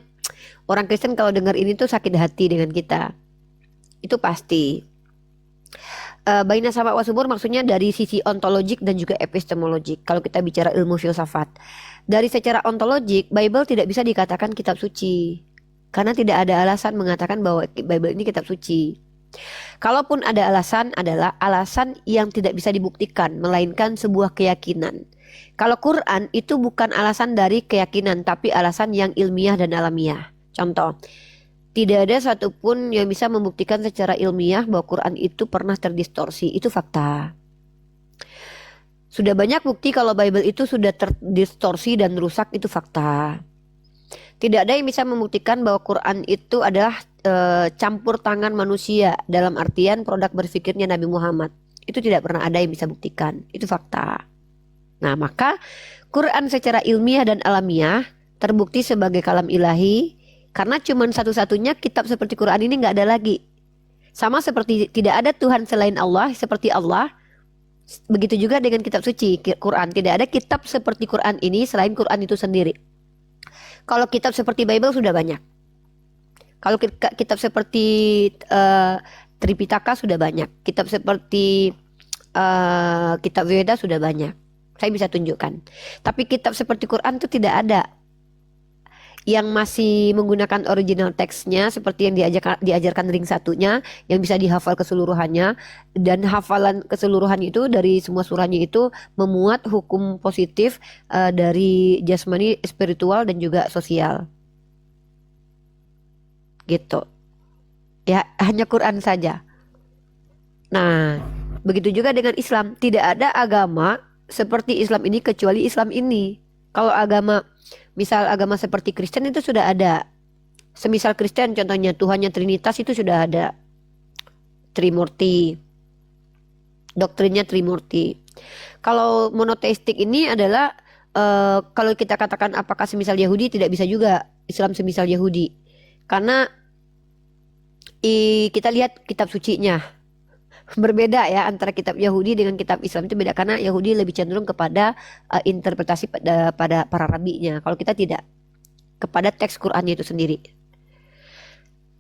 orang Kristen kalau dengar ini tuh sakit hati dengan kita. Itu pasti. Baina sama wa sumur maksudnya dari sisi ontologik dan juga epistemologik. Kalau kita bicara ilmu filsafat. Dari secara ontologik, Bible tidak bisa dikatakan kitab suci. Karena tidak ada alasan mengatakan bahwa Bible ini kitab suci. Kalaupun ada alasan adalah alasan yang tidak bisa dibuktikan, melainkan sebuah keyakinan. Kalau Quran itu bukan alasan dari keyakinan, tapi alasan yang ilmiah dan alamiah. Contoh, tidak ada satupun yang bisa membuktikan secara ilmiah bahwa Quran itu pernah terdistorsi. Itu fakta. Sudah banyak bukti kalau Bible itu sudah terdistorsi dan rusak, itu fakta. Tidak ada yang bisa membuktikan bahwa Quran itu adalah campur tangan manusia dalam artian produk berpikirnya Nabi Muhammad. Itu tidak pernah ada yang bisa buktikan. Itu fakta. Nah, maka Quran secara ilmiah dan alamiah terbukti sebagai kalam ilahi karena cuma satu-satunya kitab seperti Quran ini nggak ada lagi. Sama seperti tidak ada Tuhan selain Allah seperti Allah. Begitu juga dengan kitab suci Quran. Tidak ada kitab seperti Quran ini selain Quran itu sendiri. Kalau kitab seperti Bible sudah banyak. Kalau kitab seperti Tripitaka sudah banyak. Kitab seperti kitab Veda sudah banyak. Saya bisa tunjukkan. Tapi kitab seperti Quran itu tidak ada. yang masih menggunakan original teksnya seperti yang diajarkan ring satunya yang bisa dihafal keseluruhannya, dan hafalan keseluruhan itu dari semua surahnya itu memuat hukum positif dari jasmani, spiritual dan juga sosial. Gitu. Ya, hanya Quran saja. Nah, begitu juga dengan Islam. Tidak ada agama seperti Islam ini kecuali Islam ini. Kalau agama, misal agama seperti Kristen itu sudah ada. Semisal Kristen contohnya Tuhannya Trinitas itu sudah ada. Trimurti. Doktrinnya Trimurti. Kalau monoteistik ini adalah kalau kita katakan apakah semisal Yahudi, tidak bisa juga Islam semisal Yahudi. Karena kita lihat kitab sucinya. Berbeda ya antara kitab Yahudi dengan kitab Islam, itu beda karena Yahudi lebih cenderung kepada interpretasi pada para rabinya. Kalau kita tidak, kepada teks Qur'annya itu sendiri.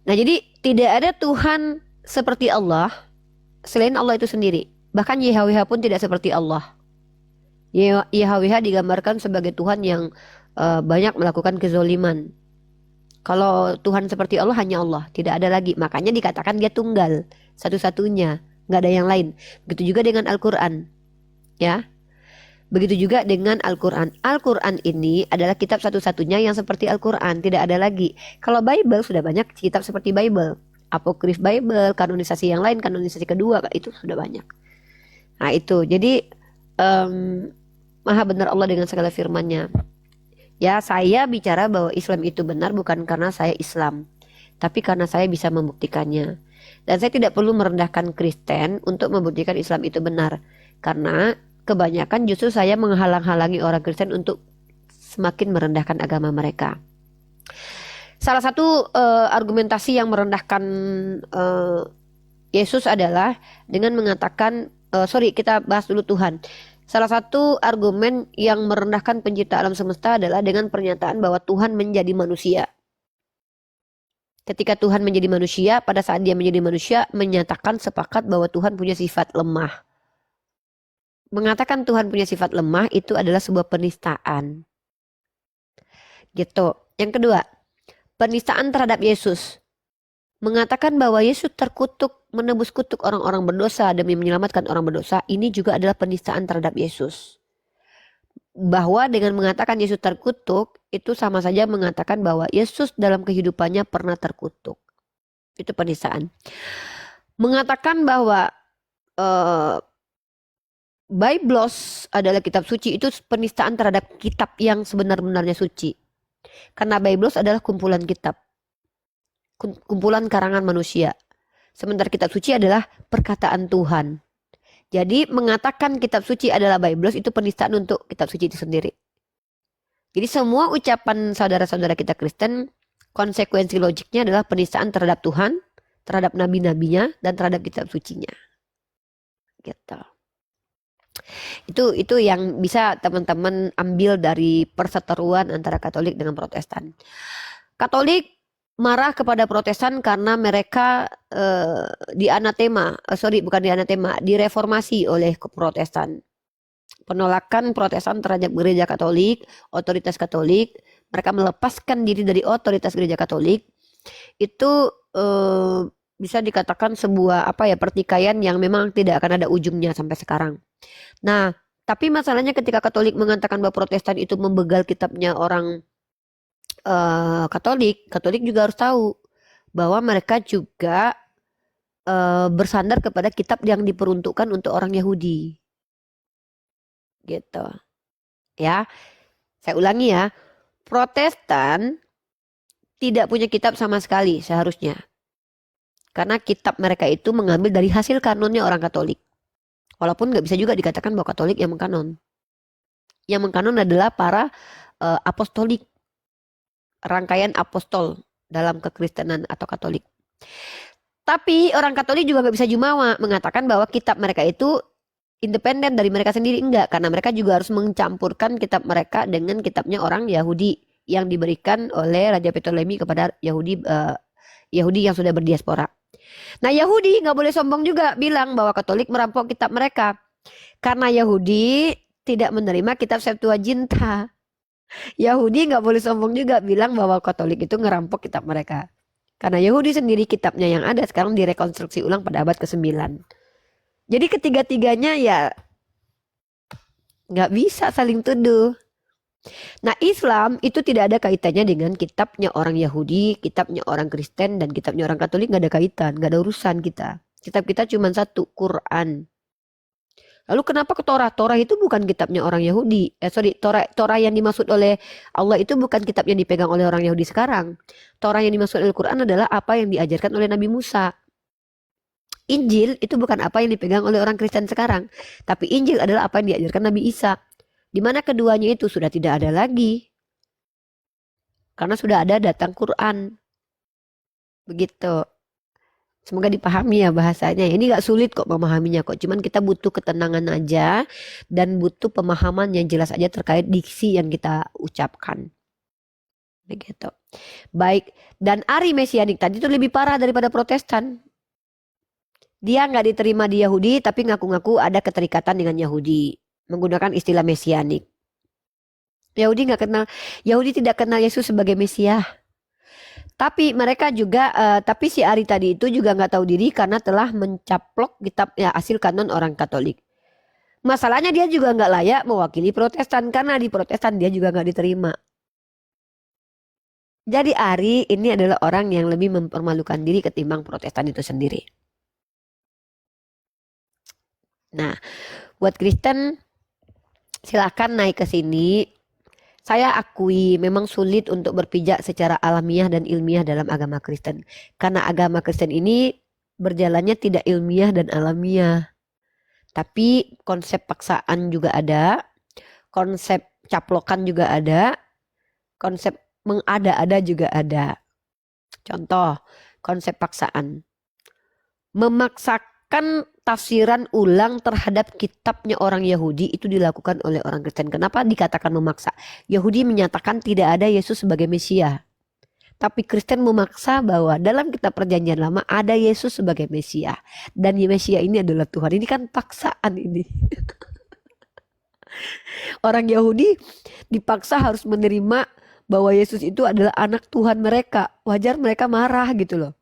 Nah, jadi tidak ada Tuhan seperti Allah selain Allah itu sendiri. Bahkan YHWH pun tidak seperti Allah. YHWH digambarkan sebagai Tuhan yang banyak melakukan kezoliman. Kalau Tuhan seperti Allah hanya Allah, tidak ada lagi. Makanya dikatakan dia tunggal, satu-satunya. Nggak ada yang lain. Begitu juga dengan Al-Quran, ya. Begitu juga dengan Al-Quran. Al-Quran ini adalah kitab satu-satunya yang seperti Al-Quran, tidak ada lagi. Kalau Bible sudah banyak kitab seperti Bible, Apokrif Bible, kanonisasi yang lain, kanonisasi kedua, itu sudah banyak. Nah itu, jadi maha benar Allah dengan segala firman-Nya. Ya, saya bicara bahwa Islam itu benar bukan karena saya Islam, tapi karena saya bisa membuktikannya. Dan saya tidak perlu merendahkan Kristen untuk membuktikan Islam itu benar. Karena kebanyakan justru saya menghalang-halangi orang Kristen untuk semakin merendahkan agama mereka. Salah satu argumentasi yang merendahkan Yesus adalah dengan mengatakan, kita bahas dulu Tuhan. Salah satu argumen yang merendahkan pencipta alam semesta adalah dengan pernyataan bahwa Tuhan menjadi manusia. Ketika Tuhan menjadi manusia, pada saat dia menjadi manusia, menyatakan sepakat bahwa Tuhan punya sifat lemah. Mengatakan Tuhan punya sifat lemah itu adalah sebuah penistaan. Gitu. Yang kedua, penistaan terhadap Yesus. Mengatakan bahwa Yesus terkutuk, menebus kutuk orang-orang berdosa demi menyelamatkan orang berdosa, ini juga adalah penistaan terhadap Yesus. Bahwa dengan mengatakan Yesus terkutuk, itu sama saja mengatakan bahwa Yesus dalam kehidupannya pernah terkutuk. Itu penistaan. Mengatakan bahwa Biblos adalah kitab suci, itu penistaan terhadap kitab yang sebenar-benarnya suci. Karena Biblos adalah kumpulan kitab. Kumpulan karangan manusia. Sementara kitab suci adalah perkataan Tuhan. Jadi mengatakan kitab suci adalah Biblos itu penistaan untuk kitab suci itu sendiri. Jadi semua ucapan saudara-saudara kita Kristen, konsekuensi logiknya adalah penistaan terhadap Tuhan, terhadap nabi-nabinya, dan terhadap kitab sucinya. Gitu. Itu yang bisa teman-teman ambil dari perseteruan antara Katolik dengan Protestan. Katolik marah kepada Protestan karena mereka direformasi oleh Protestan. Penolakan Protestan terhadap gereja Katolik, otoritas Katolik, mereka melepaskan diri dari otoritas gereja Katolik, itu bisa dikatakan sebuah pertikaian yang memang tidak akan ada ujungnya sampai sekarang. Nah, tapi masalahnya ketika Katolik mengatakan bahwa Protestan itu membegal kitabnya orang Katolik juga harus tahu bahwa mereka juga bersandar kepada kitab yang diperuntukkan untuk orang Yahudi. Gitu. Ya. Saya ulangi ya. Protestan tidak punya kitab sama sekali seharusnya. Karena kitab mereka itu mengambil dari hasil kanonnya orang Katolik. Walaupun nggak bisa juga dikatakan bahwa Katolik yang mengkanon. Yang mengkanon adalah para apostolik. Rangkaian apostol dalam kekristenan atau Katolik. Tapi orang Katolik juga nggak bisa jumawa mengatakan bahwa kitab mereka itu independen dari mereka sendiri, enggak, karena mereka juga harus mencampurkan kitab mereka dengan kitabnya orang Yahudi yang diberikan oleh Raja Ptolemy kepada Yahudi yang sudah berdiaspora. Nah, Yahudi nggak boleh sombong juga bilang bahwa Katolik merampok kitab mereka, karena Yahudi tidak menerima kitab Septuaginta. Yahudi nggak boleh sombong juga bilang bahwa Katolik itu ngerampok kitab mereka. Karena Yahudi sendiri kitabnya yang ada sekarang direkonstruksi ulang pada abad ke-9. Jadi ketiga-tiganya ya nggak bisa saling tuduh. Nah, Islam itu tidak ada kaitannya dengan kitabnya orang Yahudi, kitabnya orang Kristen, dan kitabnya orang Katolik. Nggak ada kaitan, nggak ada urusan kita. Kitab kita cuma satu, Quran. Lalu kenapa ke Torah? Torah itu bukan kitabnya orang Yahudi. Torah yang dimaksud oleh Allah itu bukan kitab yang dipegang oleh orang Yahudi sekarang. Torah yang dimaksud oleh Quran adalah apa yang diajarkan oleh Nabi Musa. Injil itu bukan apa yang dipegang oleh orang Kristen sekarang. Tapi Injil adalah apa yang diajarkan Nabi Isa. Di mana keduanya itu sudah tidak ada lagi. Karena sudah ada datang Quran. Begitu. Semoga dipahami ya bahasanya. Ini gak sulit kok memahaminya kok. Cuman kita butuh ketenangan aja. Dan butuh pemahaman yang jelas aja terkait diksi yang kita ucapkan. Begitu. Baik. Dan Ari Mesianik tadi itu lebih parah daripada Protestan. Dia gak diterima di Yahudi. Tapi ngaku-ngaku ada keterikatan dengan Yahudi. Menggunakan istilah Mesianik. Yahudi tidak kenal Yesus sebagai Mesias. Tapi mereka juga, tapi si Ari tadi itu juga nggak tahu diri karena telah mencaplok kitab ya, hasil kanon orang Katolik. Masalahnya dia juga nggak layak mewakili Protestan karena di Protestan dia juga nggak diterima. Jadi Ari ini adalah orang yang lebih mempermalukan diri ketimbang Protestan itu sendiri. Nah, buat Kristen silakan naik ke sini. Saya akui memang sulit untuk berpijak secara alamiah dan ilmiah dalam agama Kristen. Karena agama Kristen ini berjalannya tidak ilmiah dan alamiah. Tapi konsep paksaan juga ada. Konsep caplokan juga ada. Konsep mengada-ada juga ada. Contoh, konsep paksaan. Memaksakan tafsiran ulang terhadap kitabnya orang Yahudi itu dilakukan oleh orang Kristen. Kenapa dikatakan memaksa? Yahudi menyatakan tidak ada Yesus sebagai Mesias. Tapi Kristen memaksa bahwa dalam kitab perjanjian lama ada Yesus sebagai Mesias. Dan Mesias ini adalah Tuhan. Ini kan paksaan ini. Orang Yahudi dipaksa harus menerima bahwa Yesus itu adalah anak Tuhan mereka. Wajar mereka marah gitu loh.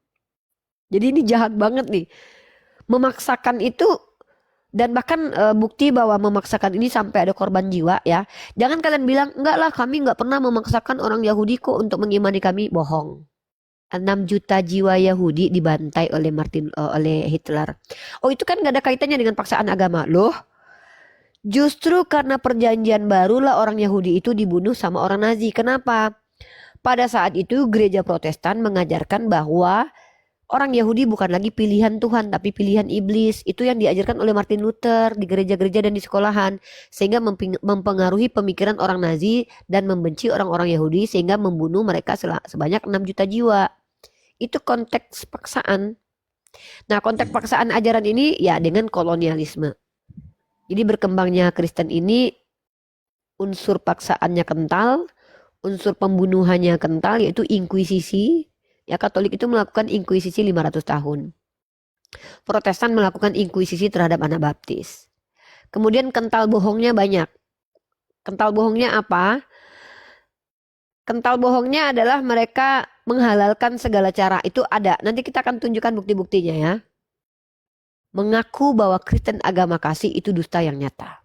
Jadi ini jahat banget nih. Memaksakan itu dan bahkan bukti bahwa memaksakan ini sampai ada korban jiwa ya. Jangan kalian bilang enggak lah kami enggak pernah memaksakan orang Yahudi kok untuk mengimani kami. Bohong. 6 juta jiwa Yahudi dibantai oleh Hitler. Oh itu kan enggak ada kaitannya dengan paksaan agama loh. Justru karena perjanjian barulah orang Yahudi itu dibunuh sama orang Nazi. Kenapa? Pada saat itu gereja Protestan mengajarkan bahwa orang Yahudi bukan lagi pilihan Tuhan tapi pilihan iblis. Itu yang diajarkan oleh Martin Luther di gereja-gereja dan di sekolahan. Sehingga mempengaruhi pemikiran orang Nazi dan membenci orang-orang Yahudi sehingga membunuh mereka sebanyak 6 juta jiwa. Itu konteks paksaan. Nah konteks paksaan ajaran ini ya dengan kolonialisme. Jadi berkembangnya Kristen ini unsur paksaannya kental, unsur pembunuhannya kental yaitu inkuisisi. Ya Katolik itu melakukan inkuisisi 500 tahun. Protestan melakukan inkuisisi terhadap anak baptis. Kemudian kental bohongnya banyak. Kental bohongnya apa? Kental bohongnya adalah mereka menghalalkan segala cara. Itu ada. Nanti kita akan tunjukkan bukti-buktinya ya. Mengaku bahwa Kristen agama kasih itu dusta yang nyata.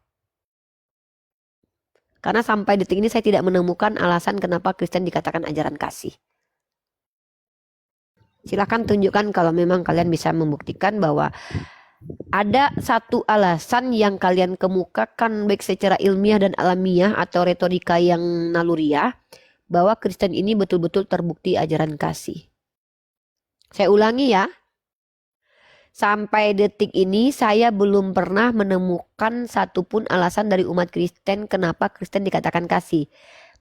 Karena sampai detik ini saya tidak menemukan alasan kenapa Kristen dikatakan ajaran kasih. Silakan tunjukkan kalau memang kalian bisa membuktikan bahwa ada satu alasan yang kalian kemukakan baik secara ilmiah dan alamiah atau retorika yang naluriah bahwa Kristen ini betul-betul terbukti ajaran kasih. Saya ulangi ya. Sampai detik ini saya belum pernah menemukan satupun alasan dari umat Kristen kenapa Kristen dikatakan kasih.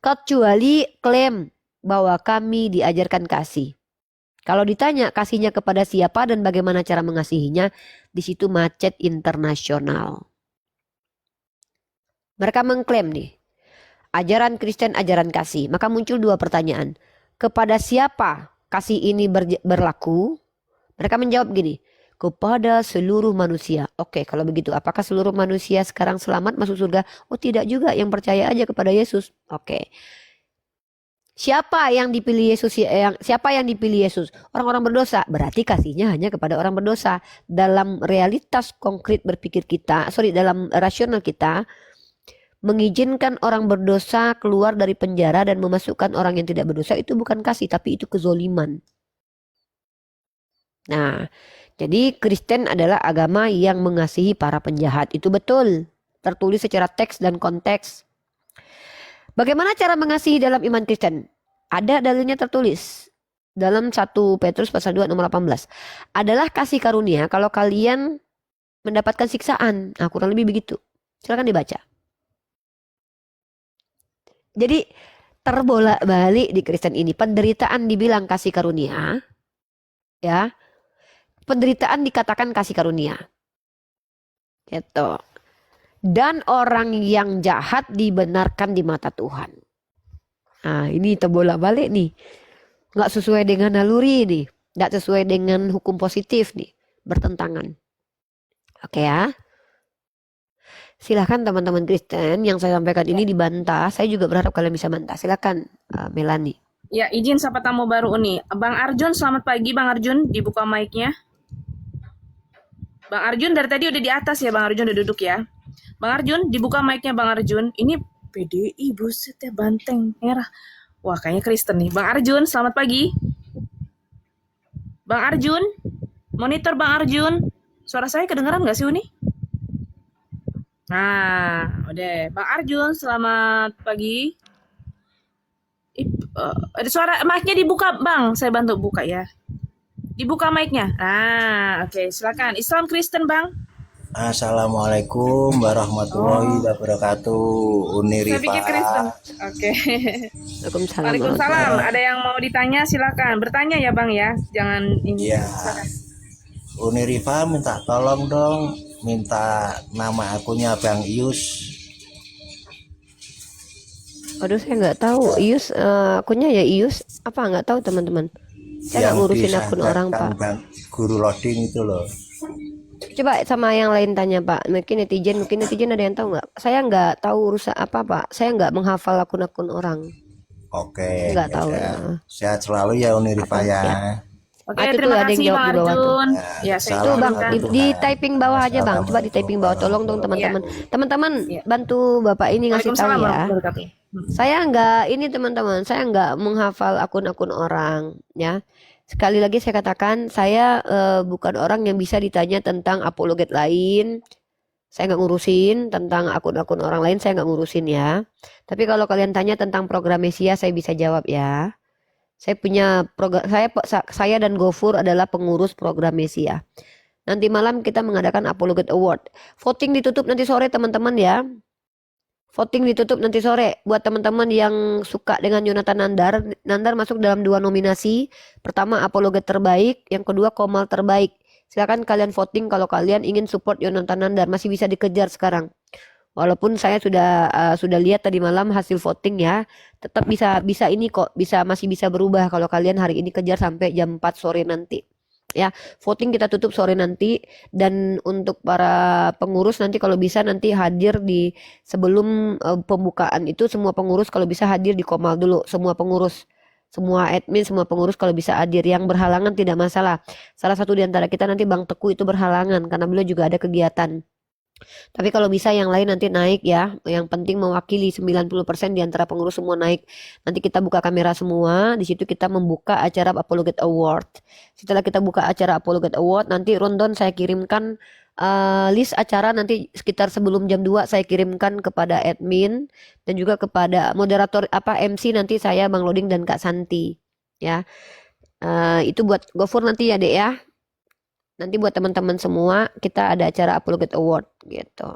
Kecuali klaim bahwa kami diajarkan kasih. Kalau ditanya kasihnya kepada siapa dan bagaimana cara mengasihinya, di situ macet internasional. Mereka mengklaim nih, ajaran Kristen ajaran kasih. Maka muncul dua pertanyaan. Kepada siapa kasih ini berlaku? Mereka menjawab gini, kepada seluruh manusia. Oke, kalau begitu, apakah seluruh manusia sekarang selamat masuk surga? Oh, tidak juga, yang percaya aja kepada Yesus. Oke. Siapa yang dipilih Yesus? Siapa yang dipilih Yesus? Orang-orang berdosa. Berarti kasihnya hanya kepada orang berdosa. Dalam realitas konkret berpikir kita, dalam rasional kita, mengizinkan orang berdosa keluar dari penjara dan memasukkan orang yang tidak berdosa itu bukan kasih, tapi itu kezoliman. Nah, jadi Kristen adalah agama yang mengasihi para penjahat. Itu betul. Tertulis secara teks dan konteks. Bagaimana cara mengasihi dalam iman Kristen? Ada dalilnya tertulis. Dalam 1 Petrus pasal 2 nomor 18. Adalah kasih karunia kalau kalian mendapatkan siksaan. Nah, kurang lebih begitu. Silakan dibaca. Jadi terbolak-balik di Kristen ini. Penderitaan dibilang kasih karunia. Ya. Penderitaan dikatakan kasih karunia. Gitu. Dan orang yang jahat dibenarkan di mata Tuhan. Nah, ini terbolak-balik nih. Nggak sesuai dengan naluri nih. Nggak sesuai dengan hukum positif nih. Bertentangan. Oke ya. Silahkan teman-teman Kristen yang saya sampaikan ini dibantah. Saya juga berharap kalian bisa bantah. Silahkan Melani. Ya, izin sapa tamu baru nih. Bang Arjun, selamat pagi Bang Arjun. Dibuka mic-nya. Bang Arjun dari tadi udah di atas ya, Bang Arjun udah duduk ya. Bang Arjun, dibuka mic-nya Bang Arjun. Ini PDI, buset ya, banteng merah. Wah, kayaknya Kristen nih. Bang Arjun, selamat pagi. Bang Arjun, monitor Bang Arjun. Suara saya kedengeran nggak sih, Uni? Nah, udah. Bang Arjun, selamat pagi. Ada suara, mic-nya dibuka, Bang. Saya bantu buka ya. Dibuka mic-nya. Nah, oke, silakan. Islam Kristen, Bang. Assalamualaikum warahmatullahi wabarakatuh. Saya pikir Kristen. Oke. Waalaikumsalam. Ada yang mau ditanya silakan. Bertanya ya Bang ya. Jangan ini. Iya. Silakan. Unirifa minta tolong dong. Minta nama akunnya Bang Ius. Aduh, saya nggak tahu. Ius, akunnya ya Ius. Apa nggak tahu teman-teman. Saya nggak ngurusin akun orang Pak. Bang Guru Loading itu loh. Coba sama yang lain tanya Pak. Mungkin netizen ada yang tahu nggak? Saya nggak tahu urusan apa Pak. Saya nggak menghafal akun-akun orang. Oke. Nggak tahu. Sehat selalu ya Unirifa ya. Oke, terima kasih Bang Arjun. Ya, itu Bang, di typing bawah aja Bang. Coba di typing bawah. Tolong dong teman-teman. Teman-teman bantu Bapak ini ngasih tahu ya. Saya nggak ini teman-teman. Saya nggak menghafal akun-akun orang ya. Sekali lagi saya katakan, saya bukan orang yang bisa ditanya tentang apologet lain. Saya nggak ngurusin tentang akun-akun orang lain, saya nggak ngurusin ya. Tapi kalau kalian tanya tentang program Mesia, saya bisa jawab ya. Saya punya program, saya dan Gofur adalah pengurus program Mesia. Nanti malam kita mengadakan Apologet Award. Voting ditutup nanti sore teman-teman ya. Voting ditutup nanti sore. Buat teman-teman yang suka dengan Yonatan Nandar, Nandar masuk dalam 2 nominasi. Pertama Apologet terbaik, yang kedua Komal terbaik. Silakan kalian voting kalau kalian ingin support Yonatan Nandar. Masih bisa dikejar sekarang. Walaupun saya sudah lihat tadi malam hasil voting ya, tetap bisa ini kok, masih bisa berubah kalau kalian hari ini kejar sampai jam 4 sore nanti. Ya, voting kita tutup sore nanti, dan untuk para pengurus nanti kalau bisa nanti hadir di sebelum pembukaan itu, semua pengurus kalau bisa hadir di Komal dulu, semua pengurus. Semua admin, semua pengurus kalau bisa hadir. Yang berhalangan tidak masalah. Salah satu di antara kita nanti Bang Teguh itu berhalangan karena beliau juga ada kegiatan. Tapi kalau bisa yang lain nanti naik ya. Yang penting mewakili 90% di antara pengurus semua naik. Nanti kita buka kamera semua. Di situ kita membuka acara Apologet Award. Setelah kita buka acara Apologet Award, nanti rundown saya kirimkan list acara nanti sekitar sebelum jam 2 saya kirimkan kepada admin dan juga kepada moderator MC nanti saya Bang Loding dan Kak Santi ya. Itu buat Gofur nanti ya Dek ya. Nanti buat teman-teman semua kita ada acara Apologet Award gitu.